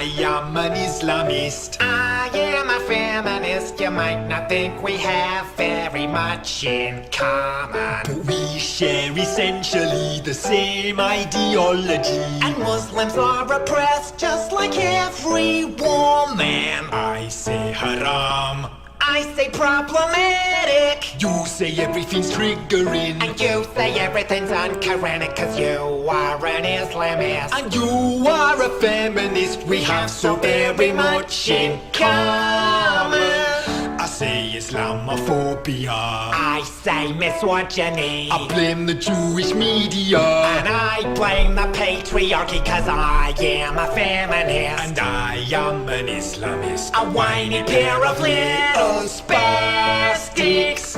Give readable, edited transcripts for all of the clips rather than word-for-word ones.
I am an Islamist. I am a feminist. You might not think we have very much in common, but we share essentially the same ideology. And Muslims are oppressed just like every woman. I say haram, I say problematic. You say everything's triggering, and you say everything's unquranic, cause you are an Islamist. And you are a feminist. We have so very much in common. I say Islamophobia, I say misogyny, I blame the Jewish media, and I blame the patriarchy, cause I am a feminist. And I am an Islamist, a whiny pair of little spastics.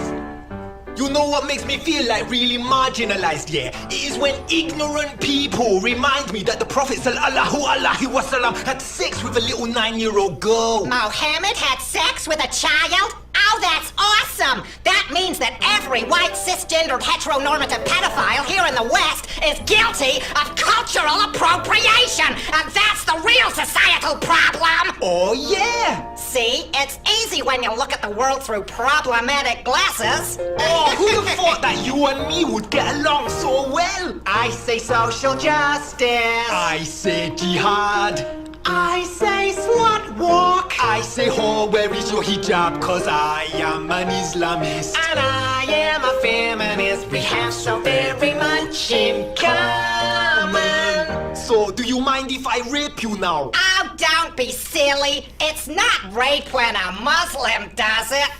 You know what makes me feel like really marginalized, yeah? It is when ignorant people remind me that the Prophet sallallahu alaihi wasallam had sex with a little 9-year-old girl. Mohammed had sex with a child? Oh, that's awesome! That means that every white, cisgendered, heteronormative pedophile here in the West is guilty of cultural appropriation! And that's the real societal problem! Oh, yeah! See, it's easy when you look at the world through problematic glasses. Oh, who'd have thought that you and me would get along so well? I say social justice, I say jihad, I say slut walk, I say whore, where is your hijab? Cause I am an Islamist, and I am a feminist. We have so very much in common. So do you mind if I rape you now? Oh, don't be silly. It's not rape when a Muslim does it.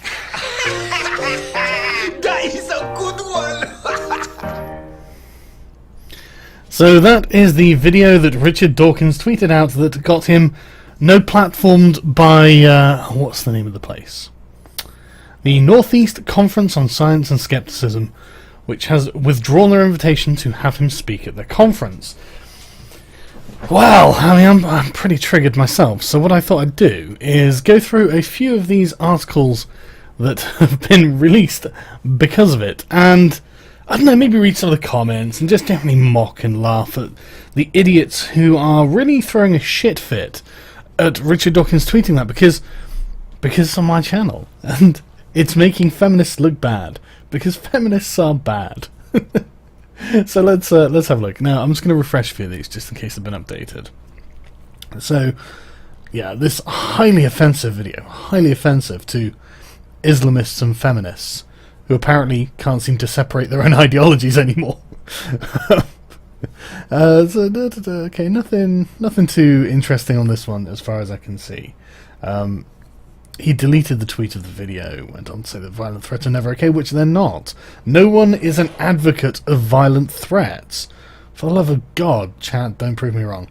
That is a good one. So that is the video that Richard Dawkins tweeted out that got him no-platformed by, what's the name of the place? The Northeast Conference on Science and Skepticism, which has withdrawn their invitation to have him speak at their conference. Well, I mean, I'm pretty triggered myself, so what I thought I'd do is go through a few of these articles that have been released because of it, and I don't know, maybe read some of the comments and just generally mock and laugh at the idiots who are really throwing a shit fit at Richard Dawkins tweeting that because it's on my channel, and it's making feminists look bad, because feminists are bad. So let's have a look. Now, I'm just going to refresh a few of these just in case they've been updated. So, yeah, this highly offensive video, highly offensive to Islamists and feminists, who apparently can't seem to separate their own ideologies anymore. Okay, nothing too interesting on this one as far as I can see. He deleted the tweet of the video, went on to say that violent threats are never okay, which they're not. No one is an advocate of violent threats. For the love of God, chat, don't prove me wrong.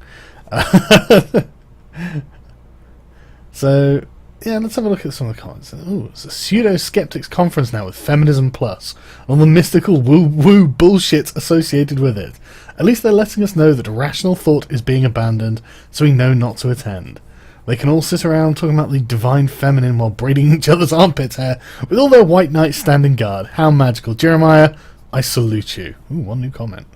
So, yeah, let's have a look at some of the comments. Ooh, it's a pseudo-skeptics conference now with Feminism Plus, all the mystical woo-woo bullshit associated with it. At least they're letting us know that rational thought is being abandoned, so we know not to attend. They can all sit around talking about the divine feminine while braiding each other's armpit hair with all their white knights standing guard. How magical. Jeremiah, I salute you. Ooh, one new comment.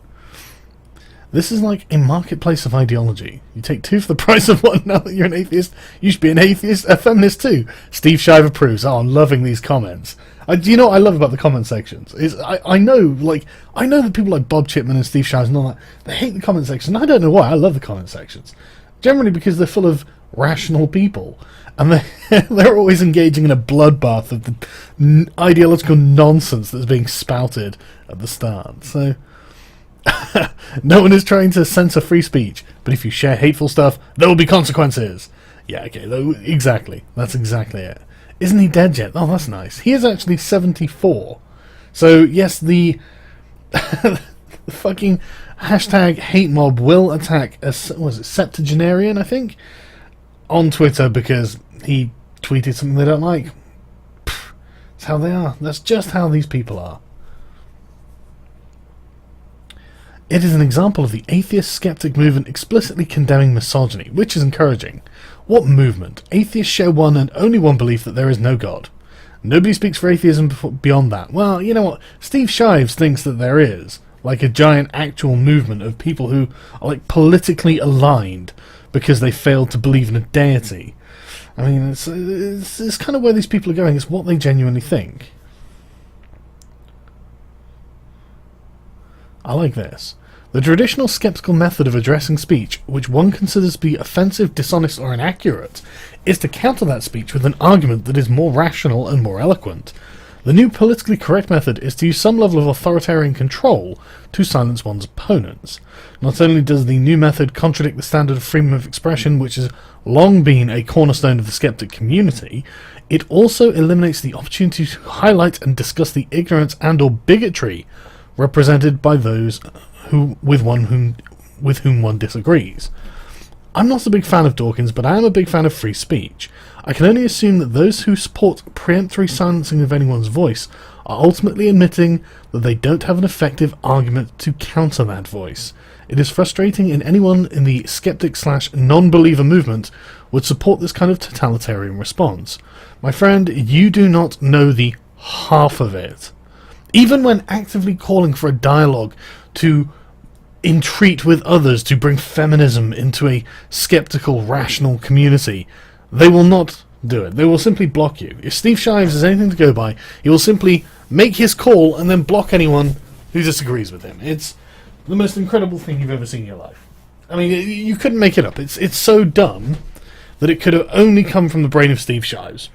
This is like a marketplace of ideology. You take two for the price of one. Now that you're an atheist, you should be an atheist, a feminist too. Steve Shive approves. Oh, I'm loving these comments. Do you know what I love about the comment sections? I know that people like Bob Chipman and Steve Shive and all that, they hate the comment section. I don't know why. I love the comment sections. Generally because they're full of rational people, and they're always engaging in a bloodbath of the ideological nonsense that's being spouted at the start. So no one is trying to censor free speech, but if you share hateful stuff, there will be consequences. Yeah, okay, exactly. That's exactly it. Isn't he dead yet? Oh, that's nice. He is actually 74. So yes, the fucking hashtag hate mob will attack was it septuagenarian, I think, on Twitter because he tweeted something they don't like. That's how they are. That's just how these people are. It is an example of the atheist skeptic movement explicitly condemning misogyny, which is encouraging. What movement? Atheists share one and only one belief that there is no God. Nobody speaks for atheism beyond that. Well, you know what? Steve Shives thinks that there is. like a giant actual movement of people who are like politically aligned because they failed to believe in a deity. I mean, it's kind of where these people are going. It's what they genuinely think. I like this. The traditional skeptical method of addressing speech, which one considers to be offensive, dishonest, or inaccurate, is to counter that speech with an argument that is more rational and more eloquent. The new politically correct method is to use some level of authoritarian control to silence one's opponents. Not only does the new method contradict the standard of freedom of expression, which has long been a cornerstone of the skeptic community, it also eliminates the opportunity to highlight and discuss the ignorance and or bigotry represented by those with whom one disagrees. I'm not a big fan of Dawkins, but I am a big fan of free speech. I can only assume that those who support preemptory silencing of anyone's voice are ultimately admitting that they don't have an effective argument to counter that voice. It is frustrating in anyone in the skeptic/non-believer movement would support this kind of totalitarian response. My friend, you do not know the half of it. Even when actively calling for a dialogue to entreat with others to bring feminism into a skeptical, rational community, they will not do it. They will simply block you. If Steve Shives is anything to go by, he will simply make his call and then block anyone who disagrees with him. It's the most incredible thing you've ever seen in your life. I mean, you couldn't make it up. It's so dumb that it could have only come from the brain of Steve Shives.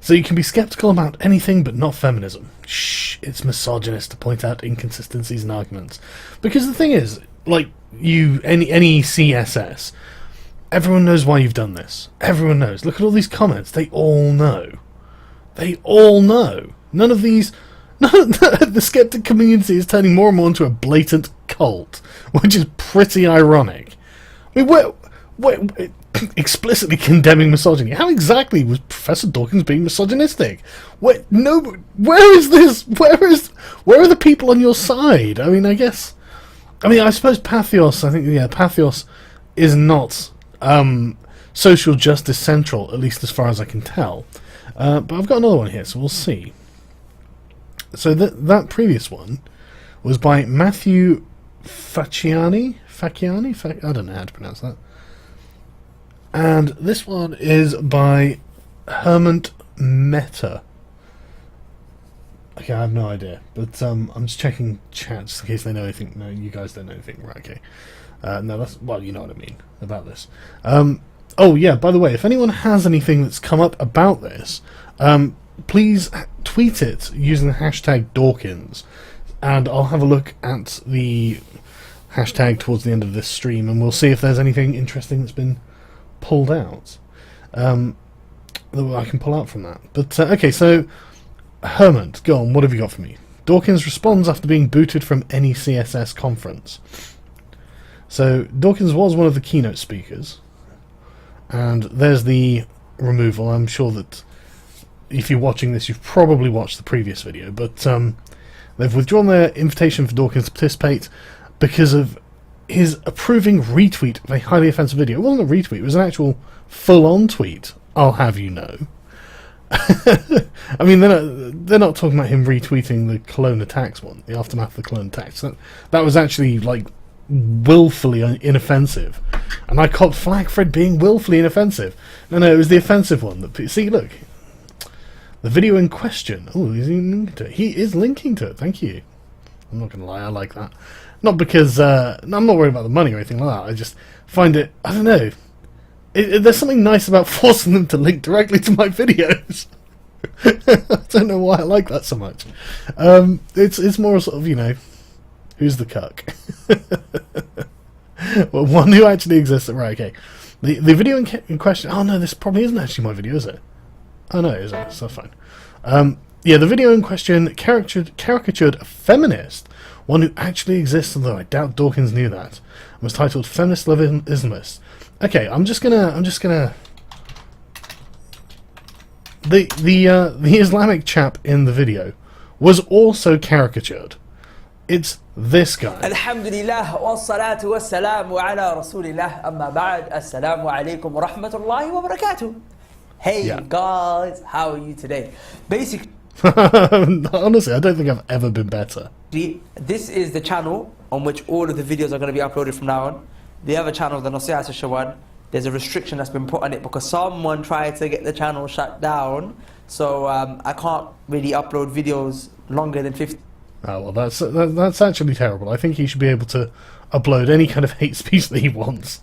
So you can be skeptical about anything but not feminism. Shh, it's misogynist to point out inconsistencies in arguments. Because the thing is, like, any CSS, everyone knows why you've done this. Everyone knows. Look at all these comments. They all know. They all know. None of these... the skeptic community is turning more and more into a blatant cult, which is pretty ironic. I mean, we're explicitly condemning misogyny. How exactly was Professor Dawkins being misogynistic? Where is this? Where are the people on your side? I mean, I suppose Pathos. Pathos is not social justice central, at least as far as I can tell. But I've got another one here, so we'll see. So that previous one was by Matthew Facciani. I don't know how to pronounce that. And this one is by Hermant Meta. Okay, I have no idea, but I'm just checking chat just in case they know anything. No, you guys don't know anything, right? Okay. No, that's, well, you know what I mean about this. Oh yeah, by the way, if anyone has anything that's come up about this, please tweet it using the hashtag Dawkins, and I'll have a look at the hashtag towards the end of this stream, and we'll see if there's anything interesting that's been pulled out that I can pull out from that. But okay, so Hermant, go on, what have you got for me? Dawkins responds after being booted from any CSS conference. So Dawkins was one of the keynote speakers, and there's the removal. I'm sure that if you're watching this, you've probably watched the previous video, but they've withdrawn their invitation for Dawkins to participate because of his approving retweet of a highly offensive video. It wasn't a retweet, it was an actual full-on tweet, I'll have you know. I mean, they're not talking about him retweeting the Cologne attacks one, the aftermath of the Cologne attacks. That was actually, like, willfully inoffensive. And I caught flack for it being willfully inoffensive. No, it was the offensive one. See, look. The video in question. Oh, is he linking to it? He is linking to it, thank you. I'm not going to lie, I like that. Not because... I'm not worried about the money or anything like that. I just find it... I don't know. There's something nice about forcing them to link directly to my videos. I don't know why I like that so much. It's more sort of, you know... Who's the cuck? Well, one who actually exists. Right, okay. The video in question... Oh, no, this probably isn't actually my video, is it? Oh, no, it isn't. So fine. Yeah, the video in question caricatured a feminist, one who actually exists, although I doubt Dawkins knew that, and was titled Feminist Love Islamist. Okay, I'm just gonna... The Islamic chap in the video was also caricatured. It's this guy. Alhamdulillah wassalatu wassalamu ala rasulillah amma ba'd. Assalamu alaikum wa rahmatullahi wa barakatuh. Hey guys, how are you today? Basically Honestly, I don't think I've ever been better. This is the channel on which all of the videos are going to be uploaded from now on. The other channel, the Nasihat Shawan, there's a restriction that's been put on it because someone tried to get the channel shut down. So I can't really upload videos longer than 50. Oh, well, that's actually terrible. I think he should be able to upload any kind of hate speech that he wants.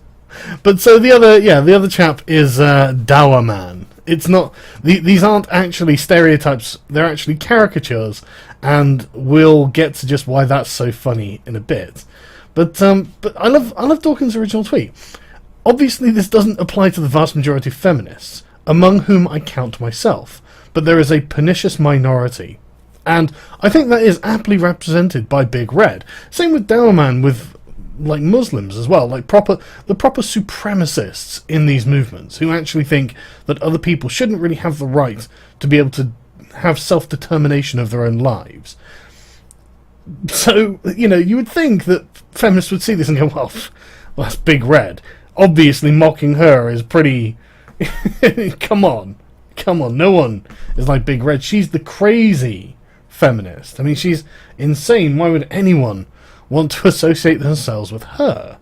But so the other chap is Dawa Man. It's not, these aren't actually stereotypes, they're actually caricatures, and we'll get to just why that's so funny in a bit. But I love Dawkins' original tweet. Obviously this doesn't apply to the vast majority of feminists, among whom I count myself, but there is a pernicious minority. And I think that is aptly represented by Big Red. Same with Dawa Man, with like Muslims as well, like the proper supremacists in these movements who actually think that other people shouldn't really have the right to be able to have self-determination of their own lives. So, you know, you would think that feminists would see this and go, well, that's Big Red. Obviously mocking her is pretty... Come on, no one is like Big Red. She's the crazy feminist. I mean, she's insane. Why would anyone want to associate themselves with her?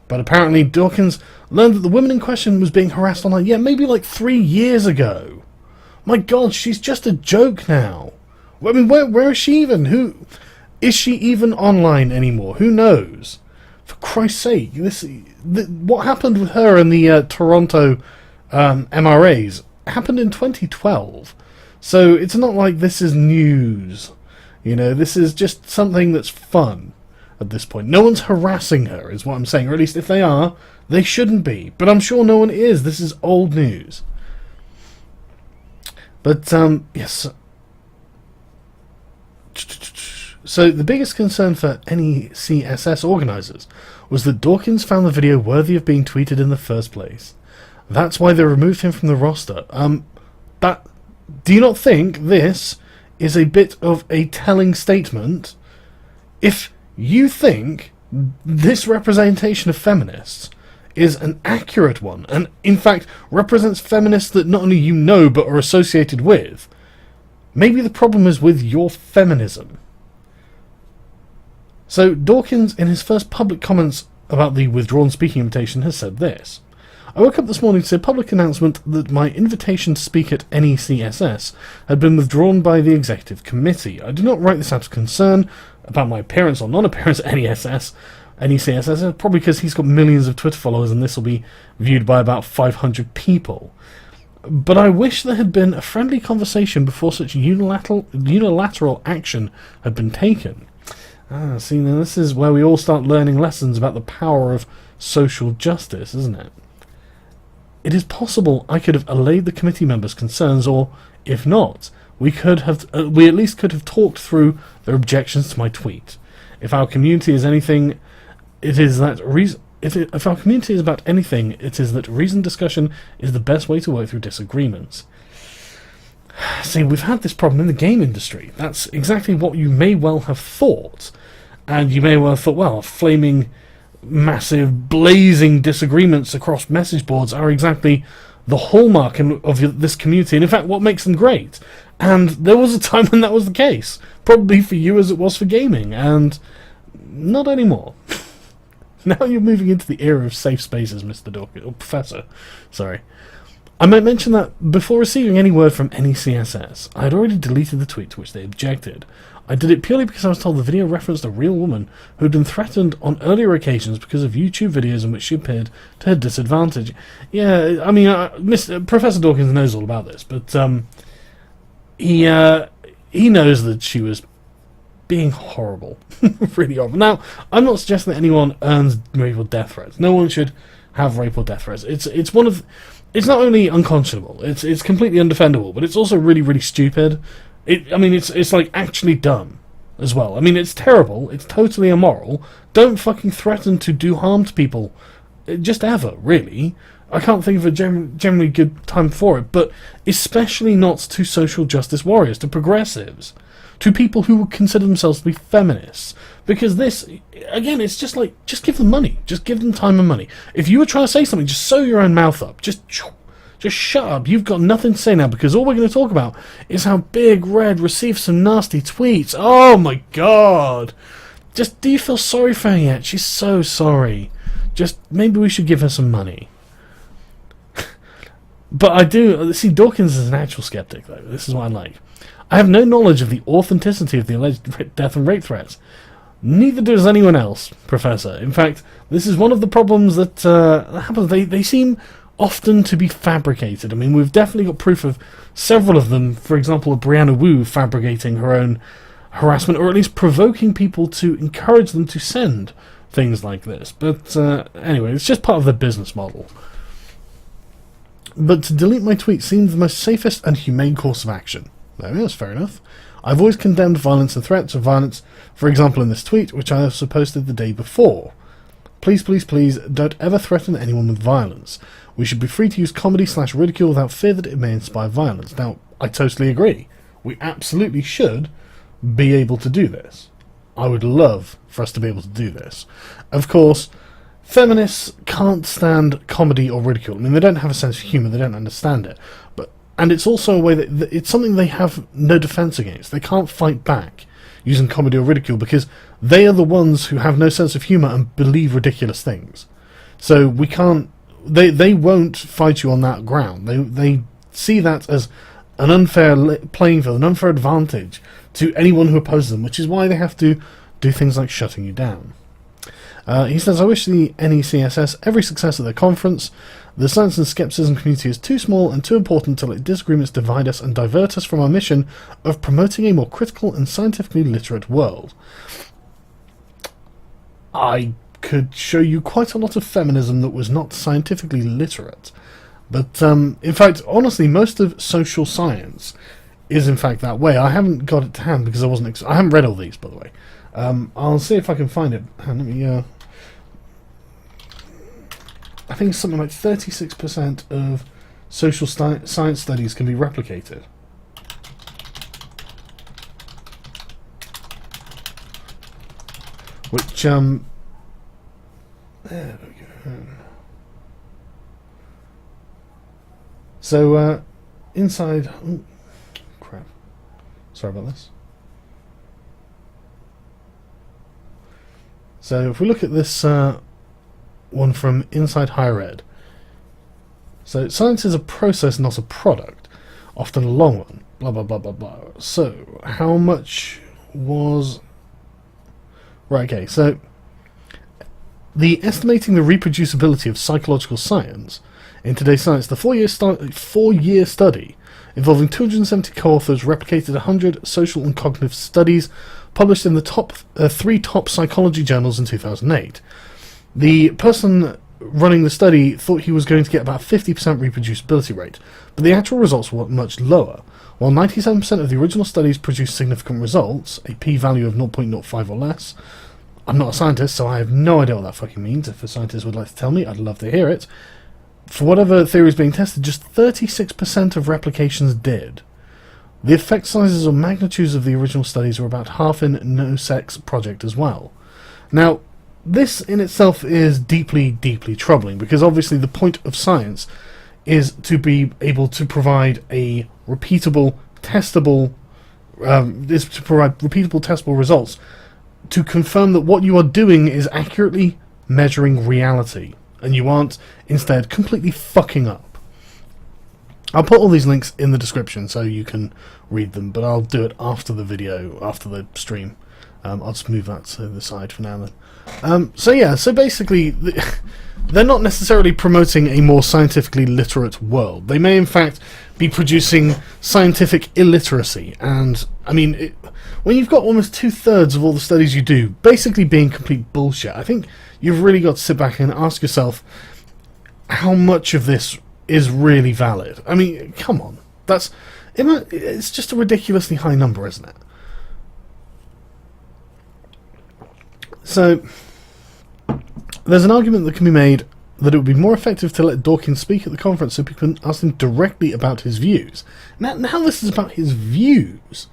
But apparently Dawkins learned that the woman in question was being harassed online, maybe like 3 years ago. My God, she's just a joke now. I mean, where is she even? Is she even online anymore? Who knows? For Christ's sake, what happened with her in the Toronto MRAs happened in 2012. So it's not like this is news. You know, this is just something that's fun at this point. No one's harassing her, is what I'm saying. Or at least if they are, they shouldn't be. But I'm sure no one is. This is old news. But, yes. So the biggest concern for any CSS organisers was that Dawkins found the video worthy of being tweeted in the first place. That's why they removed him from the roster. Do you not think this is a bit of a telling statement? If you think this representation of feminists is an accurate one, and in fact represents feminists that not only you know but are associated with, maybe the problem is with your feminism. So Dawkins, in his first public comments about the withdrawn speaking invitation, has said this: I woke up this morning to see a public announcement that my invitation to speak at NECSS had been withdrawn by the executive committee. I do not write this out of concern about my appearance or non-appearance at NECSS, probably because he's got millions of Twitter followers and this will be viewed by about 500 people. But I wish there had been a friendly conversation before such unilateral action had been taken. See, now this is where we all start learning lessons about the power of social justice, isn't it? It is possible I could have allayed the committee members' concerns, or, if not, we at least could have talked through their objections to my tweet. If our community is anything, it is that if our community is about anything, it is that reasoned discussion is the best way to work through disagreements. See, we've had this problem in the game industry. That's exactly what you may well have thought. And you may well have thought, well, flaming, massive, blazing disagreements across message boards are exactly the hallmark of this community, and in fact what makes them great. And there was a time when that was the case, probably for you as it was for gaming, and not anymore. Now you're moving into the era of safe spaces, Mr. Dawkins, or Professor, sorry. I might mention that before receiving any word from any CSS, I had already deleted the tweet to which they objected. I did it purely because I was told the video referenced a real woman who had been threatened on earlier occasions because of YouTube videos in which she appeared to her disadvantage. Yeah, I mean, Professor Dawkins knows all about this, but he knows that she was being horrible. Really horrible. Now, I'm not suggesting that anyone earns rape or death threats. No one should have rape or death threats. It's not only unconscionable, it's completely undefendable, but it's also really, really stupid. It's like actually dumb as well. I mean, it's terrible, it's totally immoral. Don't fucking threaten to do harm to people, just ever, really. I can't think of a generally good time for it, but especially not to social justice warriors, to progressives, to people who would consider themselves to be feminists. Because this, again, it's just like, just give them money. Just give them time and money. If you were trying to say something, just sew your own mouth up. Just Just shut up. You've got nothing to say now, because all we're going to talk about is how Big Red received some nasty tweets. Oh my god. Just, do you feel sorry for her yet? She's so sorry. Just, maybe we should give her some money. But I do, see, Dawkins is an actual skeptic, though. This is what I like. I have no knowledge of the authenticity of the alleged death and rape threats. Neither does anyone else, Professor. In fact, this is one of the problems that happens. They seem often to be fabricated. I mean, we've definitely got proof of several of them. For example, Brianna Wu fabricating her own harassment, or at least provoking people to encourage them to send things like this. But anyway, it's just part of their business model. But to delete my tweet seemed the most safest and humane course of action. No, that's fair enough. I've always condemned violence and threats of violence, for example in this tweet, which I also posted the day before. Please, please, please, don't ever threaten anyone with violence. We should be free to use comedy/ridicule without fear that it may inspire violence. Now, I totally agree. We absolutely should be able to do this. I would love for us to be able to do this. Of course, feminists can't stand comedy or ridicule. I mean, they don't have a sense of humour, they don't understand it. And it's also a way that it's something they have no defence against. They can't fight back using comedy or ridicule because they are the ones who have no sense of humour and believe ridiculous things. So we can't. They won't fight you on that ground. They see that as an unfair playing field, an unfair advantage to anyone who opposes them, which is why they have to do things like shutting you down. He says, I wish the NECSS every success at their conference. The science and skepticism community is too small and too important to let disagreements divide us and divert us from our mission of promoting a more critical and scientifically literate world. I could show you quite a lot of feminism that was not scientifically literate. But, in fact, honestly, most of social science is in fact that way. I haven't got it to hand because I haven't read all these, by the way. I'll see if I can find it. Let me, I think something like 36% of social science studies can be replicated. Which, there we go. So, inside... Oh, crap. Sorry about this. So, if we look at this... one from Inside Higher Ed. So, science is a process, not a product. Often a long one. Blah, blah, blah, blah, blah. So, how much was... Right, okay, so... The estimating the reproducibility of psychological science. In today's science, the four-year study involving 270 co-authors replicated 100 social and cognitive studies published in the three top psychology journals in 2008. The person running the study thought he was going to get about 50% reproducibility rate, but the actual results were much lower. While 97% of the original studies produced significant results, a p-value of 0.05 or less, I'm not a scientist, so I have no idea what that fucking means. If a scientist would like to tell me, I'd love to hear it. For whatever theory is being tested, just 36% of replications did. The effect sizes or magnitudes of the original studies were about half in No-Sex Project as well. Now, this in itself is deeply, deeply troubling, because obviously the point of science is to be able to provide a repeatable, testable, results to confirm that what you are doing is accurately measuring reality, and you aren't instead completely fucking up. I'll put all these links in the description so you can read them, but I'll do it after the video, after the stream. I'll just move that to the side for now then. So basically, they're not necessarily promoting a more scientifically literate world. They may in fact be producing scientific illiteracy, and I mean, when you've got almost 2/3 of all the studies you do basically being complete bullshit, I think you've really got to sit back and ask yourself how much of this is really valid. I mean, come on, it's just a ridiculously high number, isn't it? So, there's an argument that can be made that it would be more effective to let Dawkin speak at the conference so people can ask him directly about his views. Now this is about his views.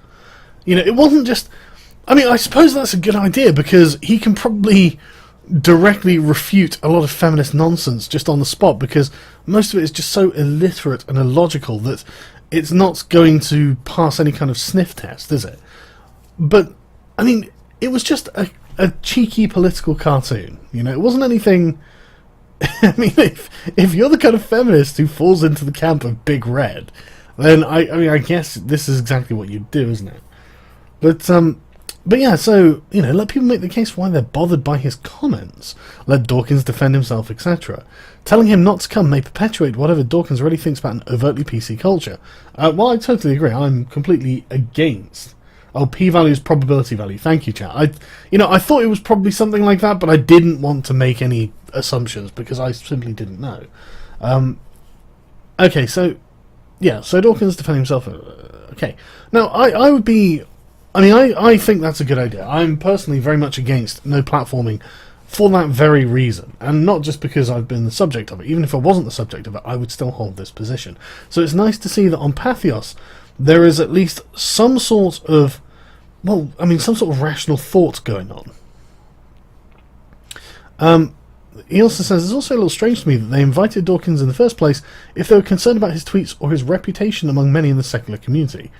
You know, it wasn't just... I mean, I suppose that's a good idea, because he can probably directly refute a lot of feminist nonsense just on the spot, because most of it is just so illiterate and illogical that it's not going to pass any kind of sniff test, is it? But, I mean, it was just a cheeky political cartoon, you know? It wasn't anything... I mean, if you're the kind of feminist who falls into the camp of Big Red, then I guess this is exactly what you'd do, isn't it? But yeah, so, you know, let people make the case why they're bothered by his comments. Let Dawkins defend himself, etc. Telling him not to come may perpetuate whatever Dawkins already thinks about an overtly PC culture. Well, I totally agree. I'm completely against. Oh, p-value is probability value. Thank you, chat. I thought it was probably something like that, but I didn't want to make any assumptions because I simply didn't know. Okay, so yeah, so Dawkins defending himself. Okay, now I would be. I mean, I think that's a good idea. I'm personally very much against no platforming for that very reason, and not just because I've been the subject of it. Even if I wasn't the subject of it, I would still hold this position. So it's nice to see that on Patheos there is at least some sort of, well, I mean, some sort of rational thought going on. He also says, it's also a little strange to me that they invited Dawkins in the first place if they were concerned about his tweets or his reputation among many in the secular community.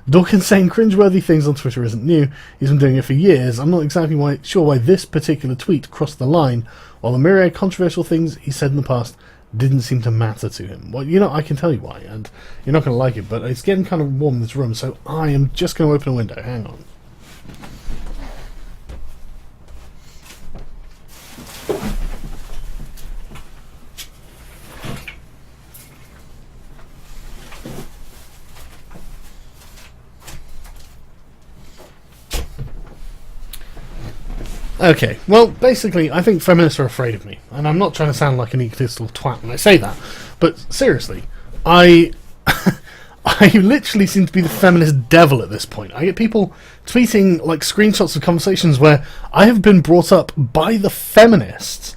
Dawkins saying cringeworthy things on Twitter isn't new. He's been doing it for years. I'm not exactly sure why this particular tweet crossed the line, while the myriad controversial things he said in the past didn't seem to matter to him. Well, you know, I can tell you why, and you're not going to like it, but it's getting kind of warm in this room, so I am just going to open a window. Hang on. Okay, well, basically, I think feminists are afraid of me, and I'm not trying to sound like an egotistical twat when I say that, but seriously, I literally seem to be the feminist devil at this point. I get people tweeting, like, screenshots of conversations where I have been brought up by the feminists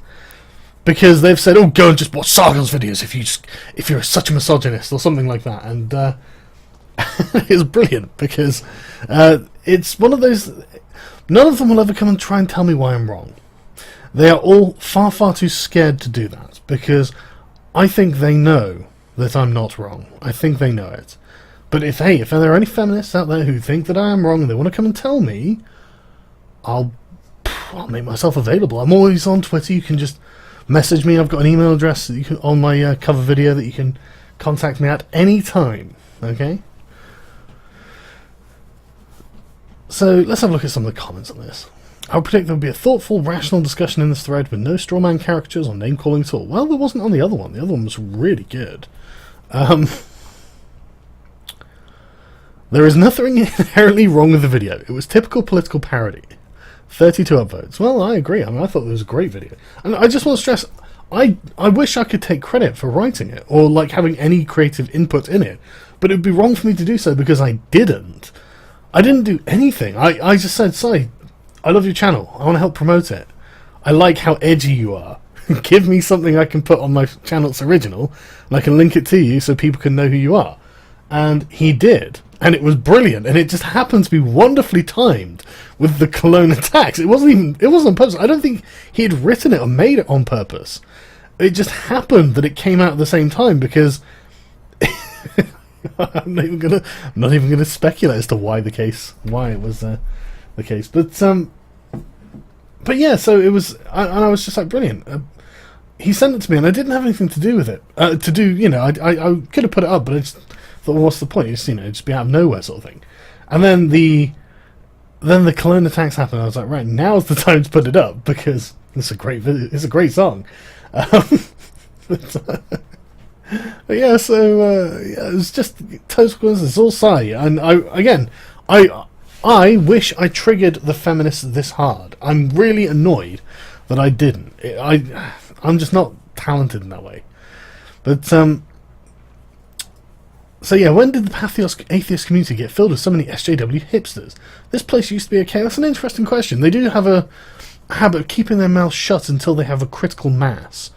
because they've said, oh, go and just watch Sargon's videos if you're such a misogynist, or something like that, and it's brilliant, because it's one of those... None of them will ever come and try and tell me why I'm wrong. They are all far, far too scared to do that, because I think they know that I'm not wrong. I think they know it. But if there are any feminists out there who think that I am wrong and they want to come and tell me, I'll make myself available. I'm always on Twitter. You can just message me. I've got an email address that you can, on my cover video, that you can contact me at any time. Okay? So let's have a look at some of the comments on this. I would predict there would be a thoughtful, rational discussion in this thread with no strawman caricatures or name-calling at all. Well, there wasn't on the other one. The other one was really good. There is nothing inherently wrong with the video. It was typical political parody. 32 upvotes. Well, I agree. I mean, I thought it was a great video. And I just want to stress, I wish I could take credit for writing it, or like having any creative input in it. But it would be wrong for me to do so because I didn't. I didn't do anything. I just said, sorry, I love your channel. I want to help promote it. I like how edgy you are. Give me something I can put on my channel that's original, and I can link it to you so people can know who you are. And he did. And it was brilliant. And it just happened to be wonderfully timed with the Cologne attacks. It wasn't on purpose. I don't think he had written it or made it on purpose. It just happened that it came out at the same time because... I'm not even gonna speculate as to why it was the case, but yeah. So it was, and I was just like, brilliant. He sent it to me, and I didn't have anything to do with it. I could have put it up, but I just thought, well, what's the point? It's just be out of nowhere sort of thing. And then the Cologne attacks happened. I was like, right, now's the time to put it up because it's a great video. It's a great song. But yeah, so it was just total coincidence. It's all Sai, and I wish I triggered the feminists this hard. I'm really annoyed that I didn't. I'm just not talented in that way. But so yeah, when did the Patheos atheist community get filled with so many SJW hipsters? This place used to be okay. That's an interesting question. They do have a habit of keeping their mouths shut until they have a critical mass,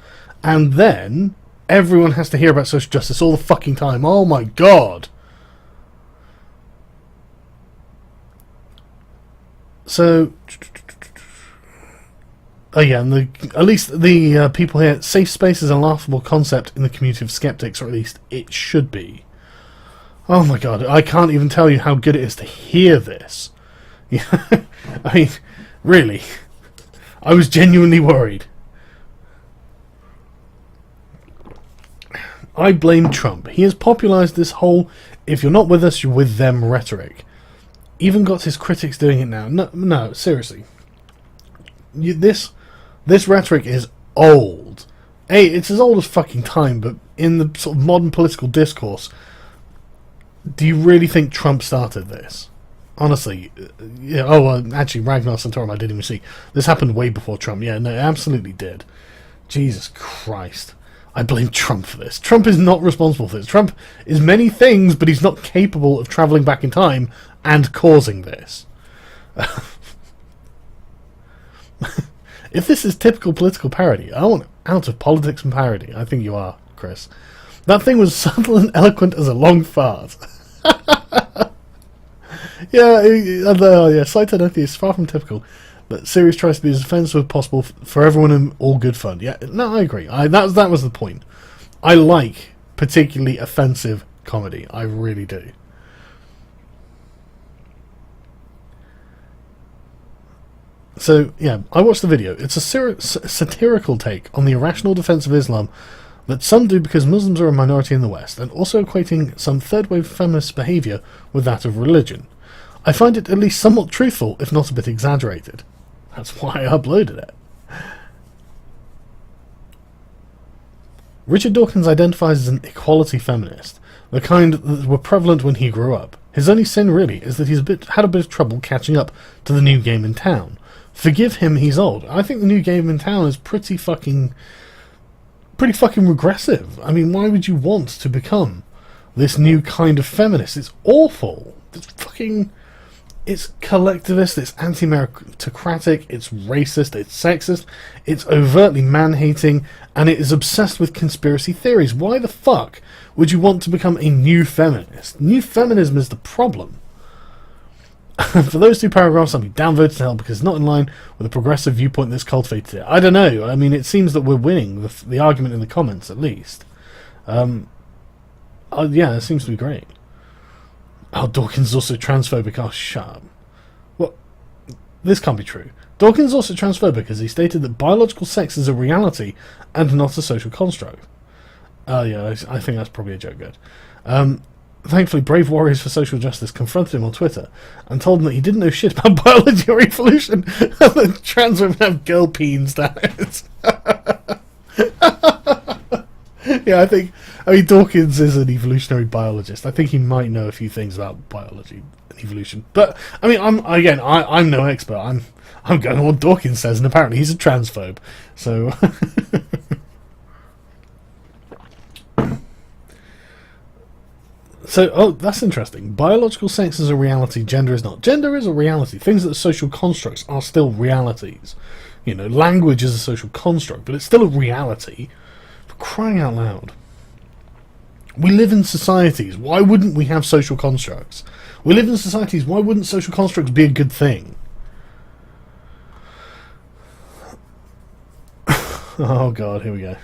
and then everyone has to hear about social justice all the fucking time. Oh my god. So, Oh yeah, and at least the people here, safe space is a laughable concept in the community of skeptics, or at least it should be. Oh my god, I can't even tell you how good it is to hear this. I mean, really, I was genuinely worried. I blame Trump. He has popularized this whole "if you're not with us, you're with them" rhetoric. Even got his critics doing it now. No, seriously. This rhetoric is old. It's as old as fucking time, but in the sort of modern political discourse, do you really think Trump started this? Honestly. Yeah, actually, Ragnar Santorum I didn't even see. This happened way before Trump. Yeah, no, it absolutely did. Jesus Christ. I blame Trump for this. Trump is not responsible for this. Trump is many things, but he's not capable of travelling back in time and causing this. If this is typical political parody, I want out of politics and parody. I think you are, Chris. That thing was subtle and eloquent as a long fart. Yeah, Slight is far from typical, but series tries to be as offensive as possible for everyone in all good fun. Yeah, no, I agree. That was the point. I like particularly offensive comedy. I really do. So, yeah, I watched the video. It's a satirical take on the irrational defense of Islam that some do because Muslims are a minority in the West, and also equating some third-wave feminist behaviour with that of religion. I find it at least somewhat truthful, if not a bit exaggerated. That's why I uploaded it. Richard Dawkins identifies as an equality feminist, the kind that were prevalent when he grew up. His only sin, really, is that he's had a bit of trouble catching up to the new game in town. Forgive him, he's old. I think the new game in town is pretty fucking regressive. I mean, why would you want to become this new kind of feminist? It's awful. It's collectivist, it's anti-meritocratic, it's racist, it's sexist, it's overtly man-hating, and it is obsessed with conspiracy theories. Why the fuck would you want to become a new feminist? New feminism is the problem. For those two paragraphs, I'll be downvoted to hell because it's not in line with the progressive viewpoint that's cultivated here. I don't know. I mean, it seems that we're winning the argument in the comments, at least. Yeah, it seems to be great. Oh, Dawkins is also transphobic. Oh, shut up. Well, this can't be true. Dawkins is also transphobic as he stated that biological sex is a reality and not a social construct. Oh, yeah, I think that's probably a joke, good. Thankfully, brave warriors for social justice confronted him on Twitter and told him that he didn't know shit about biology or evolution and that trans women have girl peens, damn it. Yeah, I mean, Dawkins is an evolutionary biologist. I think he might know a few things about biology and evolution. But, I mean, I'm no expert. I'm going on what Dawkins says, and apparently he's a transphobe. So... So, that's interesting. Biological sex is a reality, gender is not. Gender is a reality. Things that are social constructs are still realities. You know, language is a social construct, but it's still a reality. For crying out loud. We live in societies. Why wouldn't we have social constructs? We live in societies. Why wouldn't social constructs be a good thing? Oh, God, here we go.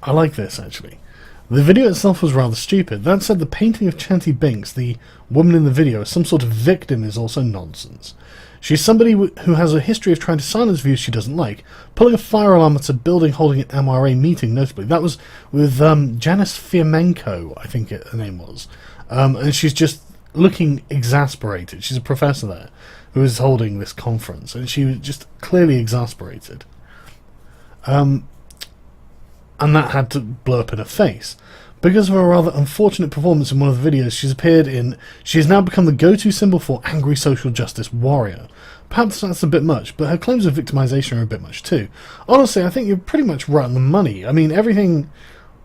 I like this, actually. The video itself was rather stupid. That said, the painting of Chanty Binks, the woman in the video, as some sort of victim is also nonsense. She's somebody who has a history of trying to silence views she doesn't like, pulling a fire alarm at a building holding an MRA meeting, notably. That was with Janice Fiamenko, I think her name was. And she's just looking exasperated. She's a professor there who is holding this conference, and she was just clearly exasperated. And that had to blow up in her face. Because of her rather unfortunate performance in one of the videos she's appeared in, she has now become the go-to symbol for angry social justice warrior. Perhaps that's a bit much, but her claims of victimization are a bit much too. Honestly, I think you're pretty much right on the money. I mean, everything...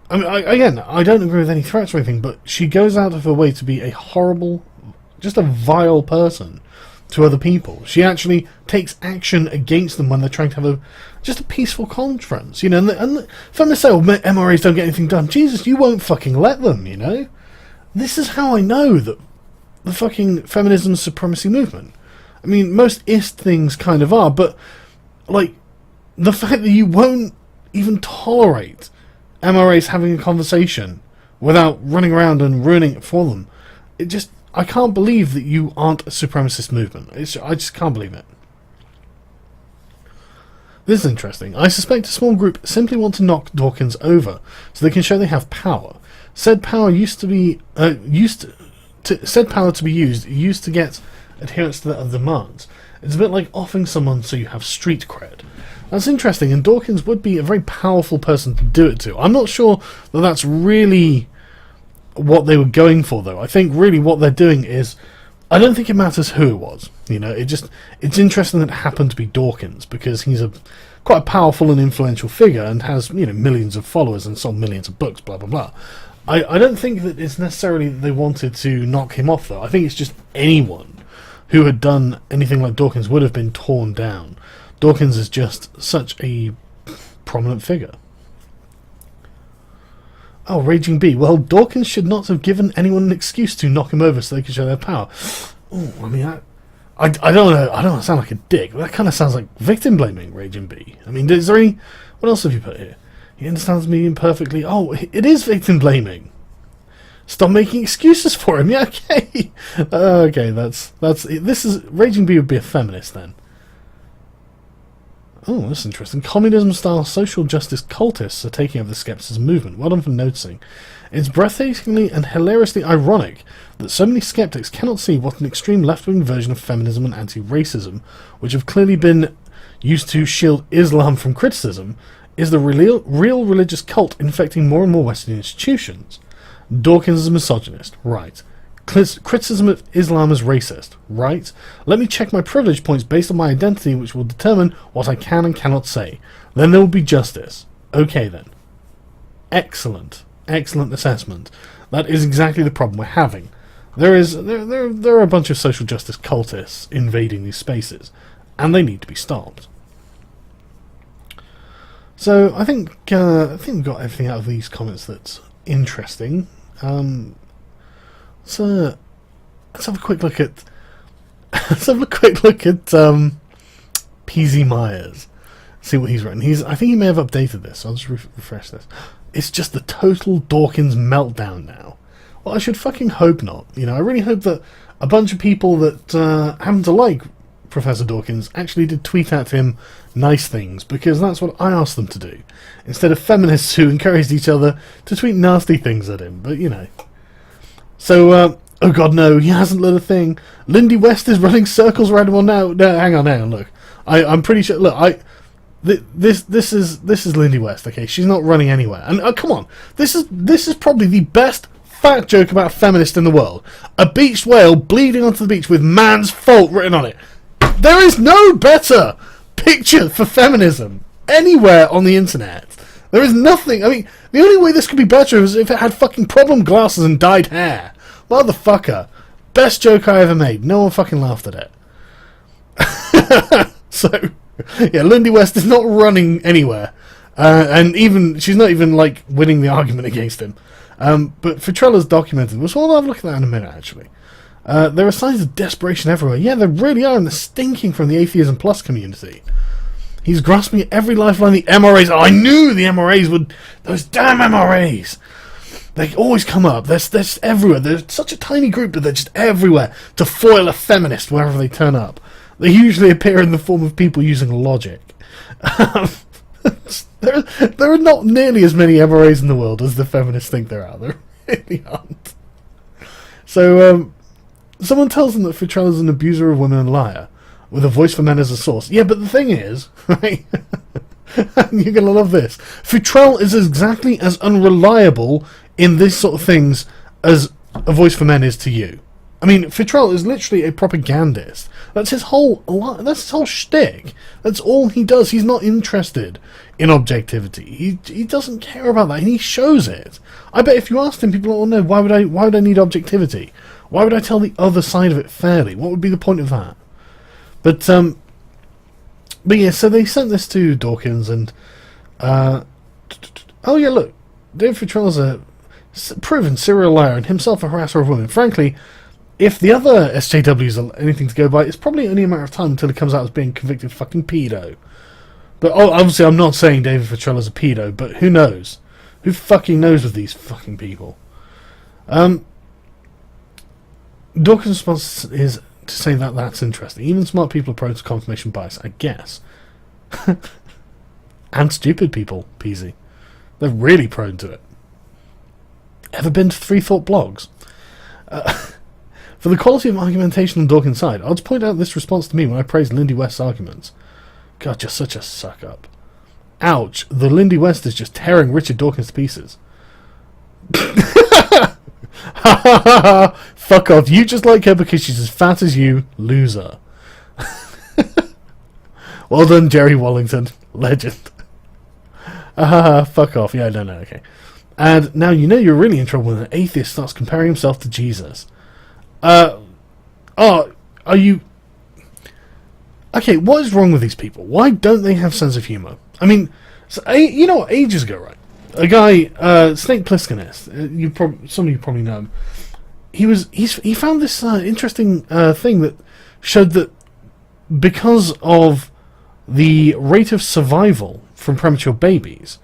I mean, I don't agree with any threats or anything, but she goes out of her way to be a horrible, just a vile person. to other people. She actually takes action against them when they're trying to have just a peaceful conference, you know. And the feminists say, "Oh, MRAs don't get anything done." Jesus, you won't fucking let them, you know. This is how I know that the fucking feminism supremacy movement. I mean, most IST things kind of are, but like the fact that you won't even tolerate MRAs having a conversation without running around and ruining it for them, I can't believe that you aren't a supremacist movement. I just can't believe it. This is interesting. I suspect a small group simply want to knock Dawkins over so they can show they have power. Said power used to be used to get adherence to their demands. It's a bit like offing someone so you have street cred. That's interesting, and Dawkins would be a very powerful person to do it to. I'm not sure that that's really what they were going for, though. I think really what they're doing is, I don't think it matters who it was. You know, it's interesting that it happened to be Dawkins, because he's quite a powerful and influential figure and has, you know, millions of followers and sold millions of books, blah blah blah. I don't think that it's necessarily that they wanted to knock him off, though. I think it's just anyone who had done anything like Dawkins would have been torn down. Dawkins is just such a prominent figure. Oh, Raging Bee. Well, Dawkins should not have given anyone an excuse to knock him over so they could show their power. Oh, I mean, I don't know. I don't want to sound like a dick, but that kind of sounds like victim blaming, Raging Bee. I mean, is there any... What else have you put here? He understands me imperfectly. Oh, it is victim blaming. Stop making excuses for him. Yeah, okay. Okay, this is... Raging Bee would be a feminist, then. Oh, that's interesting. Communism-style social justice cultists are taking over the skepticism movement. Well done for noticing. It's breathtakingly and hilariously ironic that so many skeptics cannot see what an extreme left-wing version of feminism and anti-racism, which have clearly been used to shield Islam from criticism, is the real religious cult infecting more and more Western institutions. Dawkins is a misogynist. Right. Criticism of Islam is racist. Right. Let me check my privilege points based on my identity, which will determine what I can and cannot say. Then there will be justice. Okay, then. Excellent. Excellent assessment. That is exactly the problem we're having. There are a bunch of social justice cultists invading these spaces, and they need to be stopped. So I think we've got everything out of these comments that's interesting. So let's have a quick look at PZ Myers. See what he's written. I think he may have updated this. So I'll just refresh this. It's just the total Dawkins meltdown now. Well, I should fucking hope not. You know, I really hope that a bunch of people that happen to like Professor Dawkins actually did tweet at him nice things, because that's what I asked them to do, instead of feminists who encouraged each other to tweet nasty things at him. But you know. So, oh god, no, he hasn't lit a thing. Lindy West is running circles around him on now. No, hang on, look. I'm pretty sure, look, this is Lindy West, okay? She's not running anywhere. And, come on, this is probably the best fat joke about a feminist in the world. A beached whale bleeding onto the beach with man's fault written on it. There is no better picture for feminism anywhere on the internet. There is nothing. I mean, the only way this could be better is if it had fucking problem glasses and dyed hair. Motherfucker. Best joke I ever made. No one fucking laughed at it. So, yeah, Lindy West is not running anywhere. And she's not even, like, winning the argument against him. But Fitrella's documented. We'll have a look at that in a minute, actually. There are signs of desperation everywhere. Yeah, there really are, and they're stinking from the Atheism Plus community. He's grasping at every lifeline. The MRAs. Oh, I knew the MRAs would. Those damn MRAs. They always come up. They're everywhere. They're such a tiny group that they're just everywhere to foil a feminist wherever they turn up. They usually appear in the form of people using logic. There are not nearly as many MRAs in the world as the feminists think there are. There really aren't. So, someone tells them that Fitrella's an abuser of women and liar, with a voice for men as a source. Yeah, but the thing is, right, you're going to love this, Fitrell is exactly as unreliable in this sort of things as a voice for men is to you. I mean, Fitrell is literally a propagandist. That's his whole shtick. That's all he does. He's not interested in objectivity. He doesn't care about that, and he shows it. I bet if you asked him, people will know, why would I need objectivity? Why would I tell the other side of it fairly? What would be the point of that? But yeah, so they sent this to Dawkins, and oh yeah, look, David Futrell's a proven serial liar and himself a harasser of women. Frankly, if the other SJWs are anything to go by, it's probably only a matter of time until it comes out as being convicted fucking pedo. But obviously, I'm not saying David Futrell's a pedo, but who knows? Who fucking knows with these fucking people? Dawkins' response is to say that that's interesting. Even smart people are prone to confirmation bias, I guess. And stupid people, Peasy. They're really prone to it. Ever been to Free Thought blogs? For the quality of argumentation on Dawkins' side, I'll just point out this response to me when I praised Lindy West's arguments. God, you're such a suck-up. Ouch, the Lindy West is just tearing Richard Dawkins to pieces. Fuck off, you just like her because she's as fat as you, loser. Well done, Jerry Wallington. Legend. Fuck off. Yeah, no, okay. And now you know you're really in trouble when an atheist starts comparing himself to Jesus. Are you... Okay, what is wrong with these people? Why don't they have sense of humour? I mean, you know what, ages ago, right? A guy, Snake Plisskenist, some of you probably know him. He found this interesting thing that showed that because of the rate of survival from premature babies,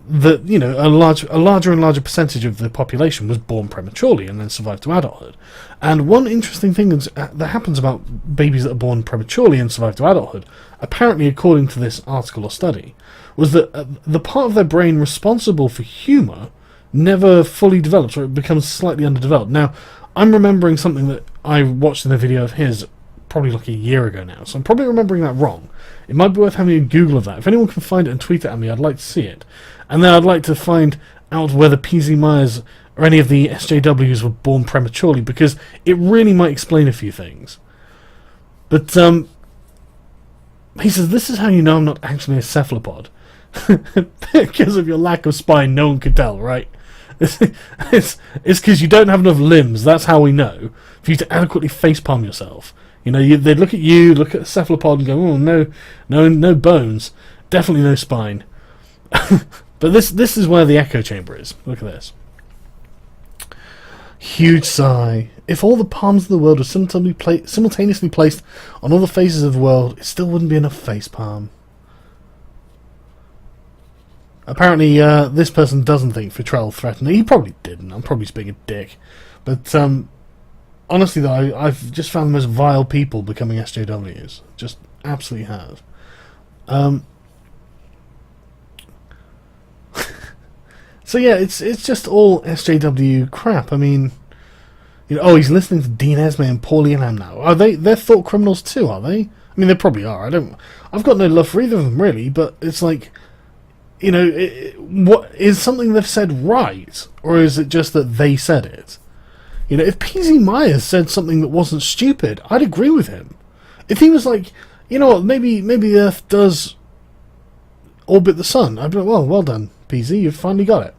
that, you know, a larger and larger percentage of the population was born prematurely and then survived to adulthood. And one interesting thing that happens about babies that are born prematurely and survive to adulthood, apparently according to this article or study, was that the part of their brain responsible for humour never fully develops, or it becomes slightly underdeveloped. Now, I'm remembering something that I watched in a video of his probably like a year ago now, so I'm probably remembering that wrong. It might be worth having a Google of that. If anyone can find it and tweet it at me, I'd like to see it. And then I'd like to find out whether PZ Myers or any of the SJWs were born prematurely, because it really might explain a few things. But, he says, this is how you know I'm not actually a cephalopod. Because of your lack of spine, no one could tell, right? It's because you don't have enough limbs, that's how we know, for you to adequately facepalm yourself. You know, they'd look at you, look at a cephalopod and go, oh, no bones, definitely no spine. But this is where the echo chamber is. Look at this. Huge sigh. If all the palms of the world were simultaneously placed on all the faces of the world, it still wouldn't be enough face palm. Apparently, this person doesn't think Futrell threatened it. He probably didn't. I'm probably just being a dick. But, honestly, though, I've just found the most vile people becoming SJWs. Just absolutely have. So yeah, it's just all SJW crap. I mean, you know, oh, he's listening to Dean Esme and Pauline Lam now. They're thought criminals too, are they? I mean, they probably are. I've got no love for either of them, really. But it's like, you know, what is something they've said right, or is it just that they said it? You know, if PZ Myers said something that wasn't stupid, I'd agree with him. If he was like, you know what, maybe the Earth does orbit the sun, I'd be like, well done, PZ, you've finally got it.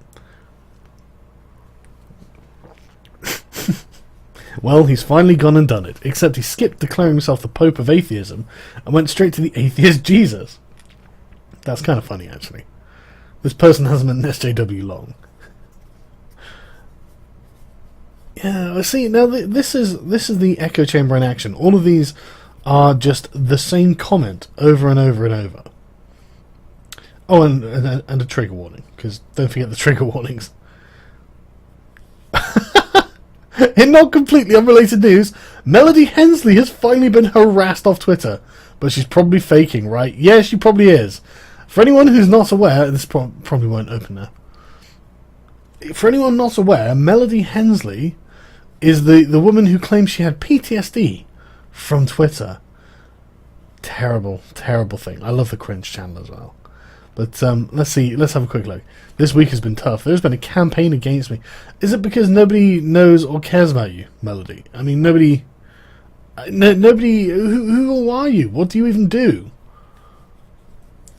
Well, he's finally gone and done it, except he skipped declaring himself the Pope of Atheism and went straight to the atheist Jesus. That's kind of funny, actually. This person hasn't been an SJW long. Yeah, see, now this is the echo chamber in action. All of these are just the same comment over and over and over. Oh, and a trigger warning, because don't forget the trigger warnings. In not completely unrelated news, Melody Hensley has finally been harassed off Twitter, but she's probably faking, right? Yeah, she probably is. For anyone who's not aware, this probably won't open now. For anyone not aware, Melody Hensley is the woman who claims she had PTSD from Twitter. Terrible, terrible thing. I love the Cringe channel as well. But let's have a quick look. This week has been tough. There's been a campaign against me. Is it because nobody knows or cares about you, Melody? I mean, nobody... Who are you? What do you even do?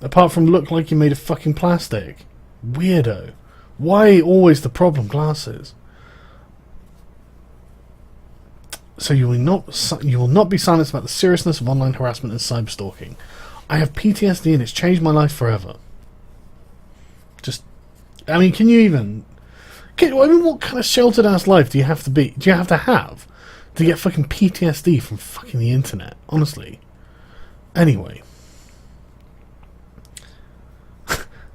Apart from look like you made of fucking plastic. Weirdo. Why always the problem glasses? So you will not be silenced about the seriousness of online harassment and cyberstalking. I have PTSD and it's changed my life forever. Just, I mean, can you even? What kind of sheltered ass life do you have to be? Do you have to get fucking PTSD from fucking the internet? Honestly. Anyway,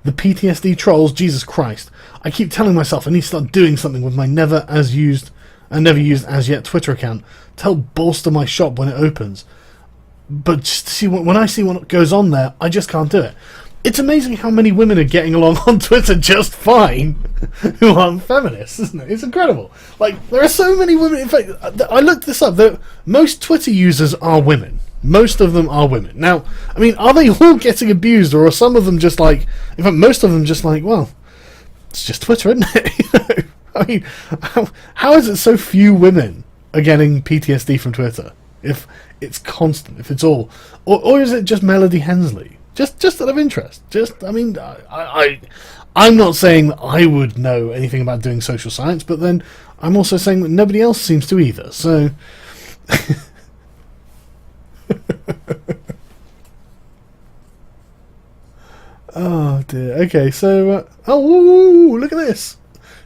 the PTSD trolls. Jesus Christ! I keep telling myself I need to start doing something with my never used as yet Twitter account to help bolster my shop when it opens. But just to see when I see what goes on there, I just can't do it. It's amazing how many women are getting along on Twitter just fine who aren't feminists, isn't it? It's incredible. Like, there are so many women. In fact, I looked this up. Most Twitter users are women. Most of them are women. Now, I mean, are they all getting abused, or are some of them just like... In fact, most of them just like, well, it's just Twitter, isn't it? I mean, how is it so few women are getting PTSD from Twitter? If it's constant, if it's all... Or is it just Melody Hensley? Just out of interest. I mean, I'm not saying that I would know anything about doing social science, but then I'm also saying that nobody else seems to either, so... Oh dear. Okay, so... look at this!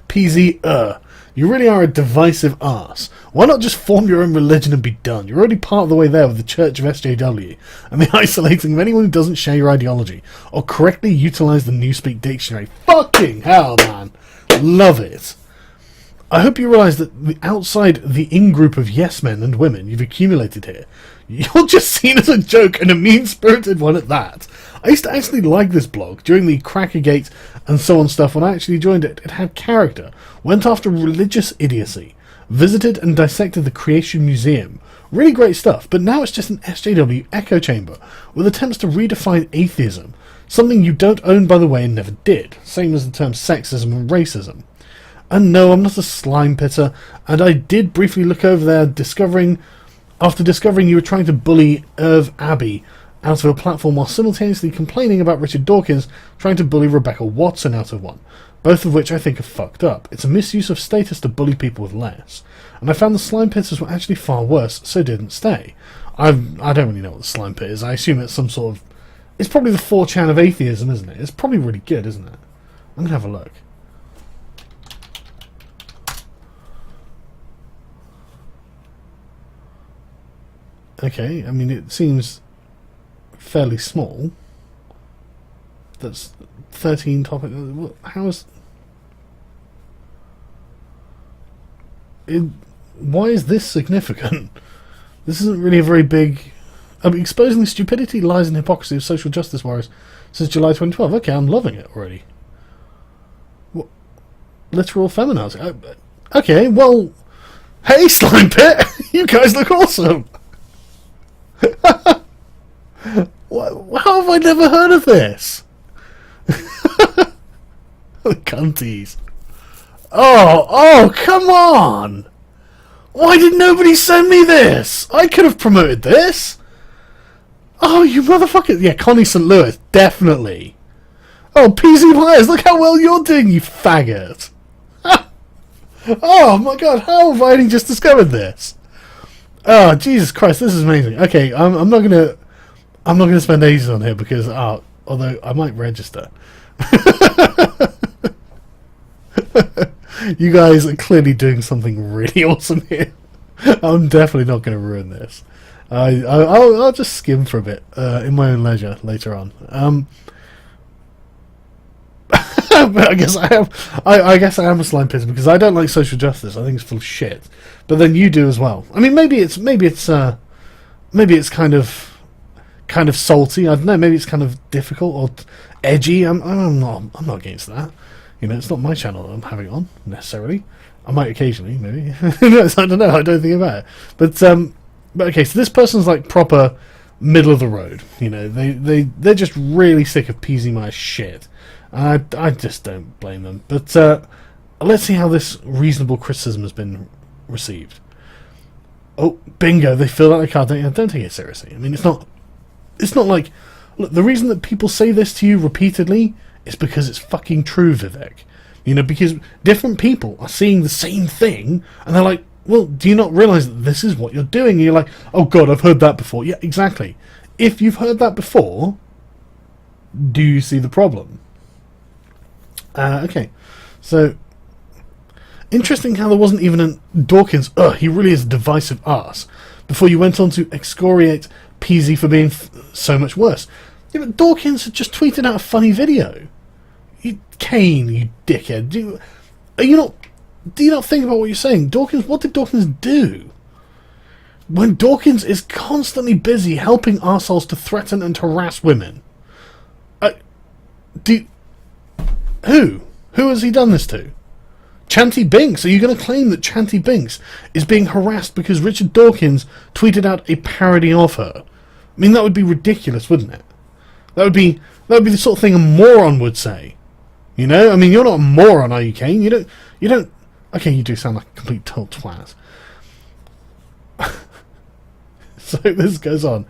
PZ, you really are a divisive arse. Why not just form your own religion and be done? You're already part of the way there with the Church of SJW, and the isolating of anyone who doesn't share your ideology, or correctly utilise the Newspeak dictionary. Fucking hell, man! Love it! I hope you realise that outside the in-group of yes-men and women you've accumulated here, you're just seen as a joke, and a mean-spirited one at that. I used to actually like this blog during the Crackergate and so on stuff. When I actually joined it, it had character, went after religious idiocy, visited and dissected the Creation Museum. Really great stuff, but now it's just an SJW echo chamber with attempts to redefine atheism, something you don't own, by the way, and never did, same as the terms sexism and racism. And no, I'm not a slime pitter, and I did briefly look over there, after discovering you were trying to bully Irv Abbey out of a platform while simultaneously complaining about Richard Dawkins trying to bully Rebecca Watson out of one, both of which I think are fucked up. It's a misuse of status to bully people with less. And I found the slime pitters were actually far worse, so didn't stay. I don't really know what the slime pit is. I assume it's some sort of... It's probably the 4chan of atheism, isn't it? It's probably really good, isn't it? I'm going to have a look. Okay, I mean, it seems fairly small. That's 13 topic. How is it? Why is this significant? This isn't really a very big... I mean, exposing the stupidity, lies and hypocrisy of social justice warriors since July 2012. Okay, I'm loving it already. What? Literal feminazing. Okay, well... Hey, Slime Pit! You guys look awesome! How have I never heard of this? The cunties. Oh, come on! Why did nobody send me this? I could have promoted this. Oh, you motherfucker. Yeah, Connie St. Louis, definitely. Oh, PZ Players, look how well you're doing, you faggot. Oh my god, how have I only just discovered this? Oh, Jesus Christ, this is amazing. Okay, I'm not gonna spend ages on here because although I might register. You guys are clearly doing something really awesome here. I'm definitely not going to ruin this. I'll just skim for a bit in my own leisure later on. But I guess I am a slime pitter because I don't like social justice. I think it's full of shit. But then you do as well. I mean, maybe it's kind of salty. I don't know. Maybe it's kind of difficult or edgy. I'm not against that. You know, it's not my channel that I'm having on necessarily. I might occasionally, maybe. I don't know. I don't think about it. But okay. So this person's like proper middle of the road. You know, they're just really sick of PZ my shit. I just don't blame them. But let's see how this reasonable criticism has been received. Oh, bingo! They filled out the card. Don't take it seriously. I mean, it's not like... Look, the reason that people say this to you repeatedly is because it's fucking true, Vivek. You know, because different people are seeing the same thing, and they're like, well, do you not realise that this is what you're doing? And you're like, oh God, I've heard that before. Yeah, exactly. If you've heard that before, do you see the problem? Okay, so interesting how there wasn't even an Dawkins, he really is a divisive arse, before you went on to excoriate Peasy for being so much worse. Yeah, but Dawkins had just tweeted out a funny video. Kane, you dickhead. Do you not think about what you're saying? Dawkins, what did Dawkins do? When Dawkins is constantly busy helping arseholes to threaten and harass women. Who? Who has he done this to? Chanty Binks. Are you going to claim that Chanty Binks is being harassed because Richard Dawkins tweeted out a parody of her? I mean, that would be ridiculous, wouldn't it? That would be the sort of thing a moron would say. You know? I mean, you're not a moron, are you, Kane? You don't... Okay, you do sound like a complete total twat. So this goes on.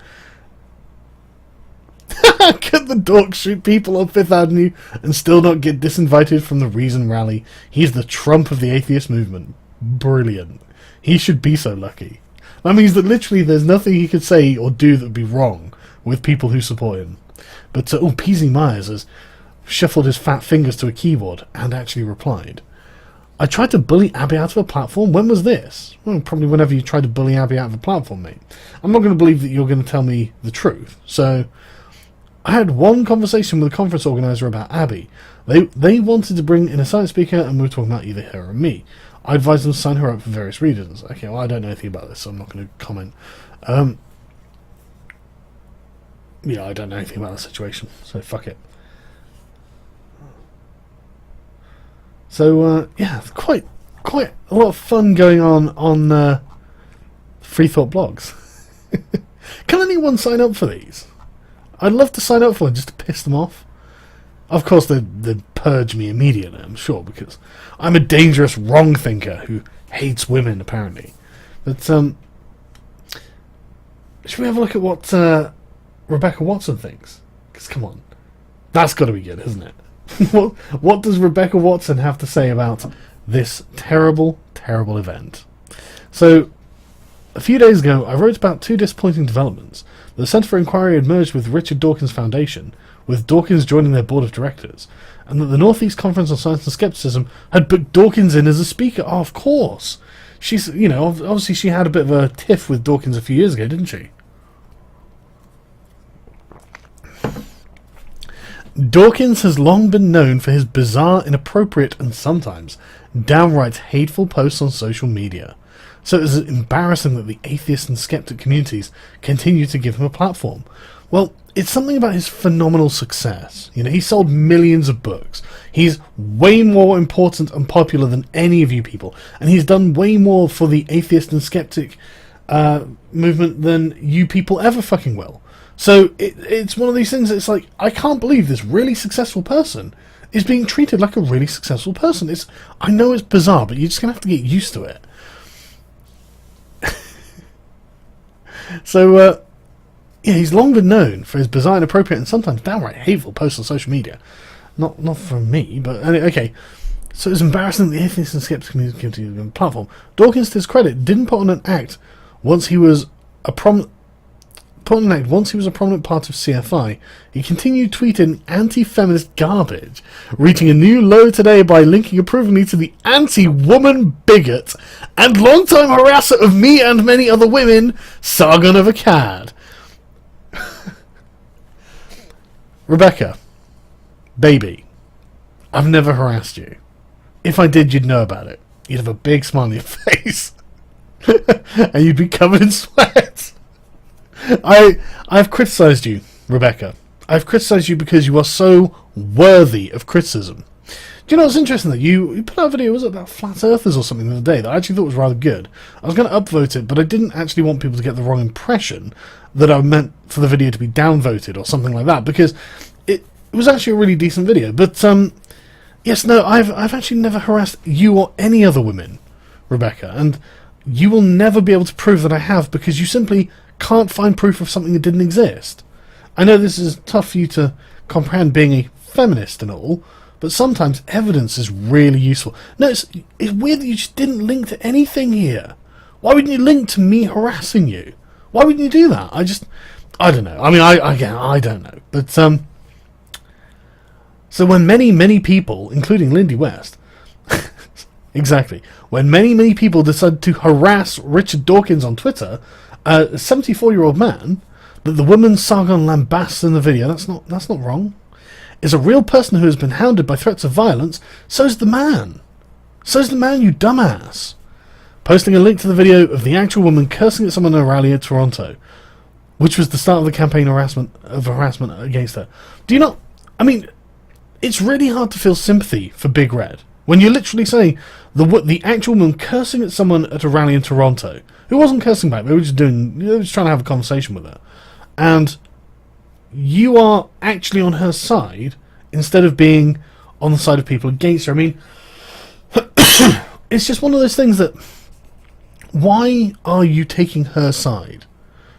Could the dork shoot people on Fifth Avenue and still not get disinvited from the Reason rally? He's the Trump of the atheist movement. Brilliant. He should be so lucky. That means that literally there's nothing he could say or do that would be wrong with people who support him. But, Peasy Myers has shuffled his fat fingers to a keyboard and actually replied. I tried to bully Abby out of a platform. When was this? Well, probably whenever you tried to bully Abby out of a platform, mate. I'm not going to believe that you're going to tell me the truth. So, I had one conversation with a conference organizer about Abby. They wanted to bring in a science speaker, and we were talking about either her or me. I advised them to sign her up for various reasons. Okay, well, I don't know anything about this, so I'm not going to comment. Yeah, I don't know anything about the situation, so fuck it. So, yeah, quite a lot of fun going on Free Thought blogs. Can anyone sign up for these? I'd love to sign up for them just to piss them off. Of course, they'd purge me immediately, I'm sure, because I'm a dangerous wrong thinker who hates women, apparently. But, should we have a look at what Rebecca Watson thinks? Because, come on, that's got to be good, isn't it? What does Rebecca Watson have to say about this terrible, terrible event? So, a few days ago, I wrote about two disappointing developments. The Centre for Inquiry had merged with Richard Dawkins Foundation, with Dawkins joining their board of directors, and that the North East Conference on Science and Skepticism had booked Dawkins in as a speaker. Oh, of course. She's, obviously she had a bit of a tiff with Dawkins a few years ago, didn't she? Dawkins has long been known for his bizarre, inappropriate, and sometimes downright hateful posts on social media. So it is embarrassing that the atheist and skeptic communities continue to give him a platform. Well, it's something about his phenomenal success. He sold millions of books. He's way more important and popular than any of you people. And he's done way more for the atheist and skeptic movement than you people ever fucking will. So it's one of these things that's like, I can't believe this really successful person is being treated like a really successful person. I know it's bizarre, but you're just going to have to get used to it. So, yeah, he's long been known for his bizarre, inappropriate, and sometimes downright hateful posts on social media. Not from me, but okay. So it's embarrassing that the atheist and skeptic community platform. Dawkins, to his credit, didn't put on an act once he was a prominent part of CFI. He continued tweeting anti-feminist garbage, reaching a new low today by linking approvingly to the anti-woman bigot and long-time harasser of me and many other women, Sargon of Akkad. Rebecca, baby, I've never harassed you. If I did, you'd know about it. You'd have a big smile on your face. And you'd be covered in sweat. I've criticised you, Rebecca. I've criticised you because you are so worthy of criticism. Do you know what's interesting? That you put out a video, was it about flat earthers or something the other day, that I actually thought was rather good. I was going to upvote it, but I didn't actually want people to get the wrong impression that I meant for the video to be downvoted or something like that, because it was actually a really decent video. But yes, no, I've actually never harassed you or any other women, Rebecca, and you will never be able to prove that I have, because you simply can't find proof of something that didn't exist. I know this is tough for you to comprehend, being a feminist and all, but sometimes evidence is really useful. No, it's weird that you just didn't link to anything here. Why wouldn't you link to me harassing you? Why wouldn't you do that? I don't know. I mean, I don't know. But, so when many people, including Lindy West, exactly, when many people decided to harass Richard Dawkins on Twitter, a 74-year-old man, that the woman Sargon lambasts in the video, that's not wrong, is a real person who has been hounded by threats of violence, so's the man. So's the man, you dumbass. Posting a link to the video of the actual woman cursing at someone in a rally in Toronto, which was the start of the campaign of harassment against her. Do you not... I mean, it's really hard to feel sympathy for Big Red when you literally say the actual woman cursing at someone at a rally in Toronto, who wasn't cursing back, they were just trying to have a conversation with her, and you are actually on her side instead of being on the side of people against her. I mean, it's just one of those things that... Why are you taking her side?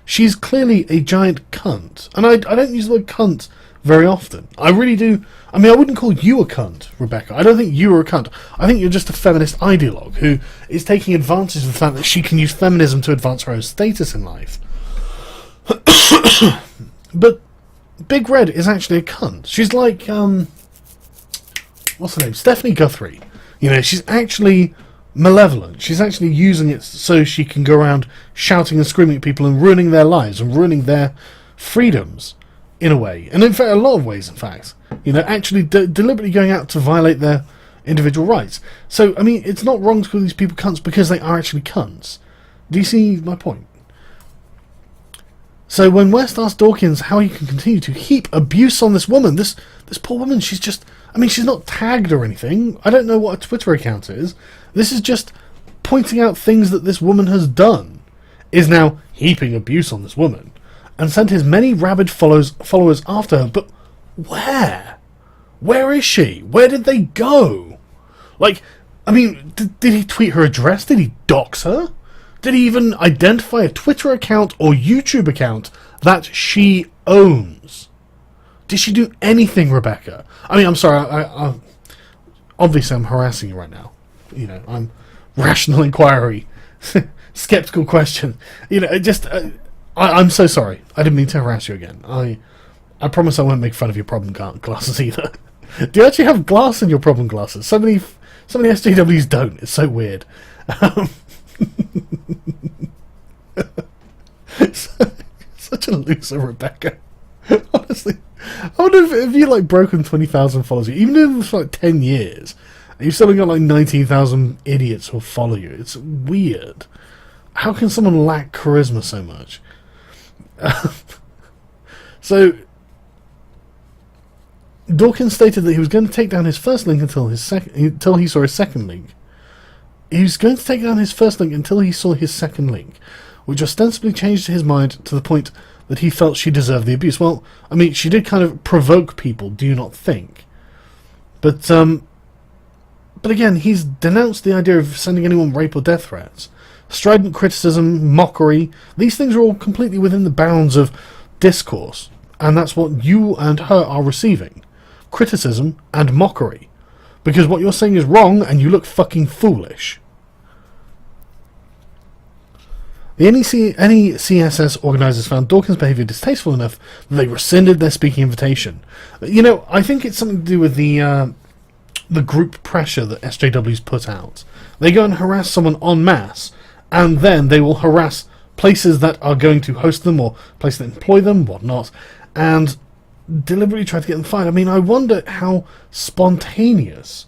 She's clearly a giant cunt. And I don't use the word cunt very often. I really do. I mean, I wouldn't call you a cunt, Rebecca. I don't think you are a cunt. I think you're just a feminist ideologue who is taking advantage of the fact that she can use feminism to advance her own status in life. But Big Red is actually a cunt. She's like, what's her name? Stephanie Guthrie. You know, she's actually malevolent. She's actually using it so she can go around shouting and screaming at people and ruining their lives and ruining their freedoms in a way. And in fact, a lot of ways, in fact. You know, actually deliberately going out to violate their individual rights. So, I mean, it's not wrong to call these people cunts because they are actually cunts. Do you see my point? So when West asked Dawkins how he can continue to heap abuse on this woman, this poor woman, she's just... I mean, she's not tagged or anything. I don't know what a Twitter account is. This is just pointing out things that this woman has done. Is now heaping abuse on this woman. And sent his many rabid followers after her. But where? Where is she? Where did they go? Like, I mean, did he tweet her address? Did he dox her? Did he even identify a Twitter account or YouTube account that she owns? Did she do anything, Rebecca? I mean, I'm sorry, I obviously I'm harassing you right now. You know, I'm rational inquiry, skeptical question. You know, I'm so sorry. I didn't mean to harass you again. I promise I won't make fun of your problem glasses either. Do you actually have glass in your problem glasses? So many SJWs don't. It's so weird. Such a loser, Rebecca. Honestly, I wonder if you like broken 20,000 followers, even if it's like 10 years, and you've still got like 19,000 idiots who'll follow you. It's weird. How can someone lack charisma so much? So Dawkins stated that he was going to take down his first link until he saw his second link. He was going to take down his first link until he saw his second link, which ostensibly changed his mind to the point that he felt she deserved the abuse. Well, I mean, she did kind of provoke people, do you not think? But again, he's denounced the idea of sending anyone rape or death threats. Strident criticism, mockery, these things are all completely within the bounds of discourse, and that's what you and her are receiving. Criticism and mockery. Because what you're saying is wrong, and you look fucking foolish. The NECSS organisers found Dawkins' behaviour distasteful enough that they rescinded their speaking invitation. You know, I think it's something to do with the group pressure that SJWs put out. They go and harass someone en masse, and then they will harass places that are going to host them, or places that employ them, whatnot, and deliberately try to get them fired. I mean, I wonder how spontaneous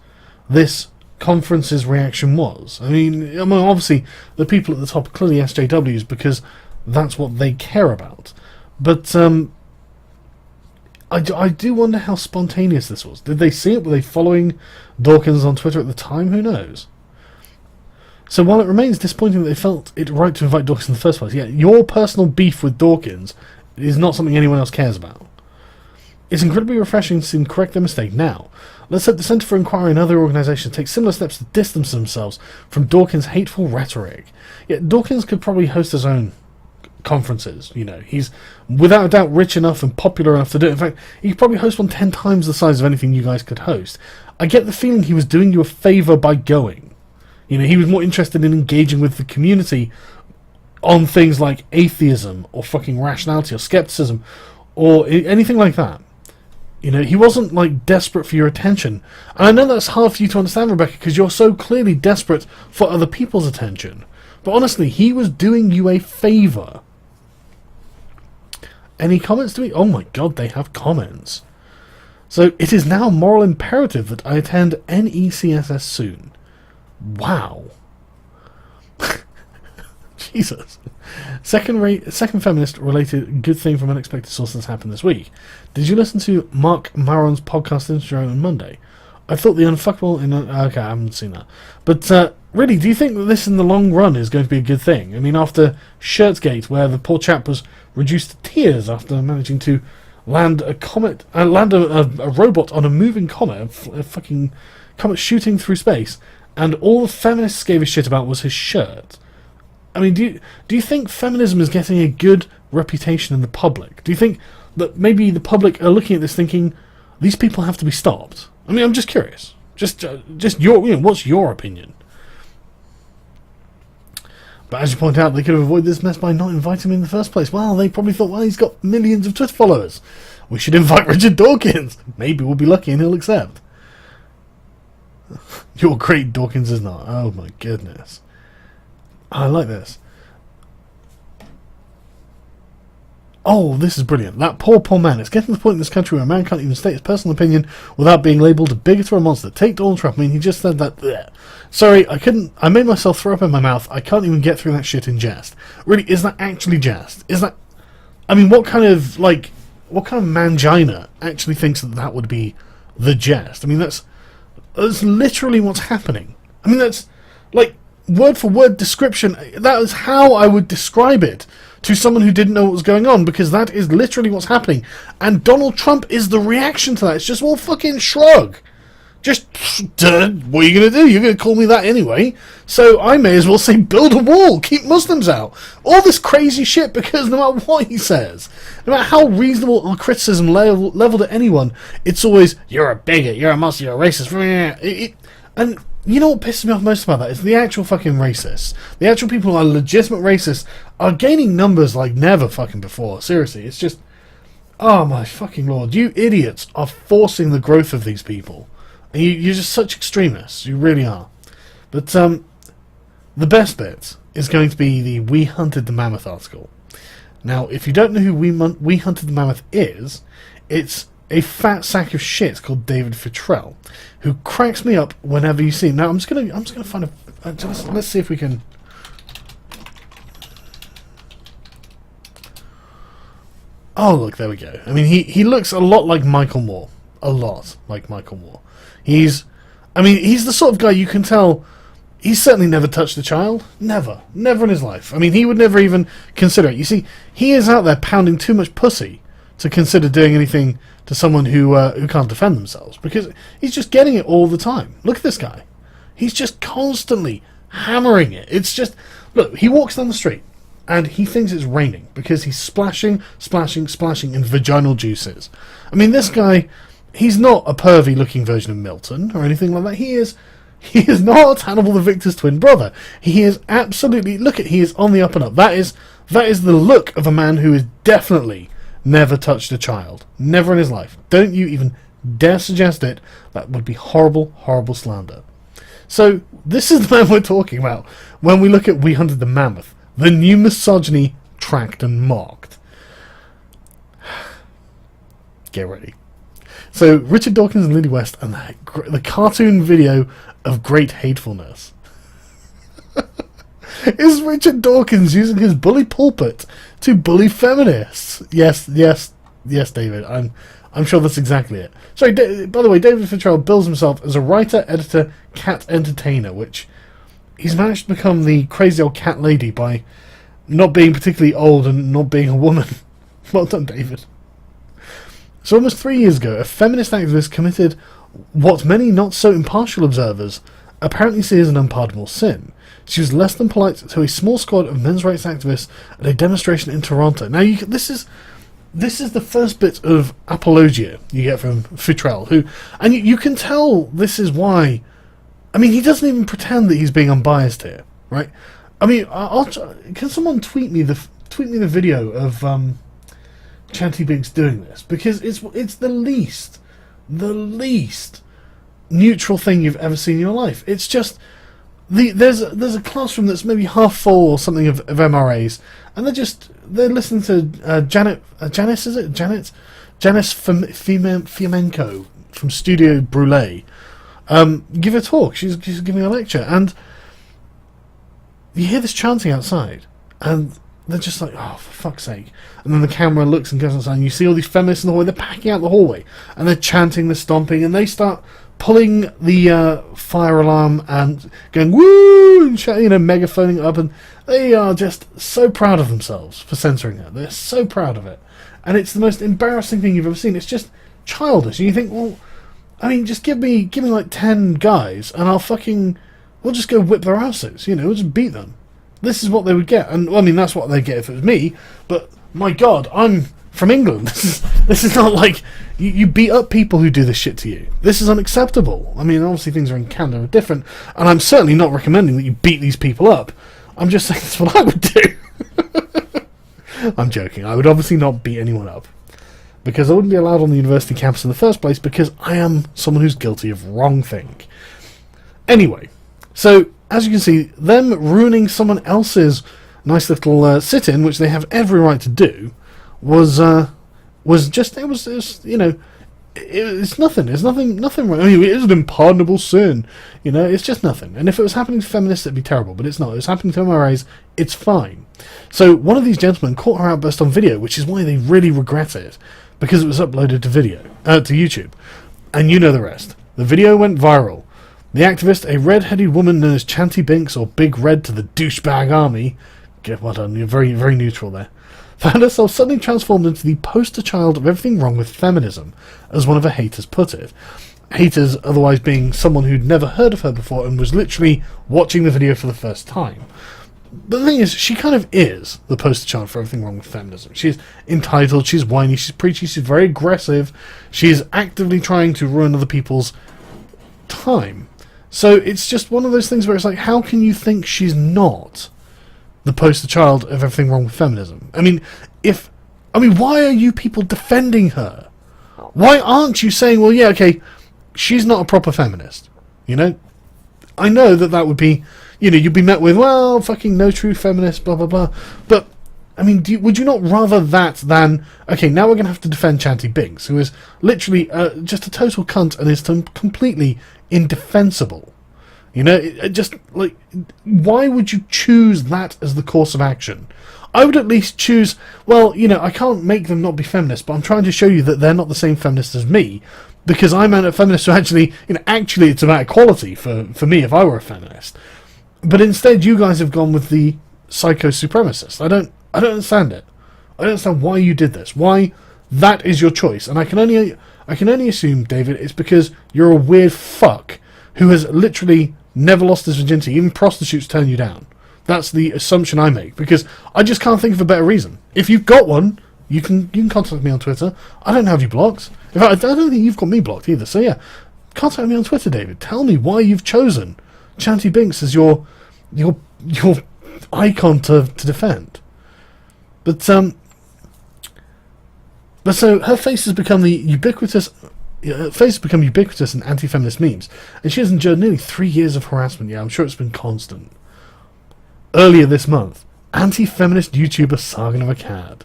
this conference's reaction was. I mean, obviously the people at the top are clearly SJWs because that's what they care about. But I do wonder how spontaneous this was. Did they see it? Were they following Dawkins on Twitter at the time? Who knows? So while it remains disappointing that they felt it right to invite Dawkins in the first place, yeah, your personal beef with Dawkins is not something anyone else cares about. It's incredibly refreshing to see them correct their mistake now. Let's hope the Centre for Inquiry and other organisations take similar steps to distance themselves from Dawkins' hateful rhetoric. Yet Dawkins could probably host his own conferences, you know. He's without a doubt rich enough and popular enough to do it. In fact, he could probably host one 10 times the size of anything you guys could host. I get the feeling he was doing you a favour by going. You know, he was more interested in engaging with the community on things like atheism or fucking rationality or skepticism or anything like that. You know, he wasn't like desperate for your attention. And I know that's hard for you to understand, Rebecca, because you're so clearly desperate for other people's attention. But honestly, he was doing you a favour. Any comments to me? Oh my god, they have comments. So, it is now moral imperative that I attend NECSS soon. Wow. Jesus. Second feminist related good thing from unexpected sources happened this week. Did you listen to Mark Maron's podcast intro on Monday? I thought the unfuckable... okay, I haven't seen that. But really, do you think that this in the long run is going to be a good thing? I mean, after Shirtsgate, where the poor chap was reduced to tears after managing to land a comet, a robot on a moving comet, a fucking comet shooting through space, and all the feminists gave a shit about was his shirt. I mean, do you think feminism is getting a good reputation in the public? Do you think that maybe the public are looking at this thinking, these people have to be stopped? I mean, I'm just curious. Just your, what's your opinion? But as you point out, they could have avoided this mess by not inviting him in the first place. Well, they probably thought, well, he's got millions of Twitter followers. We should invite Richard Dawkins. Maybe we'll be lucky and he'll accept. You're great, Dawkins is not. Oh my goodness. I like this. Oh, this is brilliant. That poor man. It's getting to the point in this country where a man can't even state his personal opinion without being labelled a bigot or a monster. Take Donald Trump. I mean, he just said that... Bleh. Sorry, I couldn't... I made myself throw up in my mouth. I can't even get through that shit in jest. Really, is that actually jest? Is that... I mean, what kind of mangina actually thinks that that would be the jest? I mean, that's literally what's happening. I mean, that's... like... word for word description, that is how I would describe it to someone who didn't know what was going on, because that is literally what's happening. And Donald Trump is the reaction to that. It's just all fucking shrug. Just, what are you going to do? You're going to call me that anyway. So I may as well say build a wall, keep Muslims out. All this crazy shit, because no matter what he says, no matter how reasonable a criticism leveled at anyone, it's always, you're a bigot, you're a Muslim, you're a racist. And you know what pisses me off most about that is the actual fucking racists. The actual people who are legitimate racists are gaining numbers like never fucking before. Seriously, it's just... oh my fucking lord. You idiots are forcing the growth of these people. And you're just such extremists. You really are. But the best bit is going to be the We Hunted the Mammoth article. Now, if you don't know who We Hunted the Mammoth is, it's a fat sack of shit called David Futrell, who cracks me up whenever you see him. Now I'm just gonna find a. Let's see if we can. Oh look, there we go. I mean, he looks a lot like Michael Moore, a lot like Michael Moore. He's the sort of guy you can tell. He's certainly never touched a child. Never in his life. I mean, he would never even consider it. You see, he is out there pounding too much pussy to consider doing anything to someone who can't defend themselves, because he's just getting it all the time. Look at this guy. He's just constantly hammering it. It's just... look, he walks down the street and he thinks it's raining because he's splashing in vaginal juices. I mean, this guy, he's not a pervy-looking version of Milton or anything like that. He is not Hannibal the Victor's twin brother. He is absolutely... look at... he is on the up and up. That is the look of a man who is definitely... never touched a child. Never in his life. Don't you even dare suggest it. That would be horrible, horrible slander. So, this is the man we're talking about when we look at We Hunted the Mammoth. The new misogyny tracked and mocked. Get ready. So, Richard Dawkins and Lily West and the cartoon video of great hatefulness. Is Richard Dawkins using his bully pulpit to bully feminists? Yes, David. I'm sure that's exactly it. Sorry, by the way, David Futrell bills himself as a writer, editor, cat entertainer, which he's managed to become the crazy old cat lady by not being particularly old and not being a woman. Well done, David. So almost 3 years ago, a feminist activist committed what many not so impartial observers apparently see as an unpardonable sin. She was less than polite to a small squad of men's rights activists at a demonstration in Toronto. Now, this is the first bit of apologia you get from Futrell, and you can tell this is why I mean, he doesn't even pretend that he's being unbiased here, right? I mean, can someone tweet me the video of Chanty Binks doing this, because it's the least neutral thing you've ever seen in your life. It's just there's a classroom that's maybe half full or something of MRAs, and they're listening to Janice Fiamenko from Studio Brûlé give a talk. She's giving a lecture, and you hear this chanting outside, and they're just like, oh, for fuck's sake. And then the camera looks and goes outside, and you see all these feminists in the hallway. They're packing out the hallway, and they're chanting, they're stomping, and they start pulling the fire alarm and going, woo, and megaphoning up, and they are just so proud of themselves for censoring her. They're so proud of it. And it's the most embarrassing thing you've ever seen. It's just childish. And you think, well, I mean, just give me like 10 guys, and we'll just go whip their asses, we'll just beat them. This is what they would get. And, well, I mean, that's what they'd get if it was me, but, my God, I'm from England. This is not like, you beat up people who do this shit to you. This is unacceptable. I mean, obviously things are in Canada are different, and I'm certainly not recommending that you beat these people up. I'm just saying that's what I would do. I'm joking. I would obviously not beat anyone up, because I wouldn't be allowed on the university campus in the first place, because I am someone who's guilty of wrong thing. Anyway, so as you can see, them ruining someone else's nice little sit-in, which they have every right to do, was just it's nothing. There's nothing wrong. I mean, it is an unpardonable sin. It's just nothing. And if it was happening to feminists, it'd be terrible. But it's not. It's happening to MRAs. It's fine. So one of these gentlemen caught her outburst on video, which is why they really regret it, because it was uploaded to to YouTube. And you know the rest. The video went viral. The activist, a red-headed woman known as Chanty Binks, or Big Red to the douchebag army, well done, you're very, very neutral there, found herself suddenly transformed into the poster child of everything wrong with feminism, as one of her haters put it. Haters otherwise being someone who'd never heard of her before and was literally watching the video for the first time. But the thing is, she kind of is the poster child for everything wrong with feminism. She's entitled, she's whiny, she's preachy, she's very aggressive, she's actively trying to ruin other people's time. So it's just one of those things where it's like, how can you think she's not the poster child of everything wrong with feminism? I mean, why are you people defending her? Why aren't you saying, well, yeah, okay, she's not a proper feminist, I know that would be, you'd be met with, well, fucking no true feminist, blah, blah, blah. But, I mean, would you not rather that than, okay, now we're going to have to defend Chanty Binks, who is literally just a total cunt and is completely indefensible? Just, like, why would you choose that as the course of action? I would at least choose, well, I can't make them not be feminists, but I'm trying to show you that they're not the same feminists as me, because I'm a feminist who actually it's about equality for me if I were a feminist. But instead, you guys have gone with the psycho-supremacist. I don't understand it. I don't understand why you did this. Why that is your choice. And I can only assume, David, it's because you're a weird fuck who has literally never lost his virginity. Even prostitutes turn you down. That's the assumption I make, because I just can't think of a better reason. If you've got one, you can contact me on Twitter. I don't have you blocked. In fact, I don't think you've got me blocked either. So yeah, contact me on Twitter, David. Tell me why you've chosen Chanty Binks as your icon to defend. But so her face has become ubiquitous in anti-feminist memes, and she has endured nearly 3 years of harassment. Yeah, I'm sure it's been constant. Earlier this month, anti-feminist YouTuber Sargon of Akkad,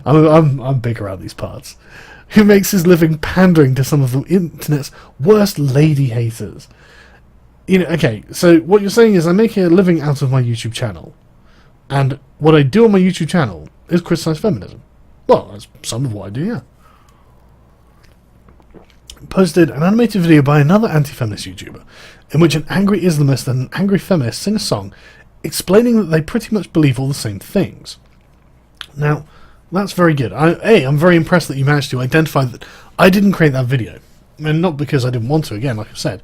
I'm big around these parts, who makes his living pandering to some of the internet's worst lady haters. Okay, so what you're saying is I make a living out of my YouTube channel, and what I do on my YouTube channel is criticize feminism. Well, that's some of what I do, yeah. Posted an animated video by another anti-feminist YouTuber, in which an angry Islamist and an angry feminist sing a song explaining that they pretty much believe all the same things. Now, that's very good. I'm very impressed that you managed to identify that I didn't create that video. And not because I didn't want to, again, like I said,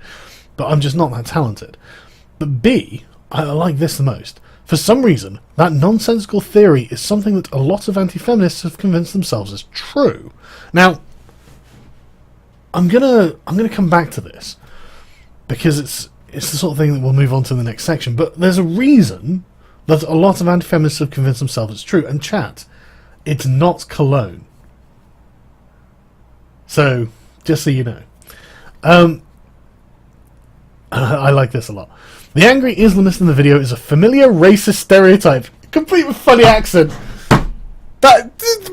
but I'm just not that talented. But B, I like this the most. For some reason, that nonsensical theory is something that a lot of anti-feminists have convinced themselves is true. Now, I'm gonna come back to this, because it's the sort of thing that we'll move on to in the next section. But there's a reason that a lot of anti-feminists have convinced themselves it's true. And chat, it's not cologne. So, just so you know. I like this a lot. The angry Islamist in the video is a familiar racist stereotype, complete with funny accent.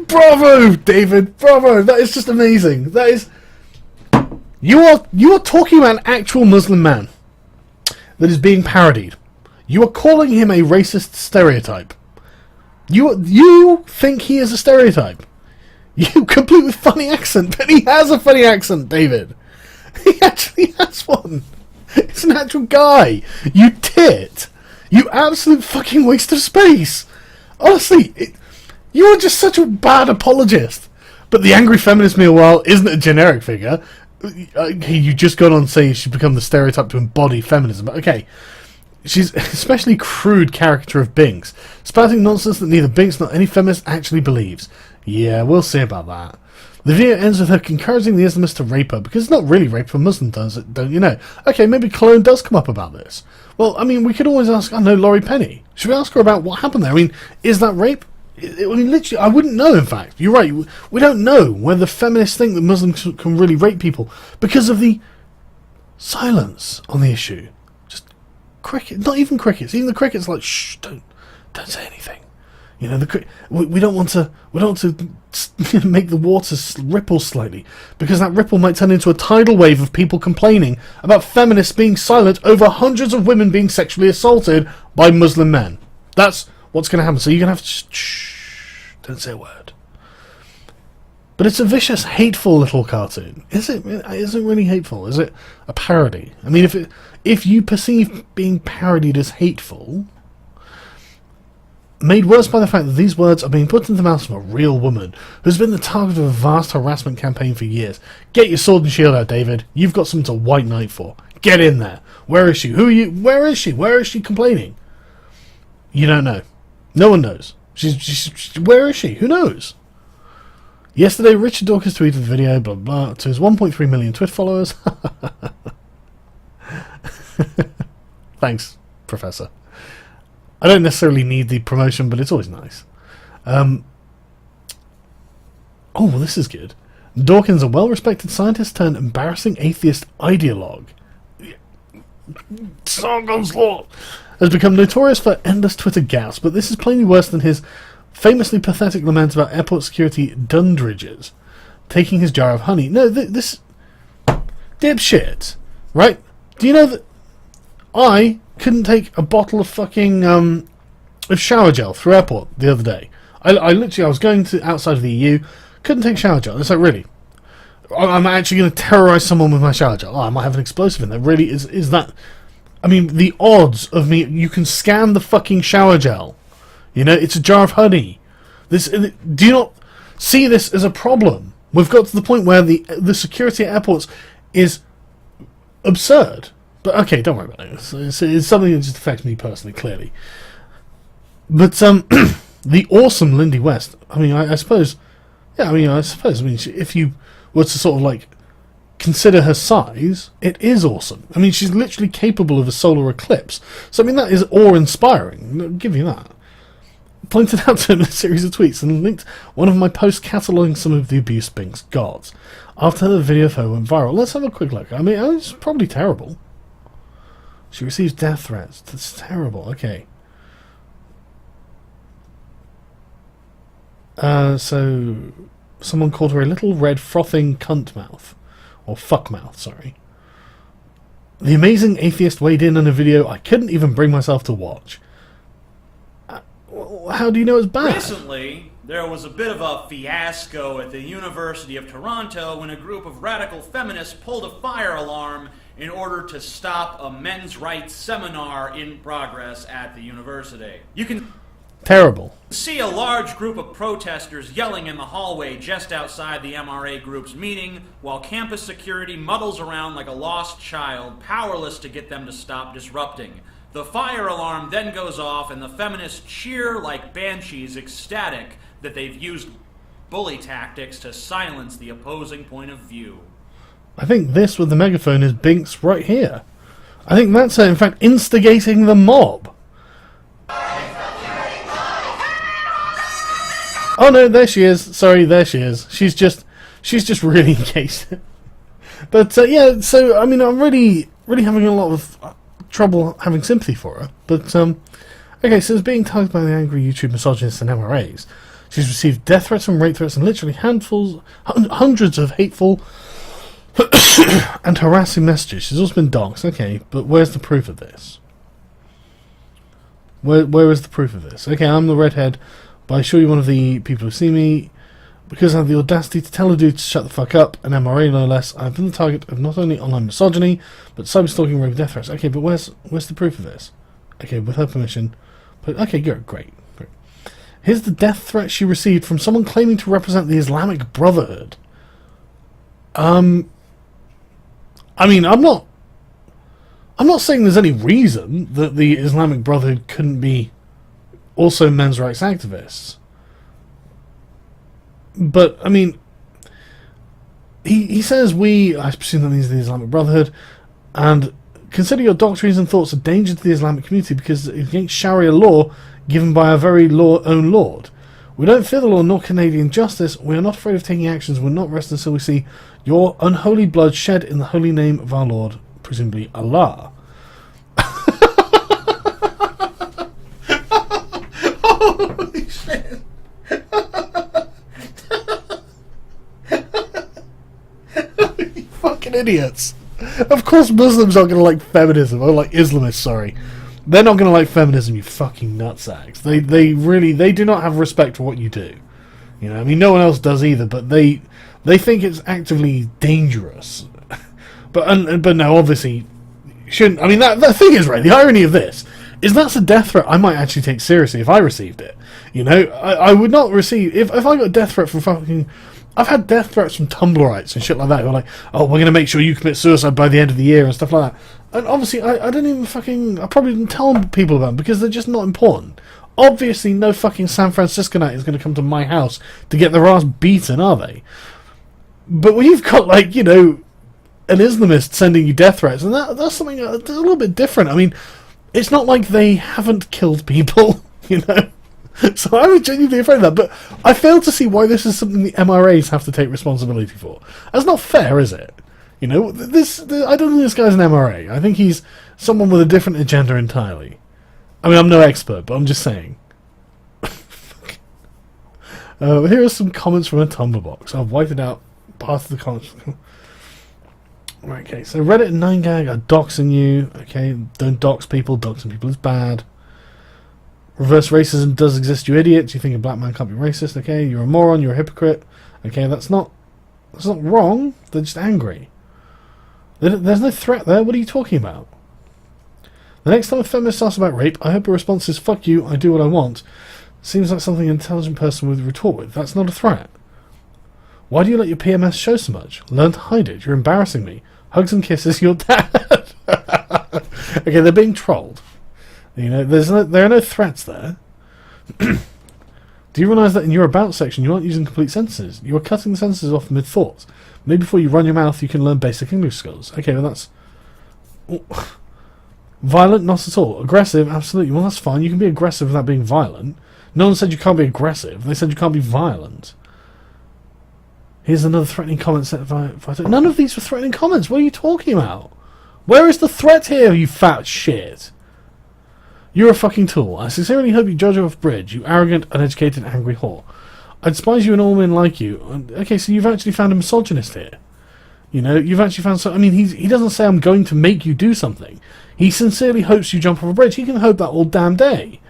Bravo, David, bravo. That is just amazing. That is... You are talking about an actual Muslim man that is being parodied. You are calling him a racist stereotype. You think he is a stereotype. You complete with funny accent, but he has a funny accent, David. He actually has one. It's an actual guy. You tit. You absolute fucking waste of space. Honestly, you are just such a bad apologist. But the angry feminist, meanwhile, isn't a generic figure. Okay, you just got on saying she's become the stereotype to embody feminism. But okay, she's an especially crude caricature of Binks, spouting nonsense that neither Binks nor any feminist actually believes. Yeah, we'll see about that. The video ends with her encouraging the Islamist to rape her, because it's not really rape for Muslim, does it? Don't you know? Okay, maybe Cologne does come up about this. Well, I mean, we could always ask, I don't know, Laurie Penny. Should we ask her about what happened there? I mean, is that rape? I mean, literally, I wouldn't know, in fact. You're right. We don't know whether feminists think that Muslims can really rape people because of the silence on the issue. Just cricket, not even crickets. Even the crickets are like, shh, don't say anything. You know, we don't want to make the waters ripple slightly, because that ripple might turn into a tidal wave of people complaining about feminists being silent over hundreds of women being sexually assaulted by Muslim men. That's what's going to happen. So you're going to have to shh, don't say a word. But it's a vicious, hateful little cartoon. Is it really hateful? Is it a parody? I mean, if you perceive being parodied as hateful, made worse by the fact that these words are being put into the mouth of a real woman who's been the target of a vast harassment campaign for years. Get your sword and shield out, David. You've got something to white knight for. Get in there. Where is she? Who are you? Where is she? Where is she complaining? You don't know. No one knows. Where is she? Who knows? Yesterday, Richard Dawkins tweeted the video, blah, blah, to his 1.3 million Twitter followers. Thanks, Professor. I don't necessarily need the promotion, but it's always nice. Oh, this is good. Dawkins, a well-respected scientist turned embarrassing atheist ideologue, has become notorious for endless Twitter gaffes, but this is plainly worse than his famously pathetic lament about airport security Dundridges taking his jar of honey. No, this dipshit, right? Do you know that I couldn't take a bottle of fucking of shower gel through airport the other day? I literally, I was going to outside of the EU, couldn't take shower gel. It's like, really? I'm actually going to terrorise someone with my shower gel. Oh, I might have an explosive in there. Really? Is that... I mean, the odds of me... You can scan the fucking shower gel. You know, it's a jar of honey. Do you not see this as a problem? We've got to the point where the security at airports is absurd. But okay, don't worry about it. It's something that just affects me personally, clearly. But the awesome Lindy West. I mean, I suppose. Yeah, I mean, if you were to sort of like consider her size, it is awesome. I mean, she's literally capable of a solar eclipse. So I mean, that is awe-inspiring. I'll give you that. Pointed out to him in a series of tweets and linked one of my posts cataloguing some of the abuse Binks got. After the video of her went viral, let's have a quick look. I mean, it's probably terrible. She receives death threats. That's terrible. Okay. So, someone called her a little red frothing cunt mouth. Or fuck mouth, sorry. The amazing atheist weighed in on a video I couldn't even bring myself to watch. How do you know it's bad? Recently, there was a bit of a fiasco at the University of Toronto when a group of radical feminists pulled a fire alarm in order to stop a men's rights seminar in progress at the university. You can terrible. See a large group of protesters yelling in the hallway just outside the MRA group's meeting, while campus security muddles around like a lost child, powerless to get them to stop disrupting. The fire alarm then goes off and the feminists cheer like banshees, ecstatic that they've used bully tactics to silence the opposing point of view. I think this with the megaphone is Binks right here. I think that's her, in fact, instigating the mob. Oh no, there she is. Sorry, there she is. She's just really engaged. But yeah, so I mean, I'm really having a lot of trouble having sympathy for her. But okay, so it's being targeted by the angry YouTube misogynists and MRAs. She's received death threats and rape threats and literally hundreds of hateful and harassing messages. She's also been doxxed. Okay, but where's the proof of this? Where is the proof of this? Okay, I'm the redhead, but I assure you one of the people who see me, because I have the audacity to tell a dude to shut the fuck up, an MRA no less, I've been the target of not only online misogyny, but cyberstalking, rape, death threats. Okay, but where's the proof of this? Okay, with her permission. But okay, good, great. Here's the death threat she received from someone claiming to represent the Islamic Brotherhood. I mean, I'm not saying there's any reason that the Islamic Brotherhood couldn't be also men's rights activists. But, I mean, he says I presume that means the Islamic Brotherhood, and consider your doctrines and thoughts a danger to the Islamic community because it's against Sharia law given by our very own Lord. We don't fear the law nor Canadian justice. We are not afraid of taking actions. We'll not rest until we see your unholy blood shed in the holy name of our Lord, presumably Allah. Holy shit. You fucking idiots. Of course Muslims aren't going to like feminism, or like Islamists, sorry. They're not going to like feminism, you fucking nutsacks. They do not have respect for what you do. You know, I mean, no one else does either, but they think it's actively dangerous. But no, obviously, shouldn't. I mean, the thing is, right, the irony of this is that's a death threat I might actually take seriously if I received it. You know, I would not receive... If I got a death threat from fucking... I've had death threats from Tumblrites and shit like that who are like, oh, we're going to make sure you commit suicide by the end of the year and stuff like that. And obviously, I don't even fucking... I probably didn't tell people about them because they're just not important. Obviously, no fucking San Franciscanite is going to come to my house to get their ass beaten, are they? But when you've got, like, you know, an Islamist sending you death threats, and that's something a little bit different. I mean, it's not like they haven't killed people, you know? So I was genuinely afraid of that, but I fail to see why this is something the MRAs have to take responsibility for. That's not fair, is it? You know, I don't think this guy's an MRA. I think he's someone with a different agenda entirely. I mean, I'm no expert, but I'm just saying. Here are some comments from a Tumblr box. I've whited out part of the comments. Right, okay, so Reddit and 9gag are doxing you. Okay, don't dox people. Doxing people is bad. Reverse racism does exist, you idiots. You think a black man can't be racist. Okay, you're a moron. You're a hypocrite. Okay, that's not wrong. They're just angry. There's no threat there. What are you talking about? The next time a feminist asks about rape, I hope her response is, fuck you, I do what I want. Seems like something an intelligent person would retort with. That's not a threat. Why do you let your PMS show so much? Learn to hide it. You're embarrassing me. Hugs and kisses, your dad. Okay, they're being trolled. You know, there are no threats there. Do you realise that in your about section you aren't using complete sentences? You are cutting the sentences off mid-thoughts. Maybe before you run your mouth you can learn basic English skills. Okay, well that's... Violent? Not at all. Aggressive? Absolutely. Well, that's fine. You can be aggressive without being violent. No one said you can't be aggressive. They said you can't be violent. Here's another threatening comment set by... None of these were threatening comments. What are you talking about? Where is the threat here, you fat shit? You're a fucking tool. I sincerely hope you judge off bridge, you arrogant, uneducated, angry whore. I despise you and all men like you. Okay, so you've actually found a misogynist here. You know, you've actually found... I mean, he doesn't say I'm going to make you do something. He sincerely hopes you jump off a bridge. He can hope that all damn day.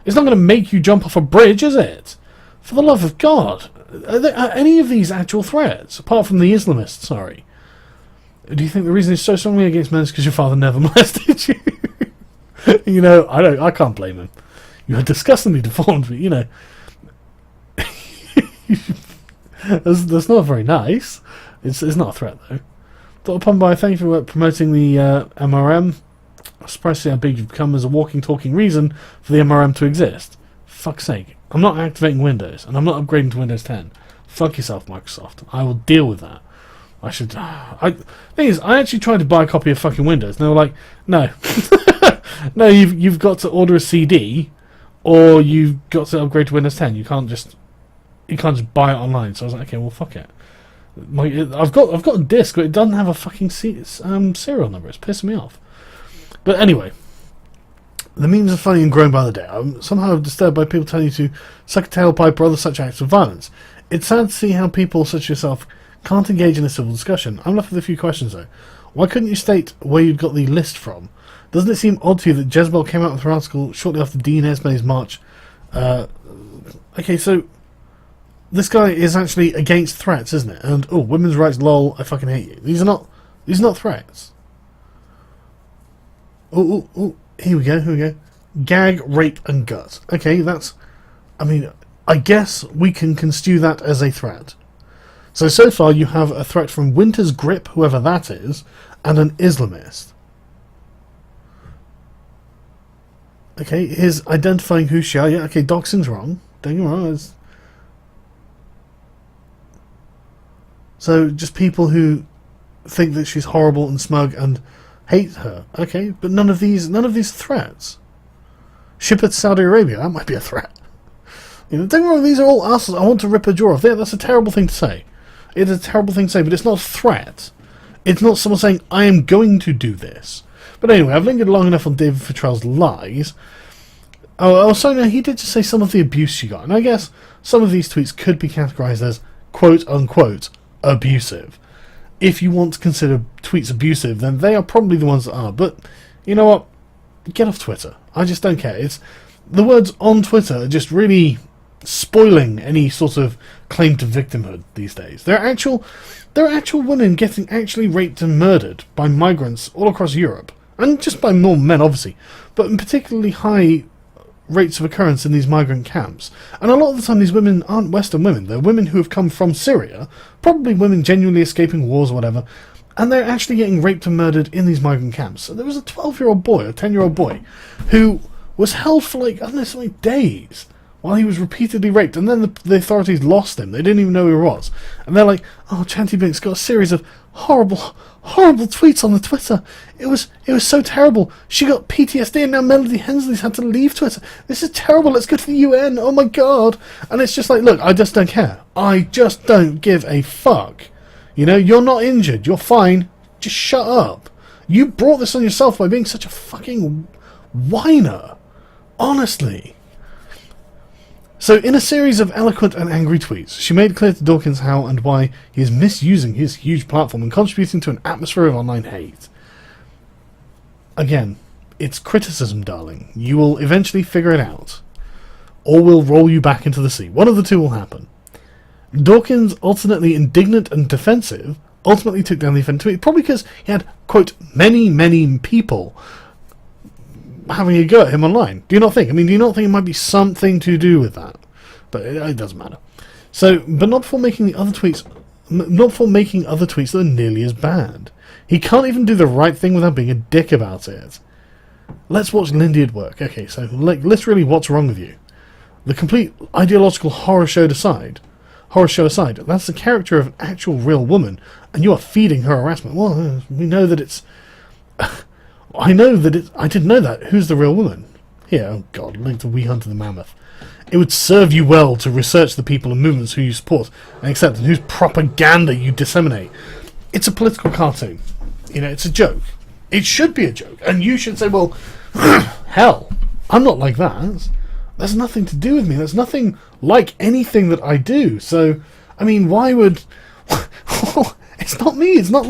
It's not going to make you jump off a bridge, is it? For the love of God. Are any of these actual threats? Apart from the Islamists, sorry. Do you think the reason he's so strongly against men is because your father never molested you? You know, I can't blame him. You are disgustingly deformed, but, you know... that's not very nice. It's not a threat, though. Thought upon by thank you for promoting the MRM. I'm surprised to see how big you've become as a walking, talking reason for the MRM to exist. Fuck's sake. I'm not activating Windows, and I'm not upgrading to Windows 10. Fuck yourself, Microsoft. I will deal with that. I should. Thing is, I actually tried to buy a copy of fucking Windows, and they were like, no, no, you've got to order a CD, or you've got to upgrade to Windows 10. You can't just buy it online. So I was like, okay, well, fuck it. I've got a disc, but it doesn't have a fucking serial number. It's pissing me off. But anyway, the memes are funny and growing by the day. I'm somehow disturbed by people telling you to suck a tailpipe or other such acts of violence. It's sad to see how people such as yourself can't engage in a civil discussion. I'm left with a few questions though. Why couldn't you state where you'd got the list from? Doesn't it seem odd to you that Jezebel came out with her article shortly after Dean Esme's march? Okay, so this guy is actually against threats, isn't it? And oh, women's rights, lol, I fucking hate you. These are not threats. Oh, here we go. Gag, rape, and gut. Okay, that's... I mean, I guess we can construe that as a threat. So far you have a threat from Winter's Grip, whoever that is, and an Islamist. Okay, his identifying who she are. Yeah, okay, Dawkin's wrong. Don't get me wrong. So, just people who think that she's horrible and smug and hate her. Okay, but none of these threats. Ship it to Saudi Arabia, that might be a threat. You know, don't get me wrong, these are all assholes. I want to rip a jaw off. That's a terrible thing to say. It's a terrible thing to say, but it's not a threat. It's not someone saying, I am going to do this. But anyway, I've lingered long enough on David Futrell's lies. Oh, so no, he did just say some of the abuse she got. And I guess some of these tweets could be categorised as quote-unquote abusive. If you want to consider tweets abusive, then they are probably the ones that are. But, you know what? Get off Twitter. I just don't care. It's the words on Twitter are just really spoiling any sort of claim to victimhood these days. There are actual women getting actually raped and murdered by migrants all across Europe. And just by more men, obviously. But in particularly high rates of occurrence in these migrant camps. And a lot of the time these women aren't Western women. They're women who have come from Syria, probably women genuinely escaping wars or whatever, and they're actually getting raped and murdered in these migrant camps. So there was a 12-year-old boy, a 10-year-old boy, who was held for like, I don't know, something days while he was repeatedly raped, and then the authorities lost him. They didn't even know who he was. And they're like, oh, Chanty Binks got a series of horrible tweets on the Twitter. It was so terrible. She got PTSD and now Melody Hensley's had to leave Twitter. This is terrible. Let's go to the UN. Oh my god. And it's just like, look, I just don't care. I just don't give a fuck. You know, you're not injured. You're fine. Just shut up. You brought this on yourself by being such a fucking whiner. Honestly. So, in a series of eloquent and angry tweets, she made clear to Dawkins how and why he is misusing his huge platform and contributing to an atmosphere of online hate. Again, it's criticism, darling. You will eventually figure it out. Or we'll roll you back into the sea. One of the two will happen. Dawkins, alternately indignant and defensive, ultimately took down the offending tweet, probably because he had, quote, many people having a go at him online. Do you not think? I mean, do you not think it might be something to do with that? But it doesn't matter. So, but not for making the other tweets, not for making other tweets that are nearly as bad. He can't even do the right thing without being a dick about it. Let's watch Lindy at work. Okay, so literally, what's wrong with you? The complete ideological horror show aside, that's the character of an actual real woman, and you are feeding her harassment. Well, we know that it's... I didn't know that. Who's the real woman? Here, oh god, link to We Hunted the Mammoth. It would serve you well to research the people and movements who you support and accept and whose propaganda you disseminate. It's a political cartoon. You know, it's a joke. It should be a joke. And you should say, well, hell, I'm not like that. There's nothing to do with me. There's nothing like anything that I do. So, I mean, why would... It's not me. It's not...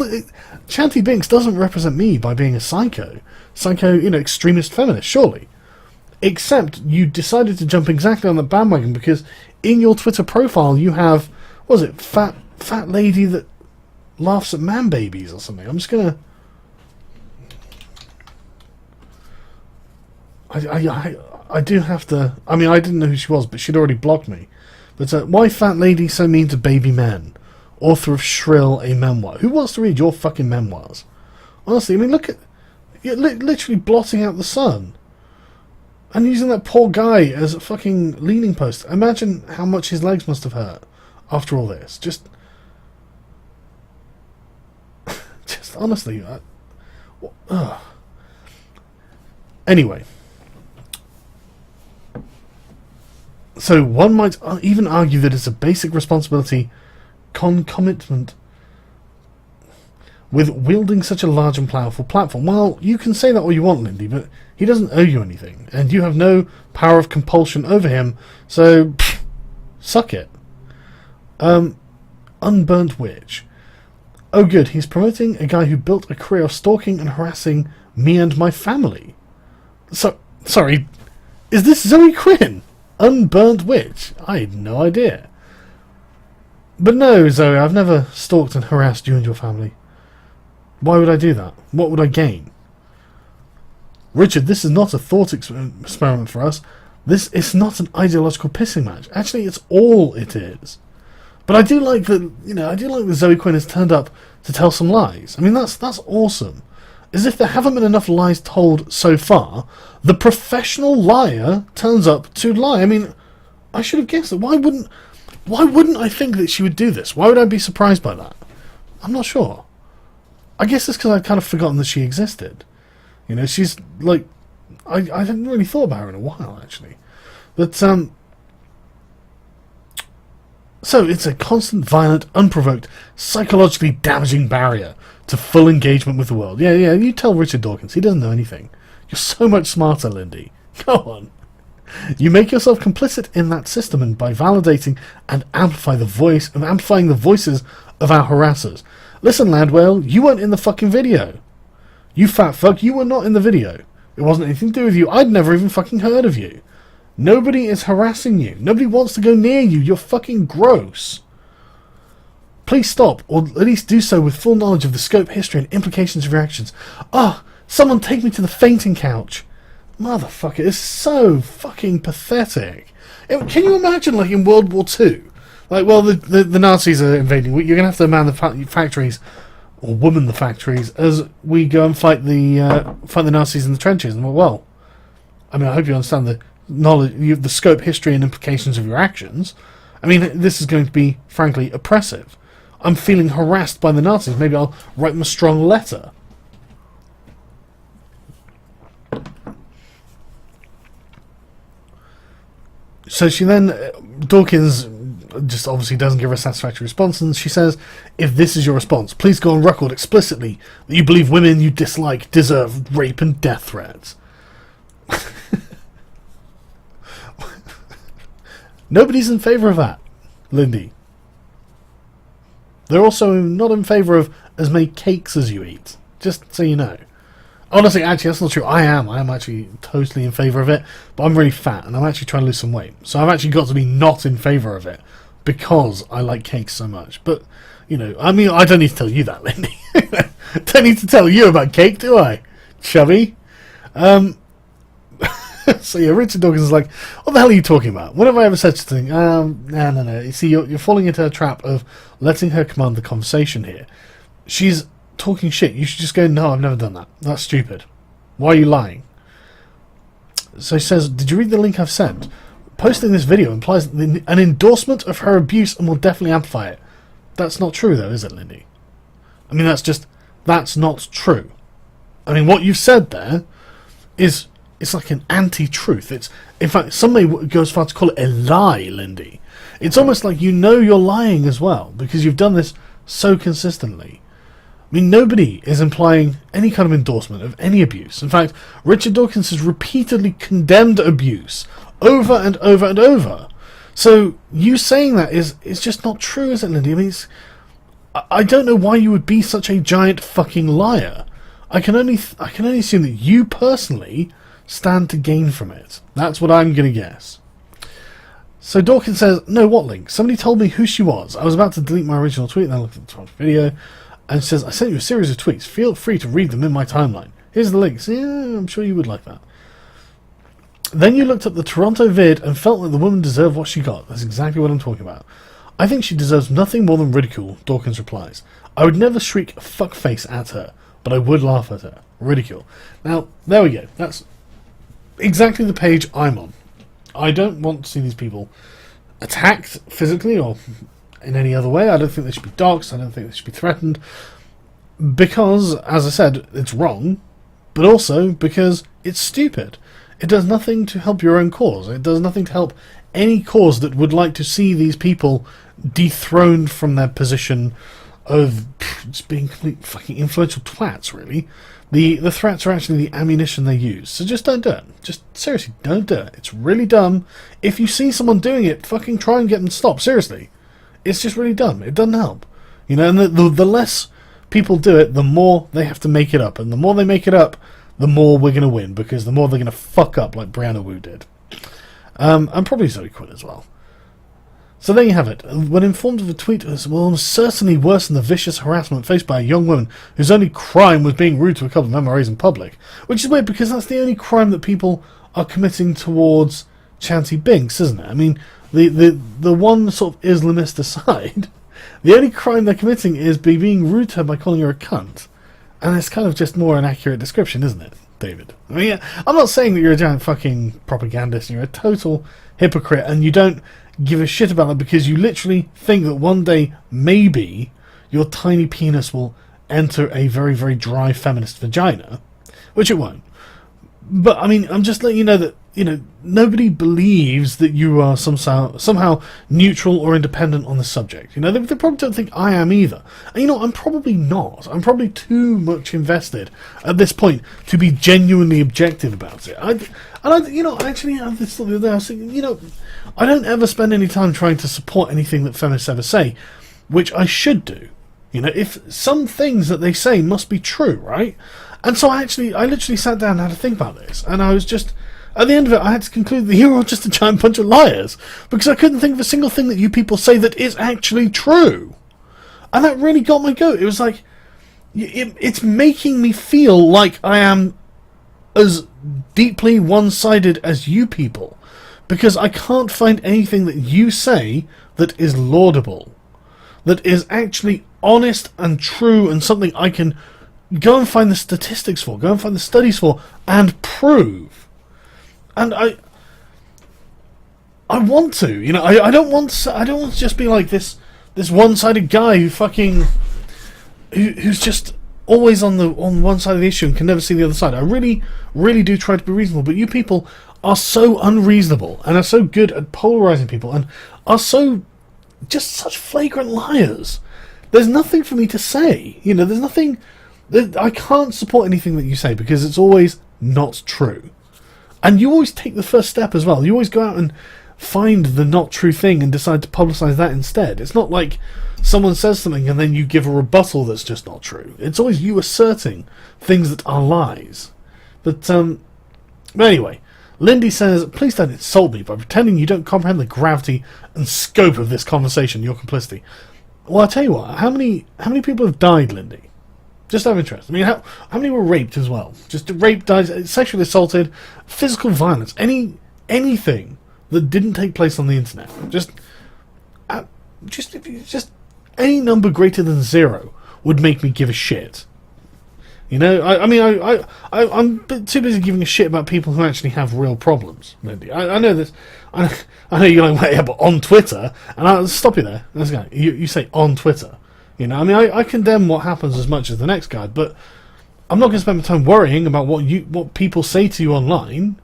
Chanty Binks doesn't represent me by being a psycho, you know, extremist feminist, surely. Except you decided to jump exactly on the bandwagon because in your Twitter profile you have, what was it, fat lady that laughs at man babies or something. I'm just gonna... I do have to... I mean, I didn't know who she was, but she'd already blocked me. But why fat lady so mean to baby men? Author of Shrill, a memoir. Who wants to read your fucking memoirs? Honestly, I mean, look at... You're literally blotting out the sun. And using that poor guy as a fucking leaning post. Imagine how much his legs must have hurt after all this. Just... honestly. Anyway. So one might even argue that it's a basic responsibility concomitant with wielding such a large and powerful platform. Well, you can say that all you want, Lindy, but he doesn't owe you anything, and you have no power of compulsion over him, so suck it. Unburnt Witch. Oh good, he's promoting a guy who built a career of stalking and harassing me and my family. Sorry, is this Zoe Quinn? Unburnt Witch? I had no idea. But no, Zoe, I've never stalked and harassed you and your family. Why would I do that? What would I gain? Richard, this is not a thought experiment for us. This is not an ideological pissing match. Actually, it's all it is. But I do like that, I do like that Zoe Quinn has turned up to tell some lies. I mean, that's awesome. As if there haven't been enough lies told so far, the professional liar turns up to lie. I mean, I should have guessed it. Why wouldn't I think that she would do this? Why would I be surprised by that? I'm not sure. I guess it's because I'd kind of forgotten that she existed. She's like... I hadn't really thought about her in a while, actually. But, so it's a constant, violent, unprovoked, psychologically damaging barrier to full engagement with the world. Yeah, you tell Richard Dawkins. He doesn't know anything. You're so much smarter, Lindy. Go on. You make yourself complicit in that system and by validating and amplifying the voices of our harassers. Listen, Landwell, you weren't in the fucking video. You fat fuck, you were not in the video. It wasn't anything to do with you. I'd never even fucking heard of you. Nobody is harassing you. Nobody wants to go near you. You're fucking gross. Please stop, or at least do so with full knowledge of the scope, history, and implications of your actions. Someone take me to the fainting couch. Motherfucker, it's so fucking pathetic. Can you imagine, like, in World War II? Like, well, the Nazis are invading. You're going to have to man the factories, or woman the factories, as we go and fight the Nazis in the trenches. And well, I mean, I hope you understand the knowledge, the scope, history, and implications of your actions. I mean, this is going to be, frankly, oppressive. I'm feeling harassed by the Nazis. Maybe I'll write them a strong letter. So she then, Dawkins just obviously doesn't give her a satisfactory response, and she says, if this is your response, please go on record explicitly that you believe women you dislike deserve rape and death threats. Nobody's in favour of that, Lindy. They're also not in favour of as many cakes as you eat, just so you know. Honestly, actually, that's not true. I am actually totally in favour of it, but I'm really fat, and I'm actually trying to lose some weight. So I've actually got to be not in favour of it, because I like cakes so much. But, I mean, I don't need to tell you that, Lindy. Don't need to tell you about cake, do I? Chubby. So yeah, Richard Dawkins is like, what the hell are you talking about? When have I ever said such a thing? No. You see, you're falling into a trap of letting her command the conversation here. She's talking shit. You should just go, no, I've never done that. That's stupid. Why are you lying? So he says, did you read the link I've sent? Posting this video implies an endorsement of her abuse and will definitely amplify it. That's not true, though, is it, Lindy? I mean, that's not true. I mean, what you've said there is... It's like an anti-truth. In fact, some may go as far to call it a lie, Lindy. It's almost like you're lying as well, because you've done this so consistently. I mean, nobody is implying any kind of endorsement of any abuse. In fact, Richard Dawkins has repeatedly condemned abuse over and over and over. So you saying that is just not true, is it, Lindy? I mean, I don't know why you would be such a giant fucking liar. I can only assume that you personally stand to gain from it. That's what I'm going to guess. So Dawkins says, no, what link? Somebody told me who she was. I was about to delete my original tweet, then I looked at the video, and she says, I sent you a series of tweets. Feel free to read them in my timeline. Here's the links. Yeah, I'm sure you would like that. Then you looked up the Toronto vid and felt like the woman deserved what she got. That's exactly what I'm talking about. I think she deserves nothing more than ridicule, Dawkins replies. I would never shriek fuckface at her, but I would laugh at her. Ridicule. Now, there we go. That's exactly the page I'm on. I don't want to see these people attacked physically or in any other way. I don't think they should be doxxed. I don't think they should be threatened. because, as I said, it's wrong, but also because it's stupid. It does nothing to help your own cause. It does nothing to help any cause that would like to see these people dethroned from their position of just being complete fucking influential twats, really. The threats are actually the ammunition they use. So just don't do it. Just seriously, don't do it. It's really dumb. If you see someone doing it, fucking try and get them to stop. Seriously. It's just really dumb. It doesn't help. You know, and the less people do it, the more they have to make it up. And the more they make it up, the more we're going to win. Because the more they're going to fuck up like Brianna Wu did. And probably Zoe Quinn as well. So there you have it. When informed of a tweet as well, certainly worse than the vicious harassment faced by a young woman whose only crime was being rude to a couple of MRAs in public. Which is weird because that's the only crime that people are committing towards Chanty Binks, isn't it? I mean, the one sort of Islamist aside, the only crime they're committing is being rude to her by calling her a cunt. And it's kind of just more an accurate description, isn't it, David? I mean, I'm not saying that you're a giant fucking propagandist and you're a total hypocrite and you don't give a shit about that because you literally think that one day, maybe, your tiny penis will enter a very, very dry feminist vagina, which it won't. But, I mean, I'm just letting you know that, you know, nobody believes that you are somehow neutral or independent on the subject. You know, they probably don't think I am either. And, you know, I'm probably not. I'm probably too much invested at this point to be genuinely objective about it. Actually, I have this thought the other day. I was thinking, you know, I don't ever spend any time trying to support anything that feminists ever say, which I should do. You know, if some things that they say must be true, right? And so I literally sat down and had to think about this, and I was just, at the end of it, I had to conclude that you're all just a giant bunch of liars, because I couldn't think of a single thing that you people say that is actually true. And that really got my goat. It was like, it's making me feel like I am as deeply one-sided as you people, because I can't find anything that you say that is laudable, that is actually honest and true and something I can go and find the statistics for, go and find the studies for, and prove. And I want to, you know, I don't want to just be like this one-sided guy who's just always on one side of the issue and can never see the other side. I really, really do try to be reasonable, but you people are so unreasonable and are so good at polarizing people and are so just such flagrant liars. There's nothing for me to say. You know, there's nothing. I can't support anything that you say because it's always not true. And you always take the first step as well. You always go out and find the not true thing and decide to publicise that instead. It's not like someone says something and then you give a rebuttal that's just not true. It's always you asserting things that are lies. But anyway, Lindy says, please don't insult me by pretending you don't comprehend the gravity and scope of this conversation, your complicity. Well, I'll tell you what, how many people have died, Lindy? Just out of interest. I mean, how many were raped as well? Just raped, died, sexually assaulted, physical violence, anything that didn't take place on the internet. Just any number greater than 0 would make me give a shit. You know, I'm too busy giving a shit about people who actually have real problems, Lindy. I know this. I know you're like, yeah, but on Twitter, and I'll stop you there. Let's go. You say on Twitter. You know, I mean, I condemn what happens as much as the next guy, but I'm not going to spend my time worrying about what people say to you online.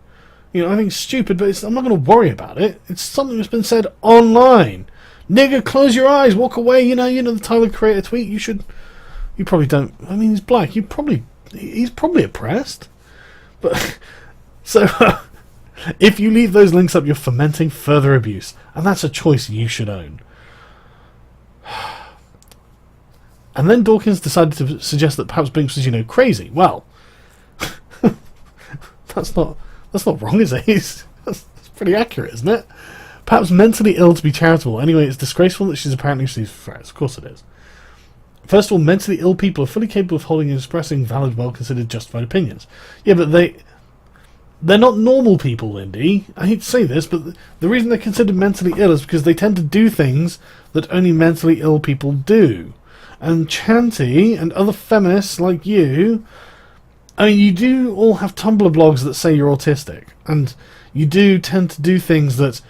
You know, I think it's stupid, but I'm not going to worry about it. It's something that's been said online. Nigga, close your eyes, walk away. You know the Tyler Creator tweet. You probably don't. I mean, he's black. He's probably oppressed. But so if you leave those links up, you're fomenting further abuse, and that's a choice you should own. And then Dawkins decided to suggest that perhaps Binks was, crazy. Well, that's not wrong, is it? That's pretty accurate, isn't it? Perhaps mentally ill to be charitable. Anyway, it's disgraceful that she's apparently received threats. Of course it is. First of all, mentally ill people are fully capable of holding and expressing valid, well-considered, justified opinions. Yeah, but they're not normal people, Lindy. I hate to say this, but the reason they're considered mentally ill is because they tend to do things that only mentally ill people do. And Chanty and other feminists like you, I mean, you do all have Tumblr blogs that say you're autistic, and you do tend to do things that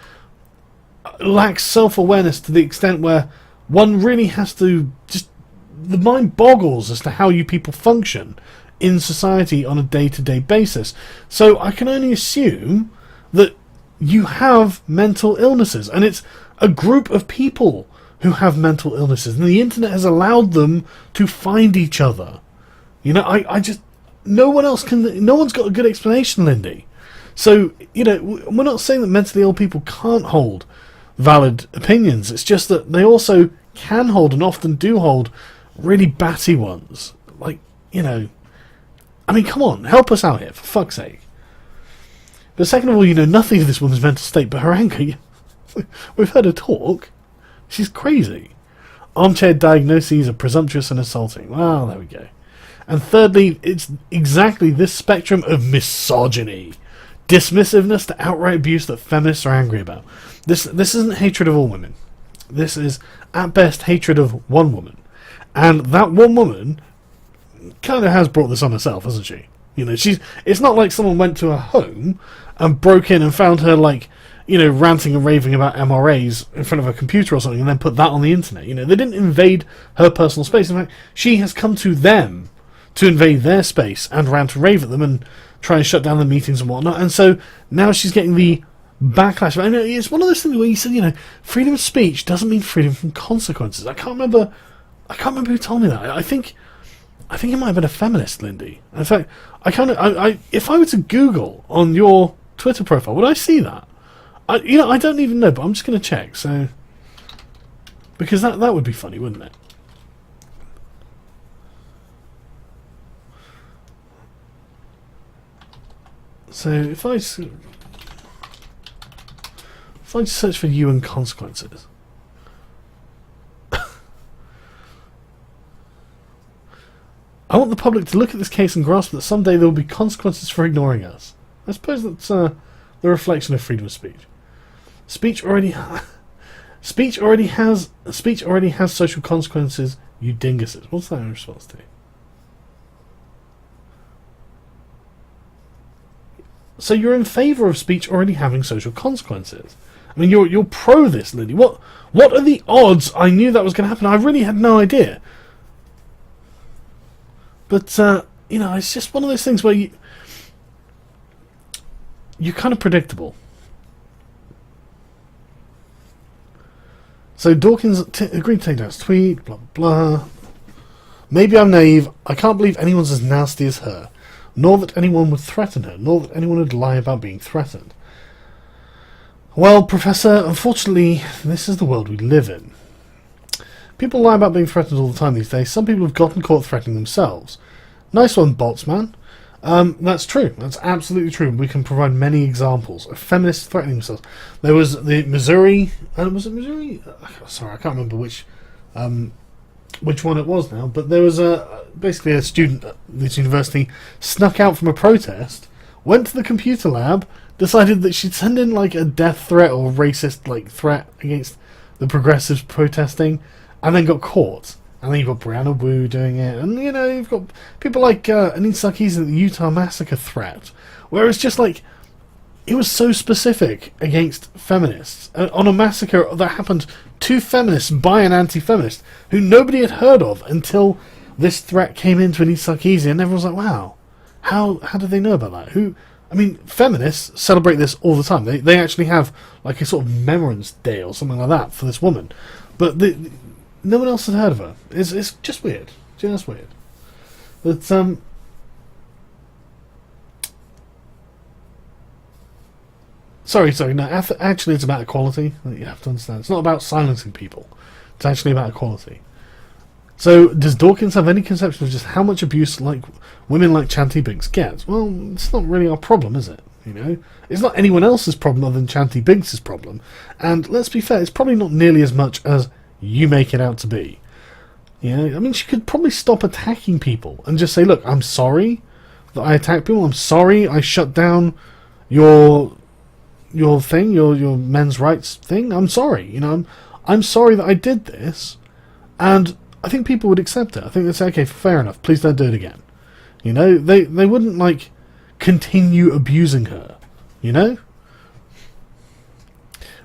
lack self-awareness to the extent where one really has to just the mind boggles as to how you people function in society on a day-to-day basis. So I can only assume that you have mental illnesses, and it's a group of people who have mental illnesses, and the internet has allowed them to find each other. You know, I just... No one's got a good explanation, Lindy. So, you know, we're not saying that mentally ill people can't hold valid opinions. It's just that they also can hold, and often do hold, really batty ones. Like, you know... I mean, come on, help us out here, for fuck's sake. But second of all, you know nothing of this woman's mental state but her anger. We've heard her talk. She's crazy. Armchair diagnoses are presumptuous and assaulting. Well, there we go. And thirdly, it's exactly this spectrum of misogyny, dismissiveness to outright abuse that feminists are angry about. This isn't hatred of all women. This is, at best, hatred of one woman. And that one woman kind of has brought this on herself, hasn't she? You know, it's not like someone went to her home and broke in and found her, like, you know, ranting and raving about MRAs in front of a computer or something and then put that on the internet. You know, they didn't invade her personal space. In fact, she has come to them to invade their space and rant and rave at them and try and shut down the meetings and whatnot. And so now she's getting the backlash. I know it's one of those things where you said, you know, freedom of speech doesn't mean freedom from consequences. I can't remember who told me that. I think it might have been a feminist, Lindy. In fact, if I were to Google on your Twitter profile, would I see that? I don't even know, but I'm just going to check. So, because that would be funny, wouldn't it? So if I just search for you and consequences. I want the public to look at this case and grasp that someday there will be consequences for ignoring us. I suppose that's the reflection of freedom of speech. Speech already has social consequences, you dinguses. What's that in response to? So you're in favour of speech already having social consequences. I mean, you're pro this, Lindy. What are the odds I knew that was going to happen? I really had no idea. But, you know, it's just one of those things where you're kind of predictable. So Dawkins agreed to take down his tweet, blah, blah. Maybe I'm naive. I can't believe anyone's as nasty as her. Nor that anyone would threaten her. Nor that anyone would lie about being threatened. Well, Professor, unfortunately, this is the world we live in. People lie about being threatened all the time these days. Some people have gotten caught threatening themselves. Nice one, Boltzmann. That's true. That's absolutely true. We can provide many examples of feminists threatening themselves. There was the Missouri... was it Missouri? Sorry, I can't remember which one it was now. But there was basically a student at this university snuck out from a protest, went to the computer lab, decided that she'd send in like a death threat or racist like threat against the progressives protesting, and then got caught. And then you've got Brianna Wu doing it, and you know, you've got people like Anita Sarkeesian at the Utah massacre threat, where it's just like, it was so specific against feminists on a massacre that happened to feminists by an anti-feminist who nobody had heard of until this threat came into Anita Sarkeesian, and everyone was like, wow, how did they know about that? I mean, feminists celebrate this all the time. They actually have like a sort of Remembrance Day or something like that for this woman, but no one else had heard of her. It's just weird. Just weird. But, Sorry, no, actually it's about equality. You have to understand. It's not about silencing people. It's actually about equality. So, does Dawkins have any conception of just how much abuse like women like Chanty Biggs get? Well, it's not really our problem, is it? You know? It's not anyone else's problem other than Chanty Biggs' problem. And, let's be fair, it's probably not nearly as much as you make it out to be. You know, I mean, she could probably stop attacking people and just say, look, I'm sorry that I attacked people. I'm sorry I shut down your thing, your men's rights thing. I'm sorry. You know, I'm sorry that I did this. And I think people would accept it. I think they'd say, okay, fair enough. Please don't do it again. You know, they wouldn't, like, continue abusing her. You know?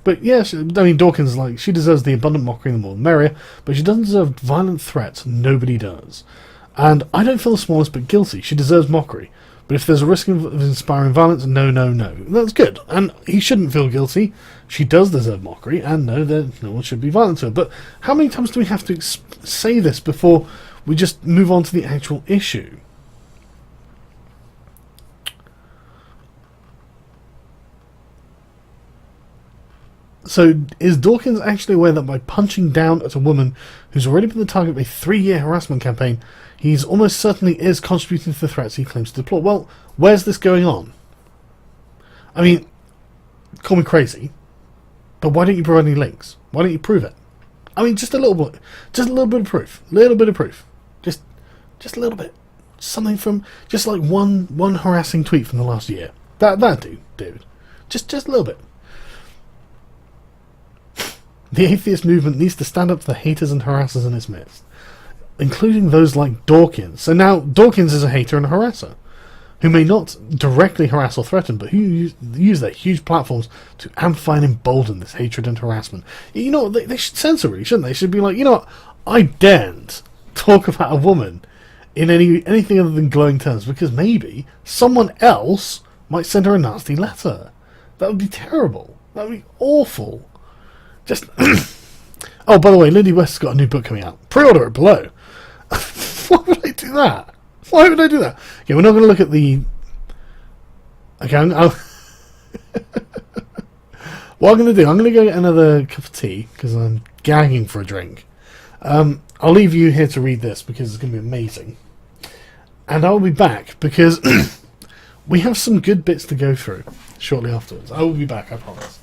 But yeah, Dawkins, like, she deserves the abundant mockery, the more the merrier, but she doesn't deserve violent threats. Nobody does. And I don't feel the smallest bit guilty. She deserves mockery. But if there's a risk of inspiring violence, no. That's good. And he shouldn't feel guilty. She does deserve mockery, and no one should be violent to her. But how many times do we have to say this before we just move on to the actual issue? So, is Dawkins actually aware that by punching down at a woman who's already been the target of a 3-year harassment campaign, he's almost certainly is contributing to the threats he claims to deplore? Well, where's this going on? I mean, call me crazy, but why don't you provide any links? Why don't you prove it? I mean, just a little bit of proof. Just a little bit. Something from, just like one harassing tweet from the last year. That'd do, David. Just a little bit. The atheist movement needs to stand up to the haters and harassers in its midst, including those like Dawkins. So now, Dawkins is a hater and a harasser, who may not directly harass or threaten, but who use their huge platforms to amplify and embolden this hatred and harassment. You know, they should censor it, shouldn't they? They should be like, you know what, I daren't talk about a woman in anything other than glowing terms, because maybe someone else might send her a nasty letter. That would be terrible. That would be awful. Just oh, by the way, Lindy West's got a new book coming out. Pre-order it below. Why would I do that? Okay, we're not going to look at the. Okay, what I'm going to do, I'm going to go get another cup of tea because I'm gagging for a drink. I'll leave you here to read this because it's going to be amazing, and I'll be back because we have some good bits to go through shortly afterwards. I will be back, I promise.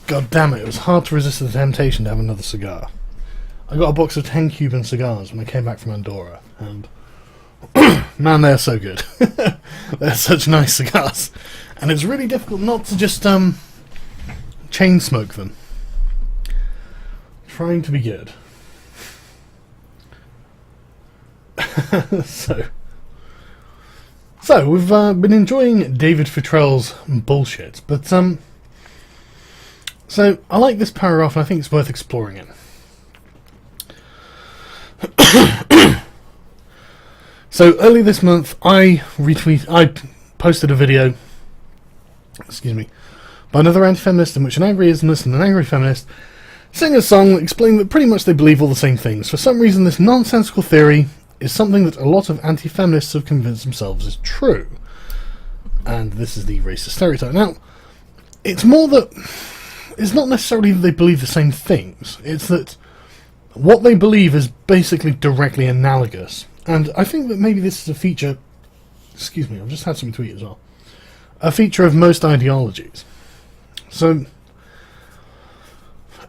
God damn it was hard to resist the temptation to have another cigar. I got a box of 10 Cuban cigars when I came back from Andorra, and man, they're so good. They're such nice cigars, and it's really difficult not to just chain smoke them. Trying to be good. So we've been enjoying David Futrell's bullshit, but so I like this paragraph and I think it's worth exploring it. So early this month I posted a video, excuse me, by another anti-feminist in which an angry Islamist and an angry feminist sing a song explaining that pretty much they believe all the same things. For some reason this nonsensical theory is something that a lot of anti-feminists have convinced themselves is true. And this is the racist stereotype. Now, it's more that it's not necessarily that they believe the same things, it's that what they believe is basically directly analogous. And I think that maybe this is a feature, excuse me, I've just had something to eat as well, a feature of most ideologies. So,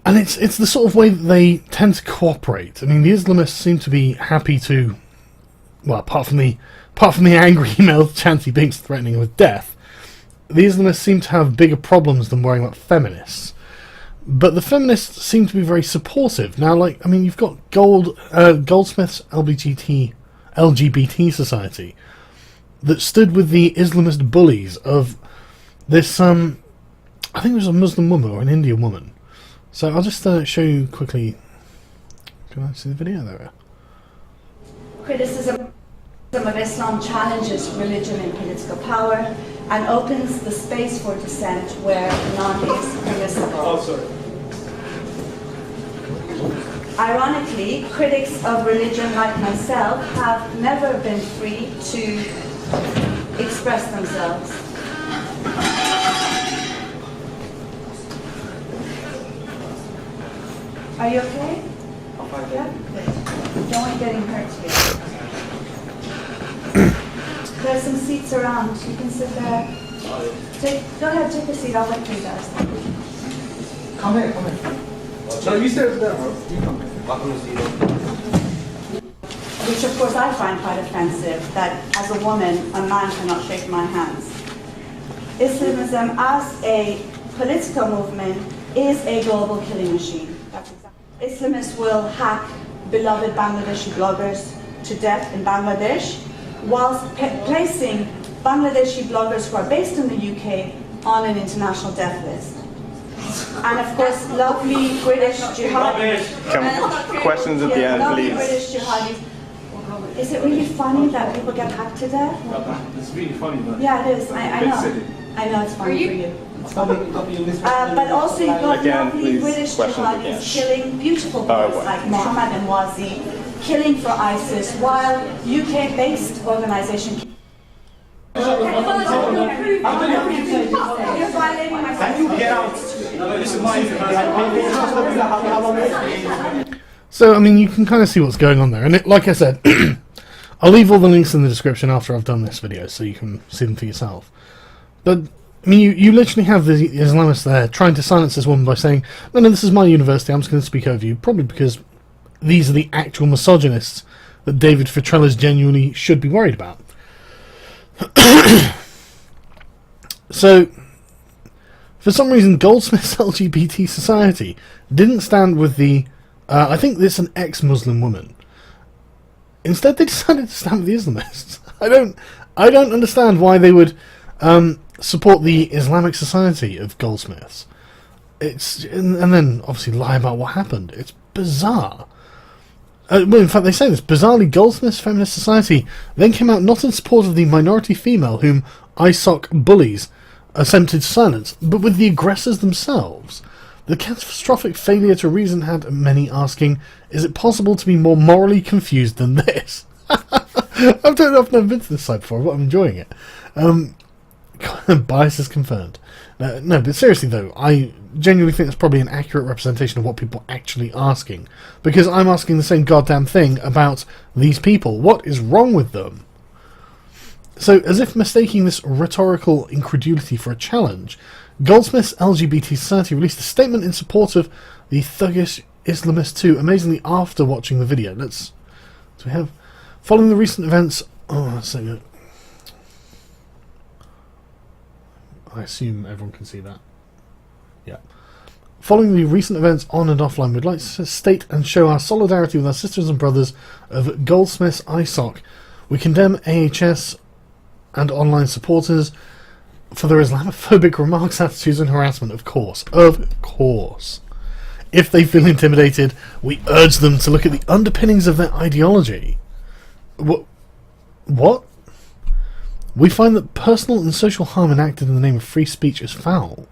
and it's the sort of way that they tend to cooperate. I mean, the Islamists seem to be happy to, well, apart from the angry email Chanty Binks threatening with death, the Islamists seem to have bigger problems than worrying about feminists. But the feminists seem to be very supportive. Now, like, I mean, you've got Goldsmith's LGBT Society that stood with the Islamist bullies of this, I think it was a Muslim woman or an Indian woman. So I'll just show you quickly. Can I see the video there? Criticism of Islam challenges religion and political power and opens the space for dissent where none is permissible. Ironically, critics of religion like myself have never been free to express themselves. Are you okay? Yeah? Good. Don't want getting hurt here. There's some seats around. You can sit there. Go ahead, take a seat. I'll let you guys. Come here. No, you stay there, bro. You come here. Which, of course, I find quite offensive, that as a woman, a man cannot shake my hands. Islamism, as a political movement, is a global killing machine. That's exactly. Islamists will hack beloved Bangladeshi bloggers to death in Bangladesh, whilst placing Bangladeshi bloggers who are based in the UK on an international death list. And of course, lovely British jihadis. Questions at the end, lovely please. British jihadis. Is it really funny that people get hacked to death? It's really funny, but Yeah, it is. I know. I know it's funny for you. But also you've got Again, lovely please, British questions jihadis again. killing beautiful boys like Mohammed and Wazi, killing for ISIS, while UK-based organisation. You're violating my can you get out? This is my So, I mean, you can kind of see what's going on there. And like I said, I'll leave all the links in the description after I've done this video so you can see them for yourself. But, I mean, you literally have the Islamists there trying to silence this woman by saying, no, this is my university, I'm just going to speak over you. Probably because these are the actual misogynists that David Futrell genuinely should be worried about. So, for some reason, Goldsmith's LGBT Society didn't stand with the, I think this is an ex-Muslim woman. Instead, they decided to stand with the Islamists. I don't understand why they would support the Islamic Society of Goldsmiths. And then obviously lie about what happened. It's bizarre. Well, in fact, they say this. Bizarrely, Goldsmiths Feminist Society then came out not in support of the minority female whom ISOC bullies attempted to silence, but with the aggressors themselves. The catastrophic failure to reason had many asking, is it possible to be more morally confused than this? I've never been to this site before, but I'm enjoying it. Bias is confirmed. No, but seriously though, I genuinely think that's probably an accurate representation of what people are actually asking. Because I'm asking the same goddamn thing about these people. What is wrong with them? So, as if mistaking this rhetorical incredulity for a challenge, Goldsmith's LGBT Society released a statement in support of the thuggish Islamist 2, amazingly after watching the video. So we have, following the recent events... Oh, let's see. I assume everyone can see that. Yeah. Following the recent events on and offline, we'd like to state and show our solidarity with our sisters and brothers of Goldsmiths ISOC. We condemn AHS and online supporters for their Islamophobic remarks, attitudes and harassment, of course. Of course. If they feel intimidated, we urge them to look at the underpinnings of their ideology. What? We find that personal and social harm enacted in the name of free speech is foul.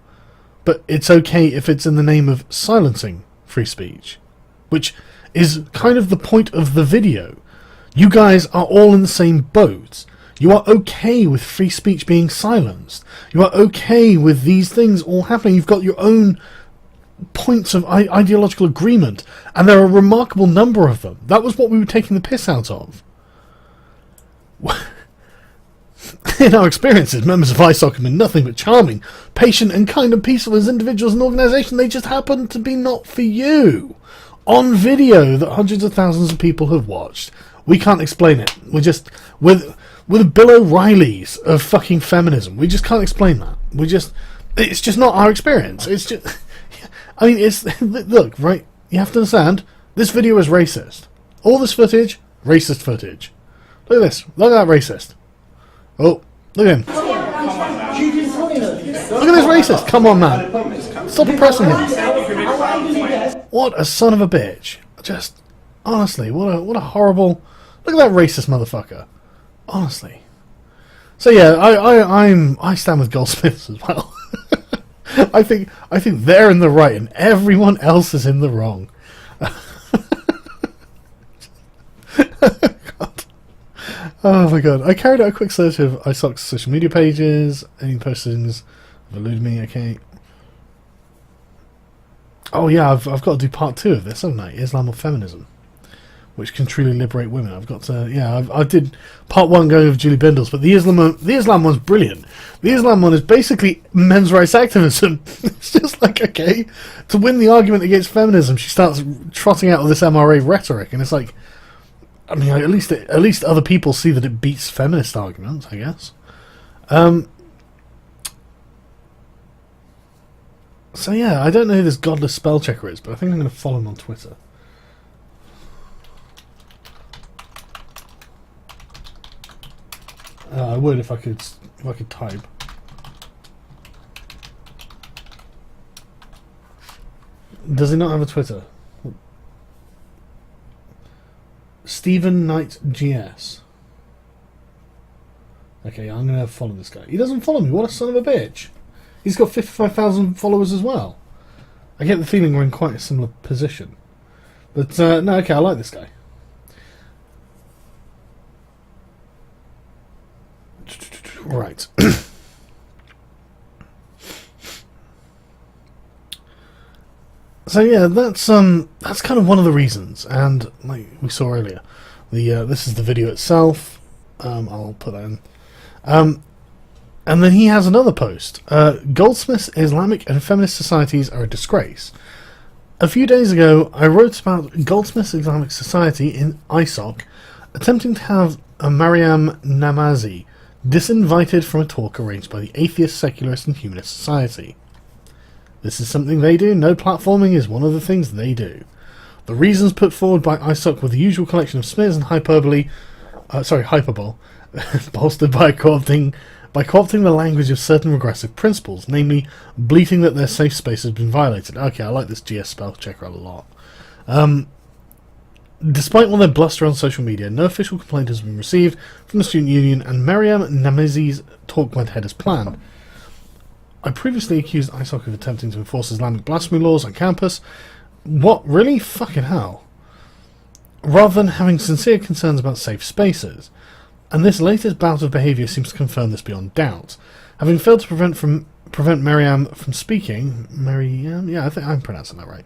But it's okay if it's in the name of silencing free speech. Which is kind of the point of the video. You guys are all in the same boat. You are okay with free speech being silenced. You are okay with these things all happening. You've got your own points of ideological agreement. And there are a remarkable number of them. That was what we were taking the piss out of. In our experiences, members of ISOC have been nothing but charming, patient and kind and peaceful as individuals and organisations. They just happen to be not for you. On video that hundreds of thousands of people have watched. We can't explain it. We're just... We're the Bill O'Reillys of fucking feminism. We just can't explain that. It's just not our experience. It's just... I mean, look, right? You have to understand, this video is racist. All this footage, racist footage. Look at this. Look at that racist. Oh, look at him. Look at this racist. Come on, man. Stop oppressing him. What a son of a bitch. Just, honestly, what a horrible... Look at that racist motherfucker. Honestly. So yeah, I stand with Goldsmiths as well. I think they're in the right and everyone else is in the wrong. God. Oh my god. I carried out a quick search of ISOC's social media pages. Any postings have eluded me, okay. Oh yeah, I've got to do part 2 of this, haven't I? Islam or feminism, which can truly liberate women. I've got to, yeah, I did part 1 going with Julie Bindles, but the Islam one's brilliant. The Islam one is basically men's rights activism. It's just like, okay, to win the argument against feminism, she starts trotting out all this MRA rhetoric, and it's like, I mean, at least other people see that it beats feminist arguments, I guess. So yeah, I don't know who this godless spell checker is, but I think I'm going to follow him on Twitter. I would if I could type. Does he not have a Twitter? Stephen Knight GS. Okay, I'm gonna follow this guy. He doesn't follow me. What a son of a bitch! He's got 55,000 followers as well. I get the feeling we're in quite a similar position. But no, okay, I like this guy. Right. So yeah, that's kind of one of the reasons, and like we saw earlier, this is the video itself. I'll put that in. And then he has another post. Goldsmiths, Islamic and feminist societies are a disgrace. A few days ago, I wrote about Goldsmiths Islamic Society in ISOC attempting to have a Maryam Namazi disinvited from a talk arranged by the Atheist, Secularist and Humanist Society. This is something they do. No platforming is one of the things they do. The reasons put forward by ISOC were the usual collection of smears and hyperbole, bolstered by co-opting the language of certain regressive principles, namely bleating that their safe space has been violated. Okay, I like this GS spell checker a lot. Despite all their bluster on social media, no official complaint has been received from the student union, and Maryam Namazi's talk went ahead as planned. I previously accused ISOC of attempting to enforce Islamic blasphemy laws on campus. What? Really? Fucking hell. Rather than having sincere concerns about safe spaces. And this latest bout of behaviour seems to confirm this beyond doubt. Having failed to prevent Maryam from speaking... Maryam? Yeah, I think I'm pronouncing that right.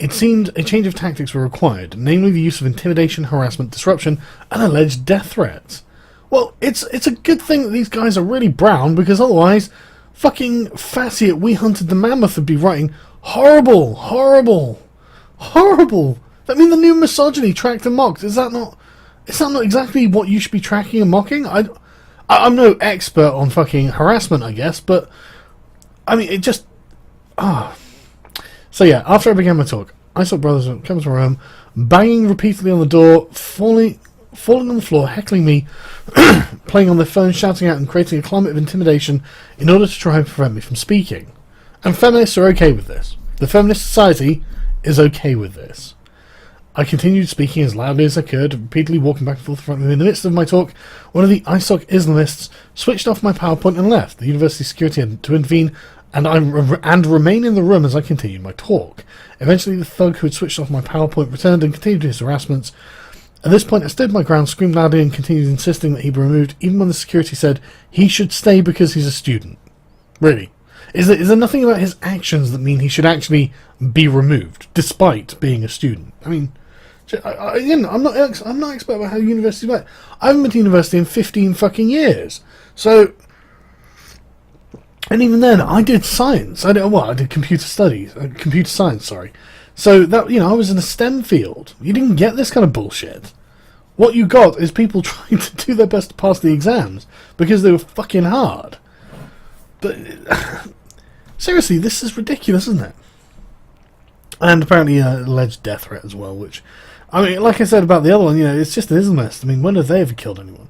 It seemed a change of tactics were required, namely the use of intimidation, harassment, disruption, and alleged death threats. Well, it's a good thing that these guys are really brown, because otherwise, fucking Fatty at We Hunted the Mammoth would be writing horrible, horrible, horrible. I mean, the new misogyny tracked and mocked. Is that not exactly what you should be tracking and mocking? I'm no expert on fucking harassment, I guess, but I mean, it just So yeah, after I began my talk, I saw brothers come to my room, banging repeatedly on the door, falling on the floor, heckling me, playing on their phone, shouting out and creating a climate of intimidation in order to try and prevent me from speaking. And feminists are okay with this. The feminist society is okay with this. I continued speaking as loudly as I could, repeatedly walking back and forth in front of me. In the midst of my talk, one of the ISOC Islamists switched off my PowerPoint and left. The university security had to intervene and remain in the room as I continued my talk. Eventually, the thug who had switched off my PowerPoint returned and continued his harassments. At this point, I stood my ground, screamed loudly, and continued insisting that he be removed, even when the security said he should stay because he's a student. Really? Is there nothing about his actions that mean he should actually be removed, despite being a student? I mean, again, I'm not expert about how universities work. I haven't been to university in 15 fucking years. So, and even then, I did science. I did computer science, sorry. So that, I was in a STEM field. You didn't get this kind of bullshit. What you got is people trying to do their best to pass the exams because they were fucking hard. But seriously, this is ridiculous, isn't it? And apparently an alleged death threat as well, which, I mean, like I said about the other one, it's just an Islamist. I mean, when have they ever killed anyone?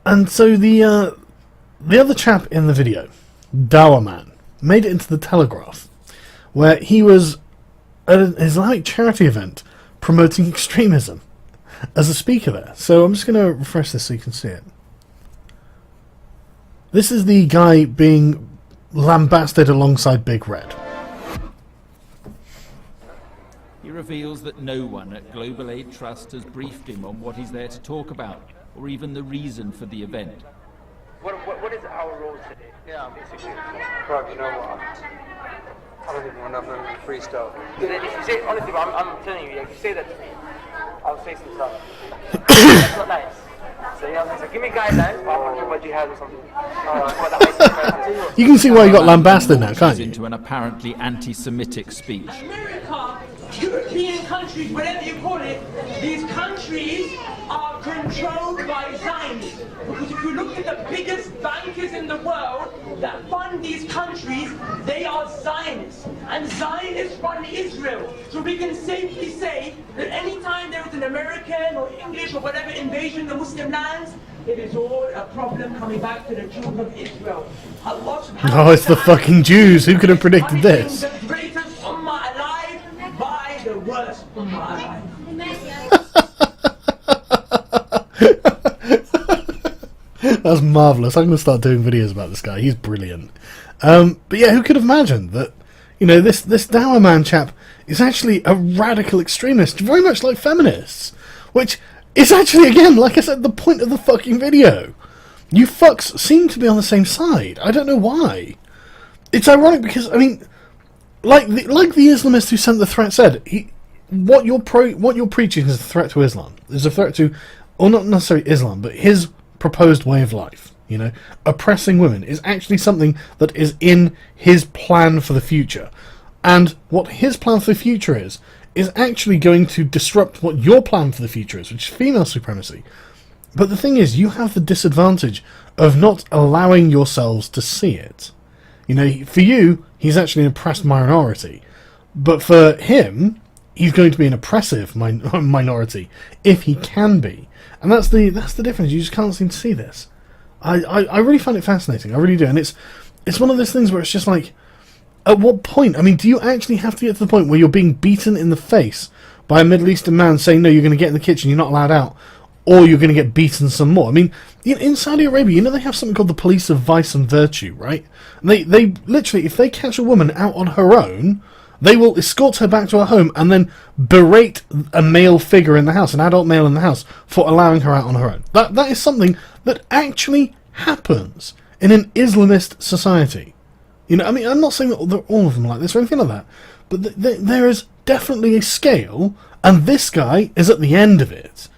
And so the other chap in the video, Dawkin, made it into the Telegraph, where he was at an Islamic charity event promoting extremism as a speaker there. So I'm just going to refresh this so you can see it. This is the guy being lambasted alongside Big Red. He reveals that no one at Global Aid Trust has briefed him on what he's there to talk about, or even the reason for the event. What is our role today? Yeah, basically. Bro, you know what? I don't even want to freestyle. If you say, honestly, I'm telling you, if you say that to me, I'll say some stuff. That's not nice. So, give me guidelines, but I'm talking about jihad or something. You can see why he got lambasted now, can't you? Into an apparently anti-Semitic speech. America, European countries, whatever you call it, these countries are controlled by Zionists. Because if you look at the biggest bankers in the world that fund these countries, they are Zionists. And Zionists run Israel. So we can safely say that anytime there is an American or English or whatever invasion of the Muslim lands, it is all a problem coming back to the children of Israel. Oh, it's the fucking Jews. Who could have predicted this? The greatest ummah alive by the worst ummah alive. That's marvellous. I'm going to start doing videos about this guy. He's brilliant. But yeah, who could have imagined that, this Dower Man chap is actually a radical extremist, very much like feminists, which is actually, again, like I said, the point of the fucking video. You fucks seem to be on the same side. I don't know why. It's ironic because, I mean, like the Islamist who sent the threat said, what you're preaching is a threat to Islam. There's a threat to, or not necessarily Islam, but his proposed way of life. Oppressing women is actually something that is in his plan for the future. And what his plan for the future is actually going to disrupt what your plan for the future is, which is female supremacy. But the thing is, you have the disadvantage of not allowing yourselves to see it. For you, he's actually an oppressed minority. But for him, he's going to be an oppressive minority, if he can be. And that's the difference. You just can't seem to see this. I really find it fascinating. I really do. And it's one of those things where it's just like, at what point? I mean, do you actually have to get to the point where you're being beaten in the face by a Middle Eastern man saying, no, you're going to get in the kitchen, you're not allowed out, or you're going to get beaten some more? I mean, in Saudi Arabia, they have something called the police of vice and virtue, right? And they literally, if they catch a woman out on her own, they will escort her back to her home and then berate a male figure in the house, an adult male in the house, for allowing her out on her own. That is something that actually happens in an Islamist society. I mean, I'm not saying that all of them are like this or anything like that, but there is definitely a scale, and this guy is at the end of it.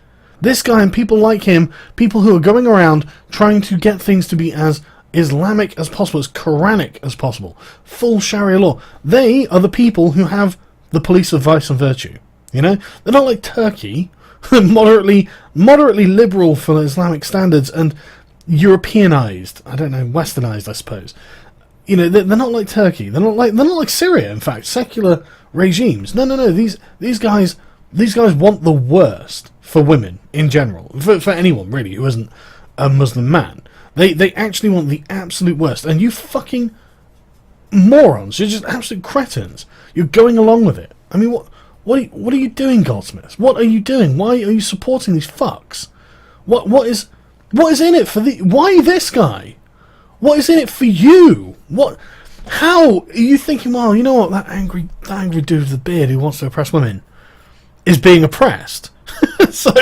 This guy and people like him, people who are going around trying to get things to be as Islamic as possible, as Quranic as possible, full Sharia law, they are the people who have the police of vice and virtue. You know, they're not like Turkey, moderately liberal for Islamic standards and Europeanized, I don't know, westernized, I suppose. You know, they're not like Turkey. They're not like Syria. In fact, secular regimes. No. These guys want the worst for women in general, for anyone really who isn't a Muslim man. They actually want the absolute worst. And you fucking morons, you're just absolute cretins. You're going along with it. I mean, what are you doing, Goldsmiths? What are you doing? Why are you supporting these fucks? What is in it for why this guy? What is in it for you? How are you thinking, well, you know what, that angry dude with the beard who wants to oppress women is being oppressed, so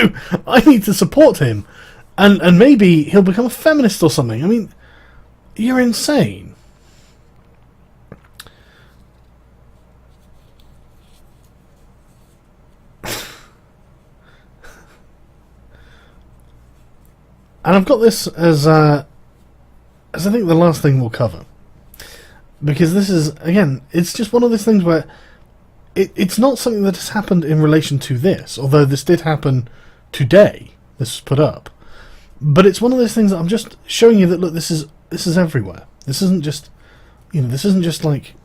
I need to support him, and maybe he'll become a feminist or something. I mean, you're insane. And I've got this as I think the last thing we'll cover. Because this is, again, it's just one of those things where it's not something that has happened in relation to this, although this did happen today. This was put up. But it's one of those things that I'm just showing you that, look, this is everywhere. This isn't just, you know, this isn't just like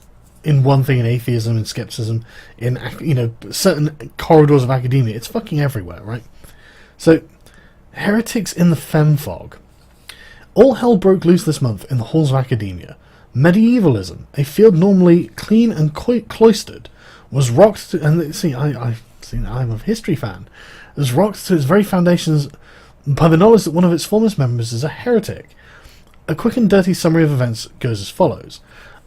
in one thing in atheism and skepticism, in, you know, certain corridors of academia. It's fucking everywhere, right? So, heretics in the fem-fog. All hell broke loose this month in the halls of academia. Medievalism, a field normally clean and cloistered, was rocked to, and see, I'm a history fan, was rocked to its very foundations by the knowledge that one of its foremost members is a heretic. A quick and dirty summary of events goes as follows.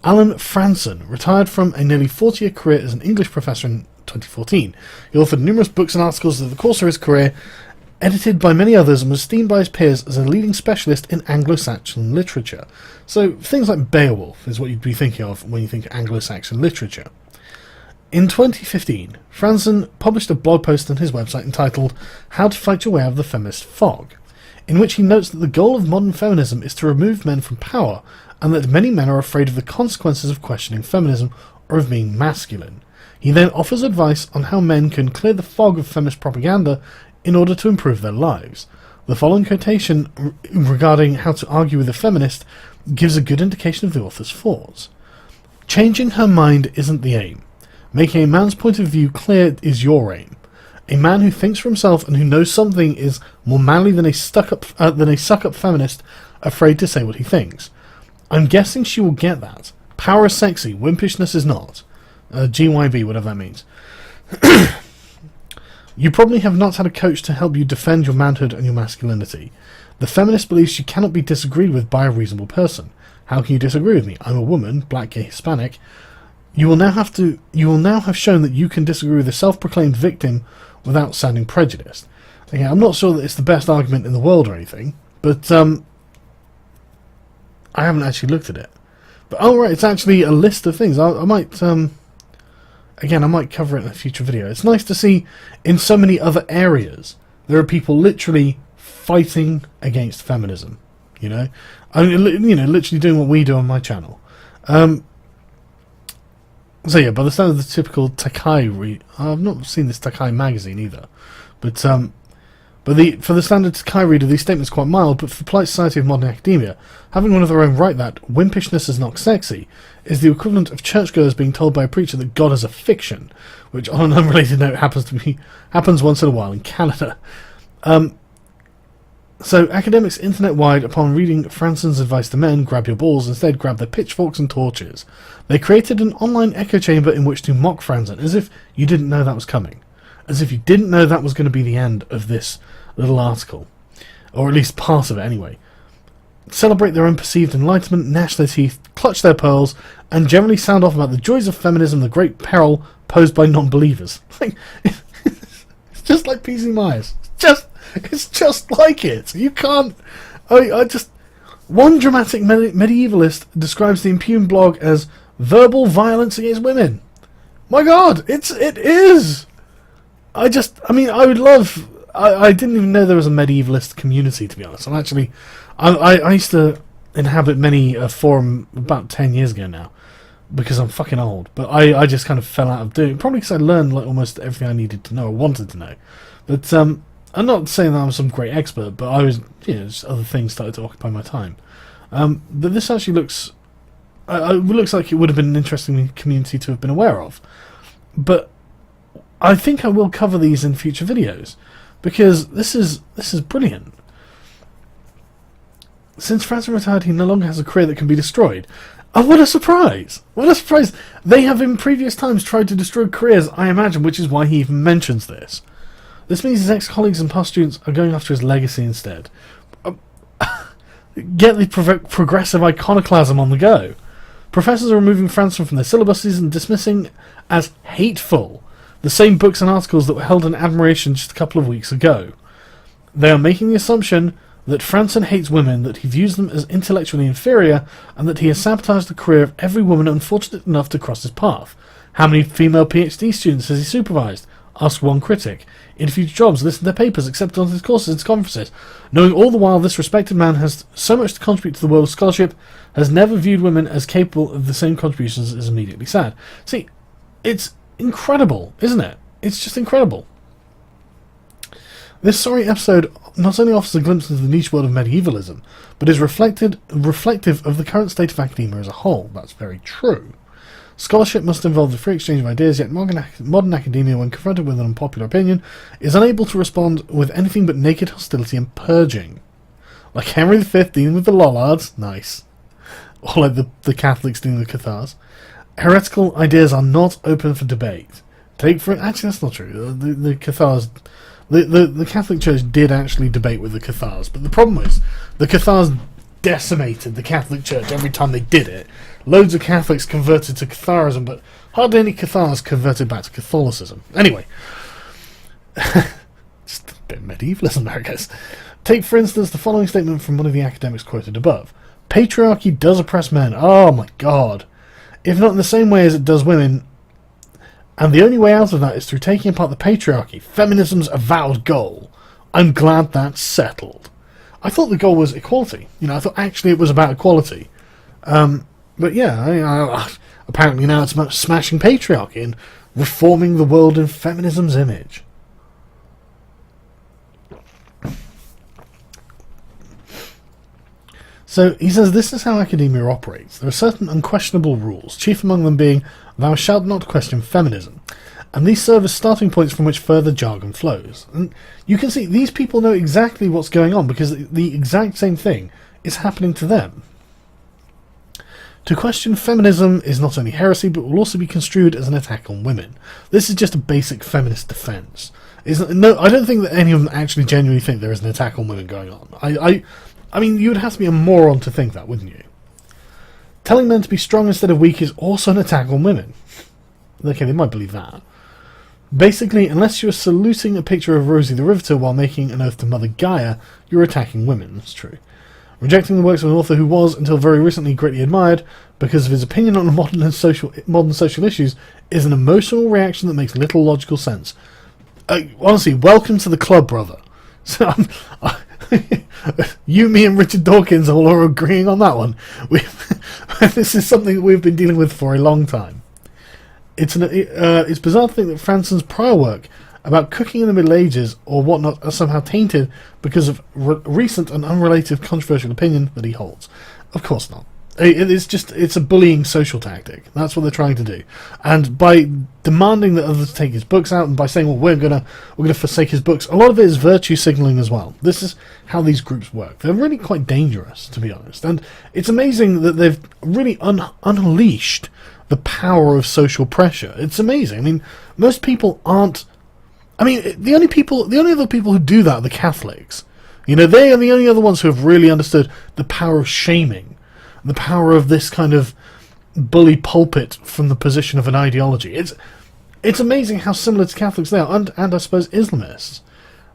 Alan Franson retired from a nearly 40-year career as an English professor in 2014. He authored numerous books and articles over the course of his career, edited by many others, and was esteemed by his peers as a leading specialist in Anglo-Saxon literature. So things like Beowulf is what you'd be thinking of when you think Anglo-Saxon literature. In 2015, Franson published a blog post on his website entitled How to Fight Your Way Out of the Feminist Fog, in which he notes that the goal of modern feminism is to remove men from power, and that many men are afraid of the consequences of questioning feminism or of being masculine. He then offers advice on how men can clear the fog of feminist propaganda in order to improve their lives. The following quotation regarding how to argue with a feminist gives a good indication of the author's thoughts. Changing her mind isn't the aim. Making a man's point of view clear is your aim. A man who thinks for himself and who knows something is more manly than a suck-up feminist afraid to say what he thinks. I'm guessing she will get that. Power is sexy, wimpishness is not. GYB, whatever that means. You probably have not had a coach to help you defend your manhood and your masculinity. The feminist believes she cannot be disagreed with by a reasonable person. How can you disagree with me? I'm a woman, black, gay, Hispanic. You will now have shown that you can disagree with a self-proclaimed victim without sounding prejudiced. Okay, I'm not sure that it's the best argument in the world or anything, but I haven't actually looked at it. But oh right, it's actually a list of things. I might again, I might cover it in a future video. It's nice to see in so many other areas there are people literally fighting against feminism. You know, I mean, you know, literally doing what we do on my channel. So yeah, by the sound of the typical Takai I've not seen this Takai magazine either, but for the standard Takai reader, these statements are quite mild, but for the polite society of modern academia, having one of their own write that wimpishness is not sexy is the equivalent of churchgoers being told by a preacher that God is a fiction, which on an unrelated note happens once in a while in Canada. So academics internet-wide, upon reading Franson's advice to men, grab your balls, instead grab their pitchforks and torches. They created an online echo chamber in which to mock Franson, as if you didn't know that was coming. As if you didn't know that was going to be the end of this little article. Or at least part of it anyway. Celebrate their own perceived enlightenment, gnash their teeth, clutch their pearls, and generally sound off about the joys of feminism, the great peril posed by non-believers. It's just like PC Myers. It's just like it. You can't... One dramatic medievalist describes the impugned blog as verbal violence against women. My God, it is. I didn't even know there was a medievalist community, to be honest. I used to inhabit many a forum about 10 years ago now, because I'm fucking old. But I just kind of fell out of doing it, probably because I learned like almost everything I needed to know or wanted to know. But I'm not saying that I'm some great expert, but I was, just other things started to occupy my time. But this actually looks like it would have been an interesting community to have been aware of. But I think I will cover these in future videos, because this is brilliant. Since Franson retired, he no longer has a career that can be destroyed. Oh, what a surprise! What a surprise! They have in previous times tried to destroy careers, I imagine, which is why he even mentions this. This means his ex-colleagues and past students are going after his legacy instead. Get the progressive iconoclasm on the go. Professors are removing Franson from their syllabuses and dismissing as hateful the same books and articles that were held in admiration just a couple of weeks ago. They are making the assumption that Franson hates women, that he views them as intellectually inferior, and that he has sabotaged the career of every woman unfortunate enough to cross his path. How many female PhD students has he supervised? Asked one critic. Interviewed jobs, listened to their papers, accepted on his courses and conferences. Knowing all the while this respected man has so much to contribute to the world of scholarship, has never viewed women as capable of the same contributions, is immediately sad. See, it's incredible, isn't it? It's just incredible. This sorry episode not only offers a glimpse into the niche world of medievalism, but is reflective of the current state of academia as a whole. That's very true. Scholarship must involve the free exchange of ideas, yet modern academia, when confronted with an unpopular opinion, is unable to respond with anything but naked hostility and purging. Like Henry V dealing with the Lollards, nice. Or like the Catholics dealing with Cathars. Heretical ideas are not open for debate. Actually, that's not true. The Cathars... The Catholic Church did actually debate with the Cathars, but the problem is, the Cathars decimated the Catholic Church every time they did it. Loads of Catholics converted to Catharism, but hardly any Cathars converted back to Catholicism. Anyway, just a bit of medievalism there, I guess. Take, for instance, the following statement from one of the academics quoted above. Patriarchy does oppress men. Oh my God. If not in the same way as it does women, and the only way out of that is through taking apart the patriarchy, feminism's avowed goal. I'm glad that's settled. I thought the goal was equality. I thought actually it was about equality. But yeah, apparently now it's about smashing patriarchy and reforming the world in feminism's image. So he says this is how academia operates. There are certain unquestionable rules, chief among them being, thou shalt not question feminism. And these serve as starting points from which further jargon flows. And you can see these people know exactly what's going on because the exact same thing is happening to them. To question feminism is not only heresy, but will also be construed as an attack on women. This is just a basic feminist defense. I don't think that any of them actually genuinely think there is an attack on women going on. I mean, you would have to be a moron to think that, wouldn't you? Telling men to be strong instead of weak is also an attack on women. Okay, they might believe that. Basically, unless you're saluting a picture of Rosie the Riveter while making an oath to Mother Gaia, you're attacking women. That's true. Rejecting the works of an author who was, until very recently, greatly admired because of his opinion on modern social issues is an emotional reaction that makes little logical sense. Honestly, welcome to the club, brother. So you, me, and Richard Dawkins all are agreeing on that one. This is something that we've been dealing with for a long time. It's bizarre to think that Franson's prior work about cooking in the Middle Ages or whatnot are somehow tainted because of recent and unrelated controversial opinion that he holds. Of course not. It's a bullying social tactic. That's what they're trying to do. And by demanding that others take his books out and by saying, well, we're gonna forsake his books, a lot of it is virtue signaling as well. This is how these groups work. They're really quite dangerous, to be honest. And it's amazing that they've really unleashed the power of social pressure. It's amazing. I mean, most people aren't... I mean, the only other people who do that are the Catholics. They are the only other ones who have really understood the power of shaming. The power of this kind of bully pulpit from the position of an ideology. It's amazing how similar to Catholics they are, and I suppose Islamists.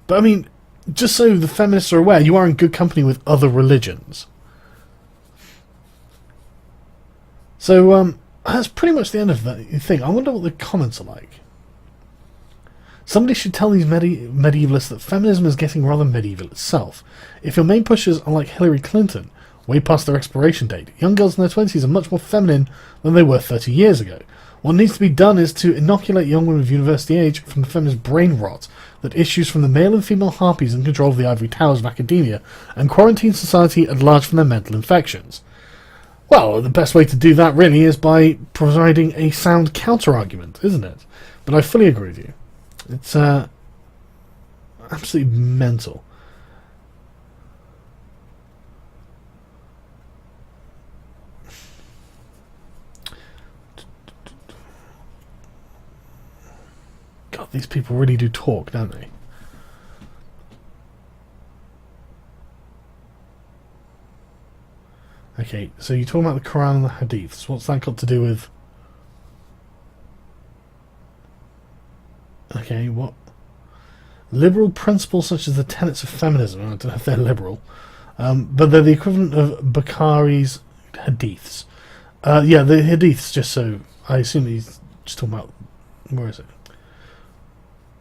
But I mean, just so the feminists are aware, you are in good company with other religions. So, that's pretty much the end of that thing. I wonder what the comments are like. Somebody should tell these medievalists that feminism is getting rather medieval itself. If your main pushers are like Hillary Clinton, way past their expiration date, young girls in their 20s are much more feminine than they were 30 years ago. What needs to be done is to inoculate young women of university age from the feminist brain rot that issues from the male and female harpies in control of the ivory towers of academia and quarantine society at large from their mental infections. Well, the best way to do that really is by providing a sound counter-argument, isn't it? But I fully agree with you. It's absolutely mental. God, these people really do talk, don't they? Okay, so you're talking about the Quran and the Hadiths. What's that got to do with... Okay, what? Liberal principles such as the tenets of feminism. I don't know if they're liberal. But they're the equivalent of Bukhari's Hadiths. Yeah, the Hadiths, just so... I assume he's just talking about... Where is it?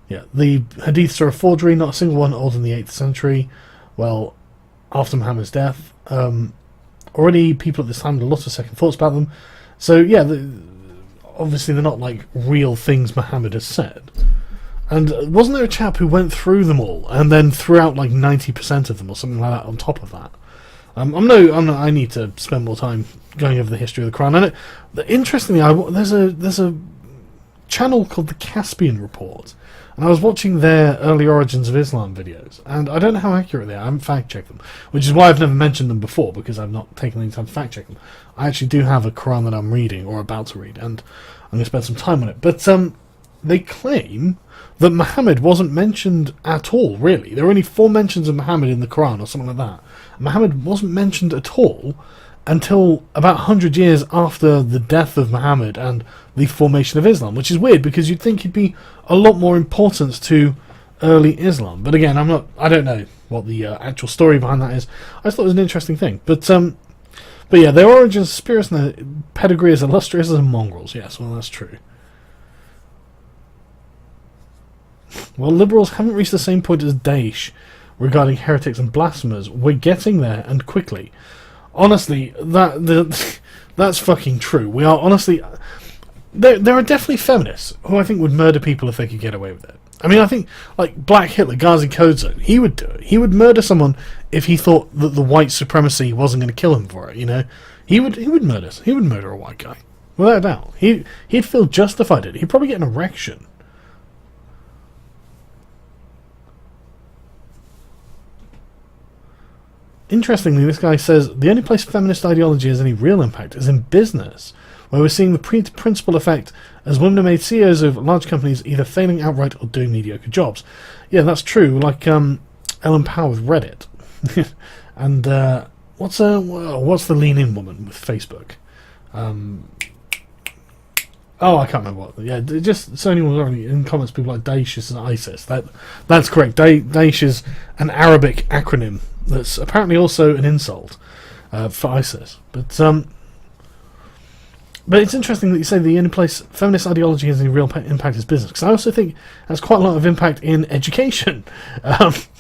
Yeah, the Hadiths are a forgery, not a single one older than the 8th century. Well, after Muhammad's death. Already people at this time had a lot of second thoughts about them. So, yeah, obviously they're not like real things Muhammad has said. And wasn't there a chap who went through them all and then threw out like 90% of them or something like that on top of that? I need to spend more time going over the history of the Quran. And interestingly, there's a channel called the Caspian Report, and I was watching their early origins of Islam videos, and I don't know how accurate they are. I haven't fact-checked them, which is why I've never mentioned them before, because I've not taken any time to fact-check them. I actually do have a Quran that I'm reading, or about to read, and I'm going to spend some time on it. But they claim that Muhammad wasn't mentioned at all, really. There were only 4 mentions of Muhammad in the Quran, or something like that. Muhammad wasn't mentioned at all until about 100 years after the death of Muhammad and the formation of Islam, which is weird because you'd think he'd be a lot more importance to early Islam. But again, I don't know what the actual story behind that is. I just thought it was an interesting thing. But yeah, their origins, spirits, and their pedigree is illustrious as mongrels. Yes, well, that's true. Well, liberals haven't reached the same point as Daesh regarding heretics and blasphemers. We're getting there, and quickly. Honestly, that's fucking true. We are honestly... There are definitely feminists who I think would murder people if they could get away with it. I mean, I think, like, Black Hitler, Ghazi Code Zone, he would do it. He would murder someone if he thought that the white supremacy wasn't going to kill him for it, you know? He would murder a white guy. Without a doubt. He'd feel justified in it. He'd probably get an erection. Interestingly, this guy says, the only place feminist ideology has any real impact is in business, where we're seeing the principal effect as women are made CEOs of large companies either failing outright or doing mediocre jobs. Yeah, that's true, like Ellen Power with Reddit. And what's the lean-in woman with Facebook? Oh, I can't remember what. Yeah, just so anyone already in comments, people like Daesh and ISIS. That's correct. Daesh is an Arabic acronym that's apparently also an insult for ISIS. But it's interesting that you say the only place feminist ideology has any real impact is business, because I also think it has quite a lot of impact in education,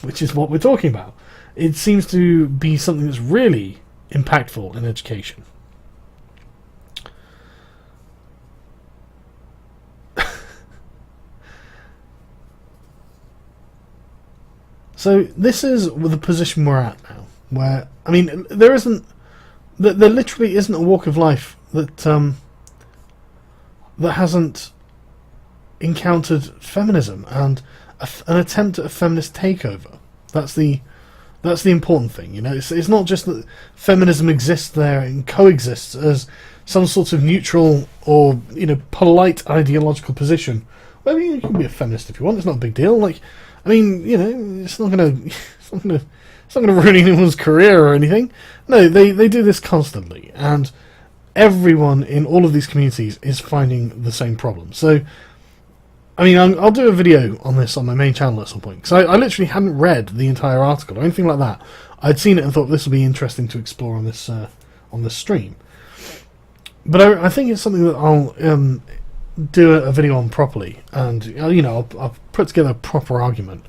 which is what we're talking about. It seems to be something that's really impactful in education. So this is the position we're at now, where, I mean, there literally isn't a walk of life that hasn't encountered feminism and an attempt at a feminist takeover. That's the important thing, you know. It's not just that feminism exists there and coexists as some sort of neutral or, you know, polite ideological position. Well, you can be a feminist if you want. It's not a big deal. Like, I mean, you know, it's not gonna ruin anyone's career or anything. No, they do this constantly, and everyone in all of these communities is finding the same problem. So, I mean, I'll do a video on this on my main channel at some point, because I literally hadn't read the entire article or anything like that. I'd seen it and thought this would be interesting to explore on this stream. But I think it's something that I'll do a video on properly, and I'll put together a proper argument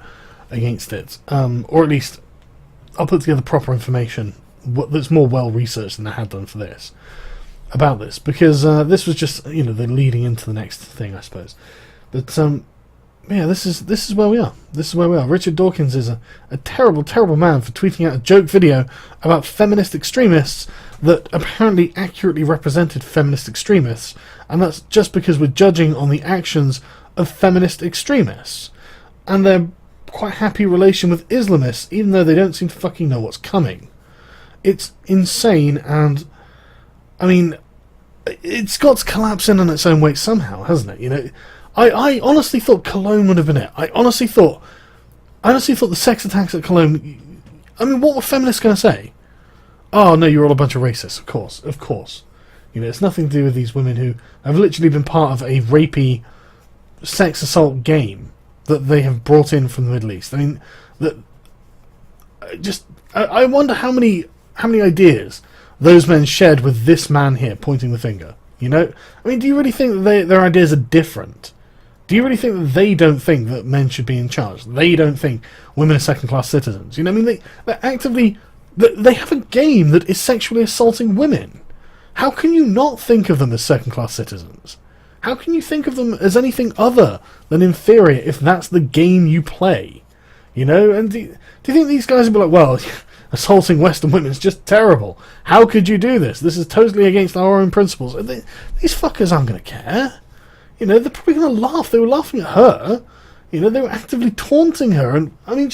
against it, or at least I'll put together proper information that's more well researched than I had done for this about this, because this was just the leading into the next thing, I suppose. But yeah, this is where we are. This is where we are. Richard Dawkins is a terrible, terrible man for tweeting out a joke video about feminist extremists that apparently accurately represented feminist extremists, and that's just because we're judging on the actions of feminist extremists and their quite happy relation with Islamists, even though they don't seem to fucking know what's coming. It's insane, and I mean, it's got to collapse in on its own weight somehow, hasn't it? I honestly thought Cologne would have been it. I honestly thought the sex attacks at Cologne. I mean, what were feminists going to say? Oh no, you're all a bunch of racists. Of course. It's nothing to do with these women who have literally been part of a rapey sex assault game that they have brought in from the Middle East. I mean, I wonder how many ideas those men shared with this man here pointing the finger. I mean, do you really think that their ideas are different? Do you really think that they don't think that men should be in charge? They don't think women are second-class citizens? I mean, they're actively... They have a game that is sexually assaulting women. How can you not think of them as second-class citizens? How can you think of them as anything other than inferior if that's the game you play? And do you think these guys would be like, well, assaulting Western women is just terrible. How could you do this? This is totally against our own principles. These fuckers aren't going to care. They're probably going to laugh. They were laughing at her. They were actively taunting her. And, I mean,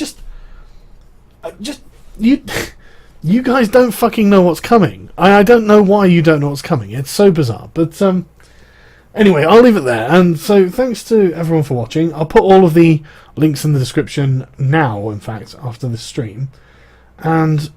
you guys don't fucking know what's coming. I don't know why you don't know what's coming. It's so bizarre. But, anyway, I'll leave it there. And so, thanks to everyone for watching. I'll put all of the links in the description now, in fact, after this stream. And